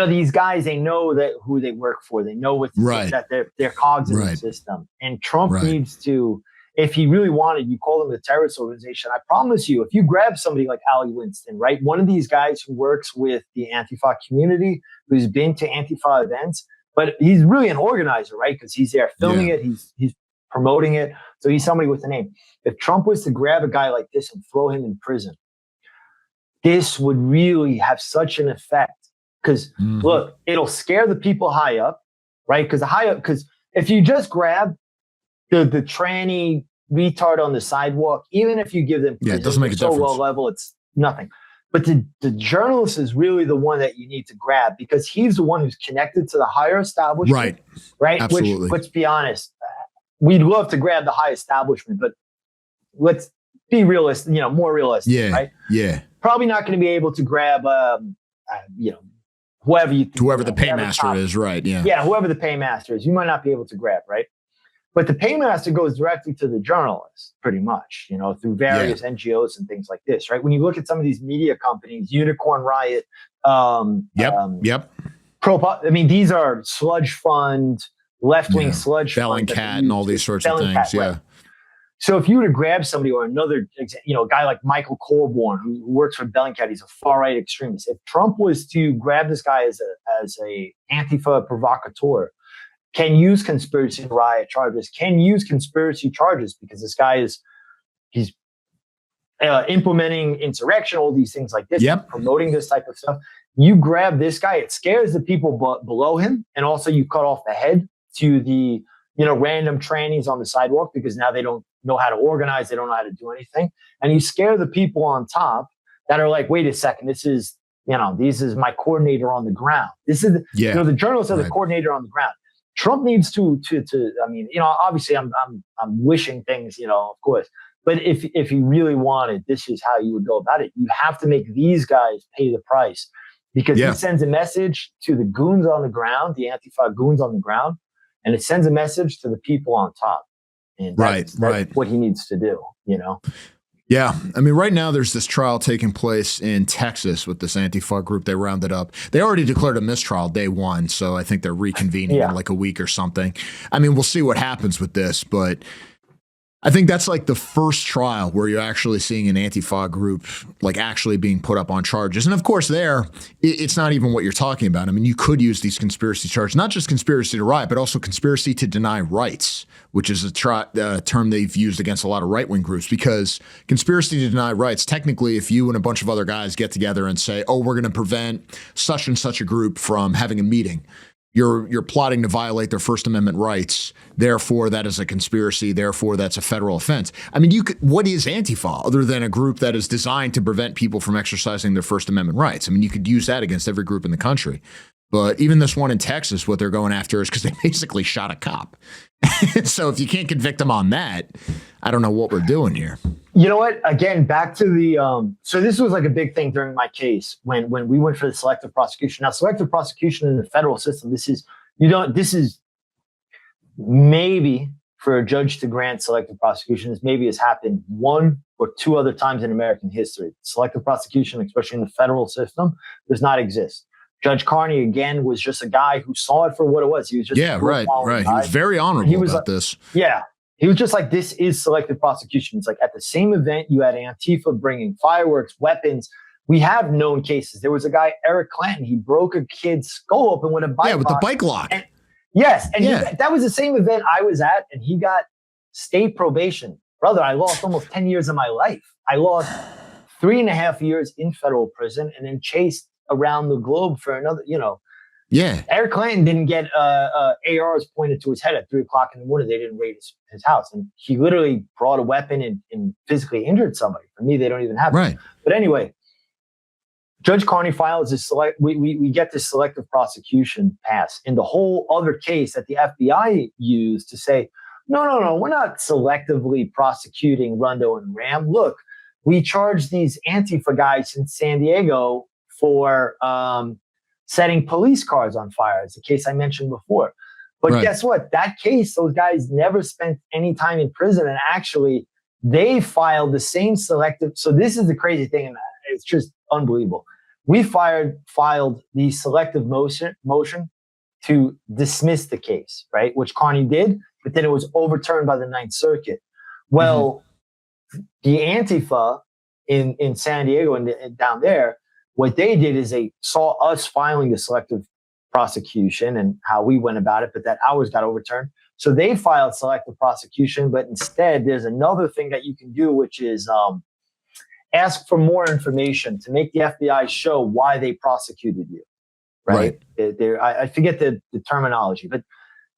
S14: These guys, they know who they work for. They know that they're cogs in the system. And Trump needs to, if he really wanted, you call them a terrorist organization. I promise you, if you grab somebody like Ali Winston, right? One of these guys who works with the Antifa community, who's been to Antifa events, but he's really an organizer, right? Because he's there filming it. He's promoting it. So he's somebody with a name. If Trump was to grab a guy like this and throw him in prison, this would really have such an effect. Because look, it'll scare the people high up, right? Because if you just grab the tranny retard on the sidewalk, even if you give them
S1: it doesn't make a difference.
S14: Low level, it's nothing. But the journalist is really the one that you need to grab, because he's the one who's connected to the higher establishment. Right.
S1: Absolutely.
S14: Which, let's be honest, we'd love to grab the high establishment, but let's be realistic, more realistic, right?
S1: Yeah.
S14: Probably not going to be able to grab, whoever
S1: the paymaster is, right? Yeah.
S14: Yeah, whoever the paymaster is, you might not be able to grab, right? But the paymaster goes directly to the journalist, pretty much, through various NGOs and things like this, right? When you look at some of these media companies, Unicorn Riot, these are sludge fund, left-wing sludge fund.
S1: Bellingcat and all these sorts of things,
S14: Right. So if you were to grab somebody or another, a guy like Michael Corborn, who works for Bellingcat, he's a far-right extremist. If Trump was to grab this guy as a Antifa provocateur, can use conspiracy and riot charges, can use conspiracy charges, because this guy he's implementing insurrection, all these things like this, promoting this type of stuff. You grab this guy, it scares the people below him, and also you cut off the head to the random trannies on the sidewalk, because now they don't know how to organize, they don't know how to do anything, and you scare the people on top that are like, wait a second, this is This is my coordinator on the ground. This is, the journalists are the coordinator on the ground. Trump needs to, obviously I'm wishing things, of course, but if he really wanted, this is how you would go about it. You have to make these guys pay the price, because he sends a message to the goons on the ground, the Antifa goons on the ground, and it sends a message to the people on top. And that's what he needs to do,
S1: Yeah. I mean, right now there's this trial taking place in Texas with this Antifa group. They rounded up. They already declared a mistrial day one, so I think they're reconvening in like a week or something. I mean, we'll see what happens with this, but I think that's like the first trial where you're actually seeing an Antifa group like actually being put up on charges. And of course it's not even what you're talking about. I mean, you could use these conspiracy charges, not just conspiracy to riot, but also conspiracy to deny rights, which is a term they've used against a lot of right-wing groups, because conspiracy to deny rights, technically, if you and a bunch of other guys get together and say, oh, we're going to prevent such and such a group from having a meeting, you're plotting to violate their First Amendment rights. Therefore, that is a conspiracy. Therefore, that's a federal offense. I mean, what is Antifa other than a group that is designed to prevent people from exercising their First Amendment rights? I mean, you could use that against every group in the country. But even this one in Texas, what they're going after is because they basically shot a cop. So if you can't convict them on that, I don't know what we're doing here.
S14: You know what? Again, back to the so this was like a big thing during my case when we went for the selective prosecution. Now, selective prosecution in the federal system, this is maybe for a judge to grant selective prosecution, this maybe has happened one or two other times in American history. Selective prosecution, especially in the federal system, does not exist. Judge Carney, again, was just a guy who saw it for what it was. He was just
S1: right. He was very honorable about this.
S14: Yeah. He was just like, this is selective prosecution. It's like at the same event, you had Antifa bringing fireworks, weapons. We have known cases. There was a guy, Eric Clanton. He broke a kid's skull open with a bike lock.
S1: Yeah, with the bike lock.
S14: And that was the same event I was at, and he got state probation. Brother, I lost almost 10 years of my life. I lost 3.5 years in federal prison and then chased around the globe for another, Eric Clanton didn't get ARs pointed to his head at 3 o'clock in the morning. They didn't raid his house. And he literally brought a weapon and physically injured somebody. For me, they don't even have it.
S1: Right.
S14: But anyway, Judge Carney files this we get this selective prosecution pass. And the whole other case that the FBI used to say, no, we're not selectively prosecuting Rundo and Ram. Look, we charged these Antifa guys in San Diego for setting police cars on fire. It's a case I mentioned before. But guess what? That case, those guys never spent any time in prison. And actually, they filed the same selective. So this is the crazy thing. And it's just unbelievable. We filed the selective motion to dismiss the case, right? Which Carney did, but then it was overturned by the Ninth Circuit. Well, the Antifa in San Diego and down there, what they did is they saw us filing the selective prosecution and how we went about it, but that ours got overturned. So they filed selective prosecution, but instead there's another thing that you can do, which is ask for more information to make the FBI show why they prosecuted you. Right. I forget the terminology, but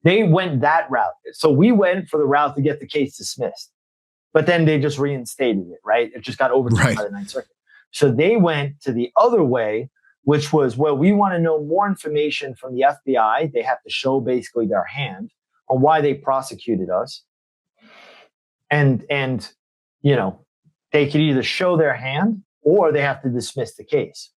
S14: they went that route. So we went for the route to get the case dismissed, but then they just reinstated it. Right. It just got overturned by the Ninth Circuit. So they went to the other way, which was, well, we want to know more information from the FBI. They have to show basically their hand on why they prosecuted us. And they could either show their hand or they have to dismiss the case.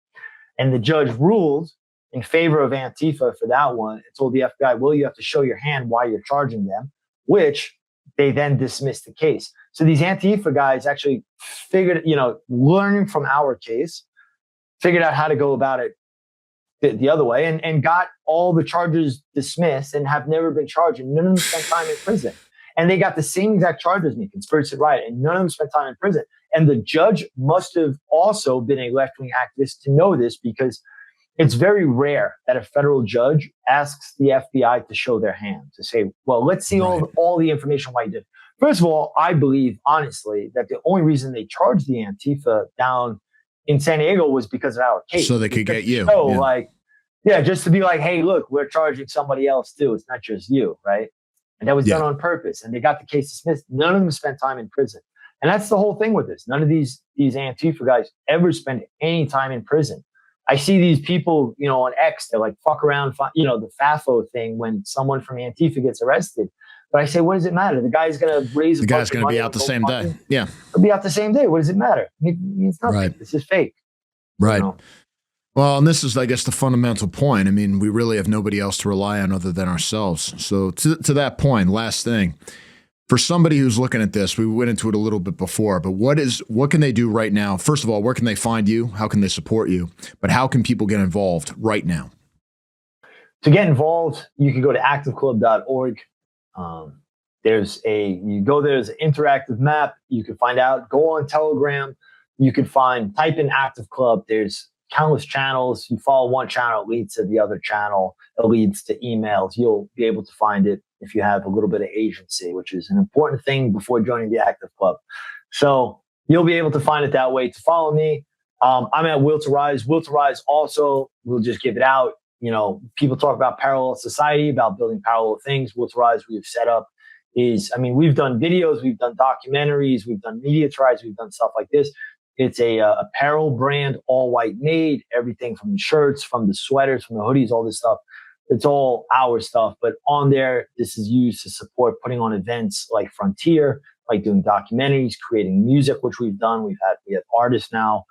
S14: And the judge ruled in favor of Antifa for that one. It told the FBI, well, you have to show your hand why you're charging them, which they then dismissed the case. So these Antifa guys actually figured, learning from our case, figured out how to go about it the other way and got all the charges dismissed and have never been charged. And none of them spent time in prison. And they got the same exact charges as me, conspiracy to riot, and none of them spent time in prison. And the judge must have also been a left-wing activist to know this, because it's very rare that a federal judge asks the FBI to show their hand, to say, well, let's see all the information why you did. First of all, I believe, honestly, that the only reason they charged the Antifa down in San Diego was because of our case.
S1: So they could get you.
S14: So just to be like, hey, look, we're charging somebody else too. It's not just you, right? And that was done on purpose. And they got the case dismissed. None of them spent time in prison. And that's the whole thing with this. None of these Antifa guys ever spend any time in prison.
S6: I see these people, you know, on X, they're like, fuck around, you know, the FAFO thing when someone from Antifa gets arrested. But I say, what does it matter? The guy's going to raise
S1: the guy's going to be out the same day. Yeah.
S6: He'll be out the same day. What does it matter? It's nothing.
S1: Right.
S6: This is fake.
S1: Right.
S6: You know?
S1: Well, and this is, I guess, the fundamental point. I mean, we really have nobody else to rely on other than ourselves. So to that point, last thing, for somebody who's looking at this, we went into it a little bit before, but what can they do right now? First of all, where can they find you? How can they support you? But how can people get involved right now?
S6: To get involved, you can go to activeclub.org. There's an interactive map. You can find out, go on Telegram. You can type in Active Club. There's countless channels. You follow one channel, it leads to the other channel. It leads to emails. You'll be able to find it if you have a little bit of agency, which is an important thing before joining the Active Club. So you'll be able to find it that way. To follow me, I'm at Will to Rise. Will to Rise also, we'll just give it out. You know, people talk about parallel society, about building parallel things. Will to Rise we've set up we've done videos, we've done documentaries, we've done media tries, we've done stuff like this. It's a apparel brand, all white made, everything from the shirts, from the sweaters, from the hoodies, all this stuff. It's all our stuff. But on there, this is used to support putting on events like Frontier, like doing documentaries, creating music, which we've done. We have artists now,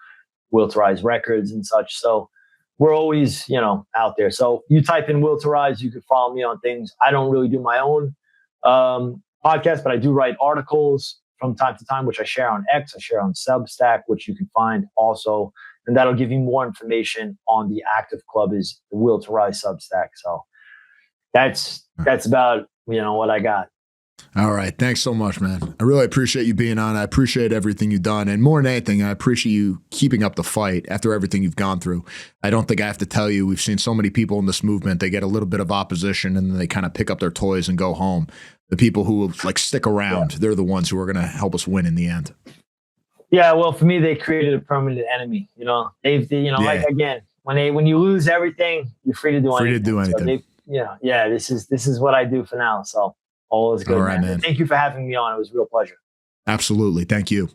S6: Will to Rise Records and such. So we're always, you know, out there. So you type in Will to Rise, you can follow me on things. I don't really do my own podcast, but I do write articles from time to time, which I share on X, I share on Substack, which you can find also. And that'll give you more information on the Active Club is the Will to Rise Substack. So that's about, you know, what I got.
S1: All right. Thanks so much, man. I really appreciate you being on. I appreciate everything you've done. And more than anything, I appreciate you keeping up the fight after everything you've gone through. I don't think I have to tell you, we've seen so many people in this movement, they get a little bit of opposition and then they kind of pick up their toys and go home. The people who will like stick around, they're the ones who are going to help us win in the end.
S6: Yeah, well, for me, they created a permanent enemy. You know, like again, when you lose everything, you're free to do anything.
S1: Free to do anything.
S6: So this is what I do for now. So all is good.
S1: All right, man.
S6: Thank you for having me on. It was a real pleasure.
S1: Absolutely. Thank you.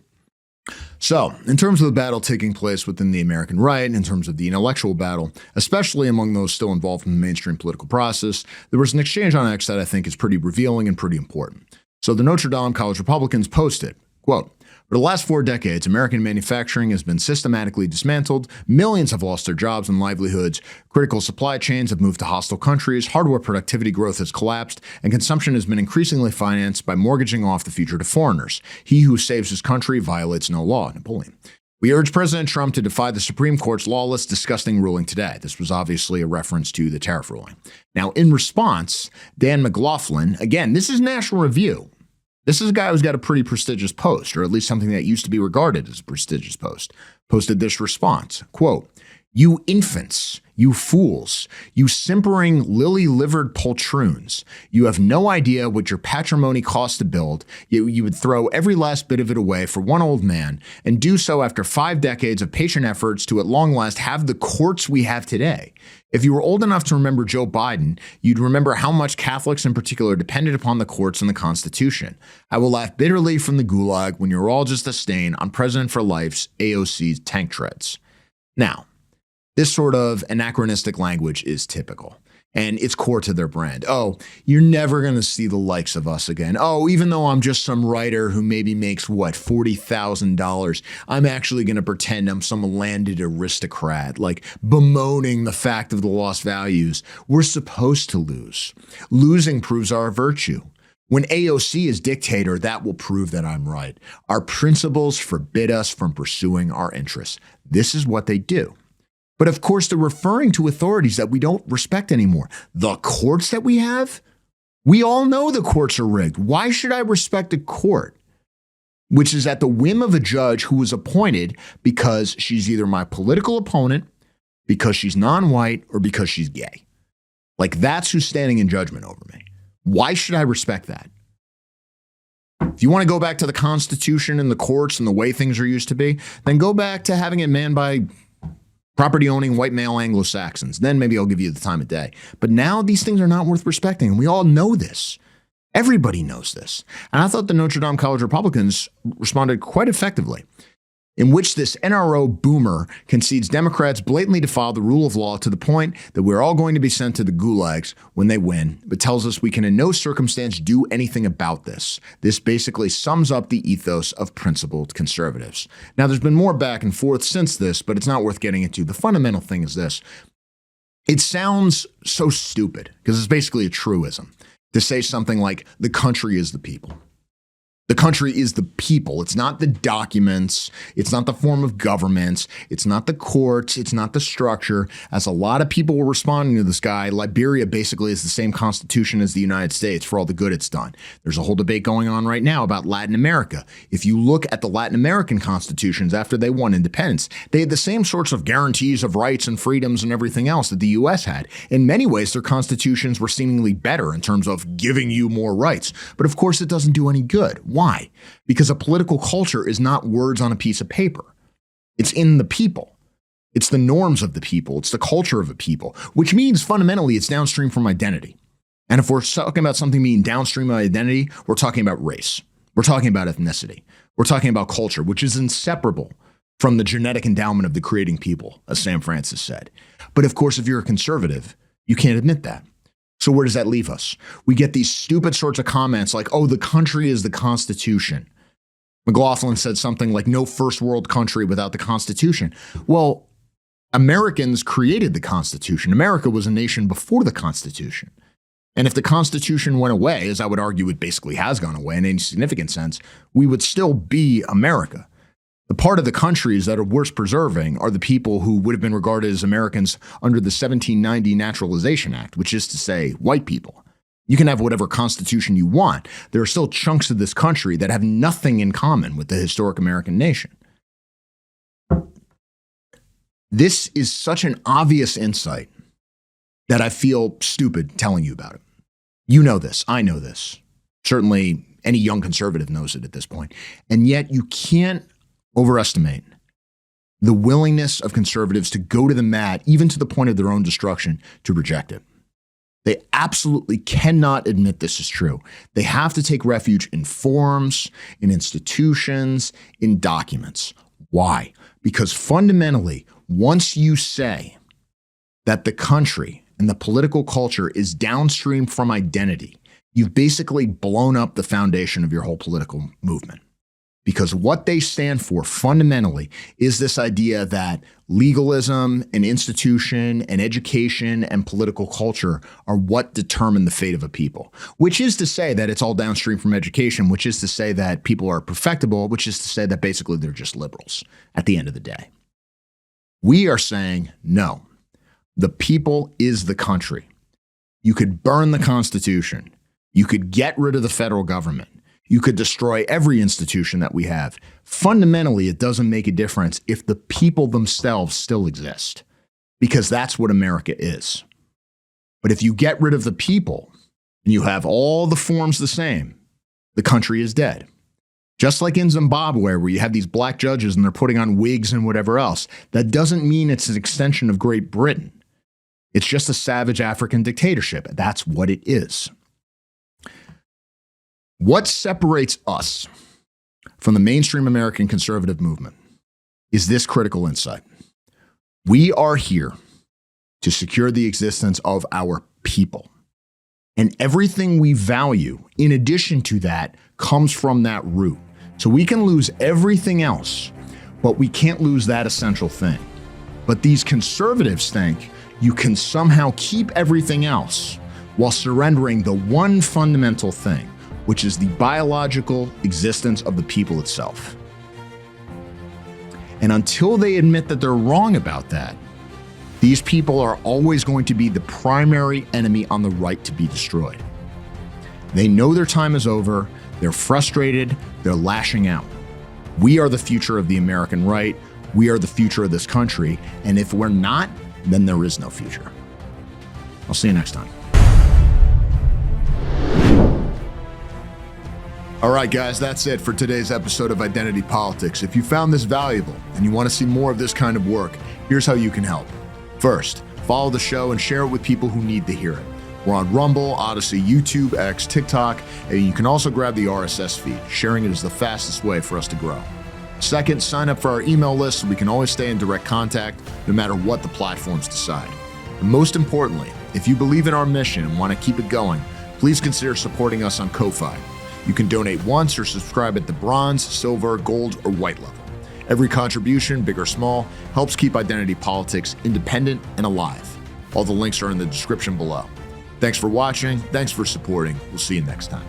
S1: So, in terms of the battle taking place within the American right, in terms of the intellectual battle, especially among those still involved in the mainstream political process, there was an exchange on X that I think is pretty revealing and pretty important. So the Notre Dame College Republicans posted, quote, "For the last 4 decades, American manufacturing has been systematically dismantled, millions have lost their jobs and livelihoods, critical supply chains have moved to hostile countries, hardware productivity growth has collapsed, and consumption has been increasingly financed by mortgaging off the future to foreigners. He who saves his country violates no law." Napoleon. "We urge President Trump to defy the Supreme Court's lawless, disgusting ruling today." This was obviously a reference to the tariff ruling. Now, in response, Dan McLaughlin, again, this is National Review. This is a guy who's got a pretty prestigious post, or at least something that used to be regarded as a prestigious post, posted this response, quote, "You infants, you fools, you simpering lily-livered poltroons, you have no idea what your patrimony costs to build, yet you would throw every last bit of it away for one old man, and do so after 5 decades of patient efforts to at long last have the courts we have today. If you were old enough to remember Joe Biden, you'd remember how much Catholics in particular depended upon the courts and the Constitution. I will laugh bitterly from the gulag when you're all just a stain on President for Life's AOC's tank treads." Now, this sort of anachronistic language is typical, and it's core to their brand. Oh, you're never going to see the likes of us again. Oh, even though I'm just some writer who maybe makes, $40,000, I'm actually going to pretend I'm some landed aristocrat, like bemoaning the fact of the lost values. We're supposed to lose. Losing proves our virtue. When AOC is dictator, that will prove that I'm right. Our principles forbid us from pursuing our interests. This is what they do. But of course, they're referring to authorities that we don't respect anymore. The courts that we have? We all know the courts are rigged. Why should I respect a court, which is at the whim of a judge who was appointed because she's either my political opponent, because she's non-white, or because she's gay? Like, that's who's standing in judgment over me. Why should I respect that? If you want to go back to the Constitution and the courts and the way things are used to be, then go back to having it manned by property-owning white male Anglo-Saxons. Then maybe I'll give you the time of day. But now these things are not worth respecting, and we all know this. Everybody knows this. And I thought the Notre Dame College Republicans responded quite effectively. in which this NRO boomer concedes Democrats blatantly defy the rule of law to the point that we're all going to be sent to the gulags when they win, but tells us we can in no circumstance do anything about this. This basically sums up the ethos of principled conservatives. Now, there's been more back and forth since this, but it's not worth getting into. The fundamental thing is this. It sounds so stupid because it's basically a truism to say something like, the country is the people. The country is the people. It's not the documents. It's not the form of government. It's not the courts. It's not the structure. As a lot of people were responding to this guy, Liberia basically is the same constitution as the United States for all the good it's done. There's a whole debate going on right now about Latin America. If you look at the Latin American constitutions after they won independence, they had the same sorts of guarantees of rights and freedoms and everything else that the U.S. had. In many ways, their constitutions were seemingly better in terms of giving you more rights. But of course, it doesn't do any good. Why? Because a political culture is not words on a piece of paper. It's in the people. It's the norms of the people. It's the culture of the people, which means fundamentally it's downstream from identity. And if we're talking about something being downstream of identity, we're talking about race. We're talking about ethnicity. We're talking about culture, which is inseparable from the genetic endowment of the creating people, as Sam Francis said. But of course, if you're a conservative, you can't admit that. So where does that leave us? We get these stupid sorts of comments like, oh, the country is the Constitution. McLaughlin said something like, no first world country without the Constitution. Well, Americans created the Constitution. America was a nation before the Constitution. And if the Constitution went away, as I would argue it basically has gone away in any significant sense, we would still be America. The part of the countries that are worth preserving are the people who would have been regarded as Americans under the 1790 Naturalization Act, which is to say, white people. You can have whatever constitution you want. There are still chunks of this country that have nothing in common with the historic American nation. This is such an obvious insight that I feel stupid telling you about it. You know this. I know this. Certainly, any young conservative knows it at this point. And yet you can't overestimate the willingness of conservatives to go to the mat, even to the point of their own destruction, to reject it. They absolutely cannot admit this is true. They have to take refuge in forums, in institutions, in documents. Why? Because fundamentally, once you say that the country and the political culture is downstream from identity, you've basically blown up the foundation of your whole political movement. Because what they stand for fundamentally is this idea that legalism and institution and education and political culture are what determine the fate of a people, which is to say that it's all downstream from education, which is to say that people are perfectible, which is to say that basically they're just liberals at the end of the day. We are saying, no, the people is the country. You could burn the Constitution. You could get rid of the federal government. You could destroy every institution that we have. Fundamentally, it doesn't make a difference if the people themselves still exist, because that's what America is. But if you get rid of the people and you have all the forms the same, the country is dead. Just like in Zimbabwe, where you have these black judges and they're putting on wigs and whatever else, that doesn't mean it's an extension of Great Britain. It's just a savage African dictatorship. That's what it is. What separates us from the mainstream American conservative movement is this critical insight. We are here to secure the existence of our people. And everything we value, in addition to that, comes from that root. So we can lose everything else, but we can't lose that essential thing. But these conservatives think you can somehow keep everything else while surrendering the one fundamental thing, which is the biological existence of the people itself. And until they admit that they're wrong about that, these people are always going to be the primary enemy on the right to be destroyed. They know their time is over, they're frustrated, they're lashing out. We are the future of the American right, we are the future of this country, and if we're not, then there is no future. I'll see you next time. All right, guys, that's it for today's episode of Identity Politics. If you found this valuable and you want to see more of this kind of work, here's how you can help. First, follow the show and share it with people who need to hear it. We're on Rumble, Odyssey, YouTube, X, TikTok, and you can also grab the RSS feed. Sharing it is the fastest way for us to grow. Second, sign up for our email list so we can always stay in direct contact no matter what the platforms decide. And most importantly, if you believe in our mission and want to keep it going, please consider supporting us on Ko-Fi. You can donate once or subscribe at the bronze, silver, gold, or white level. Every contribution, big or small, helps keep Identity Politics independent and alive. All the links are in the description below. Thanks for watching. Thanks for supporting. We'll see you next time.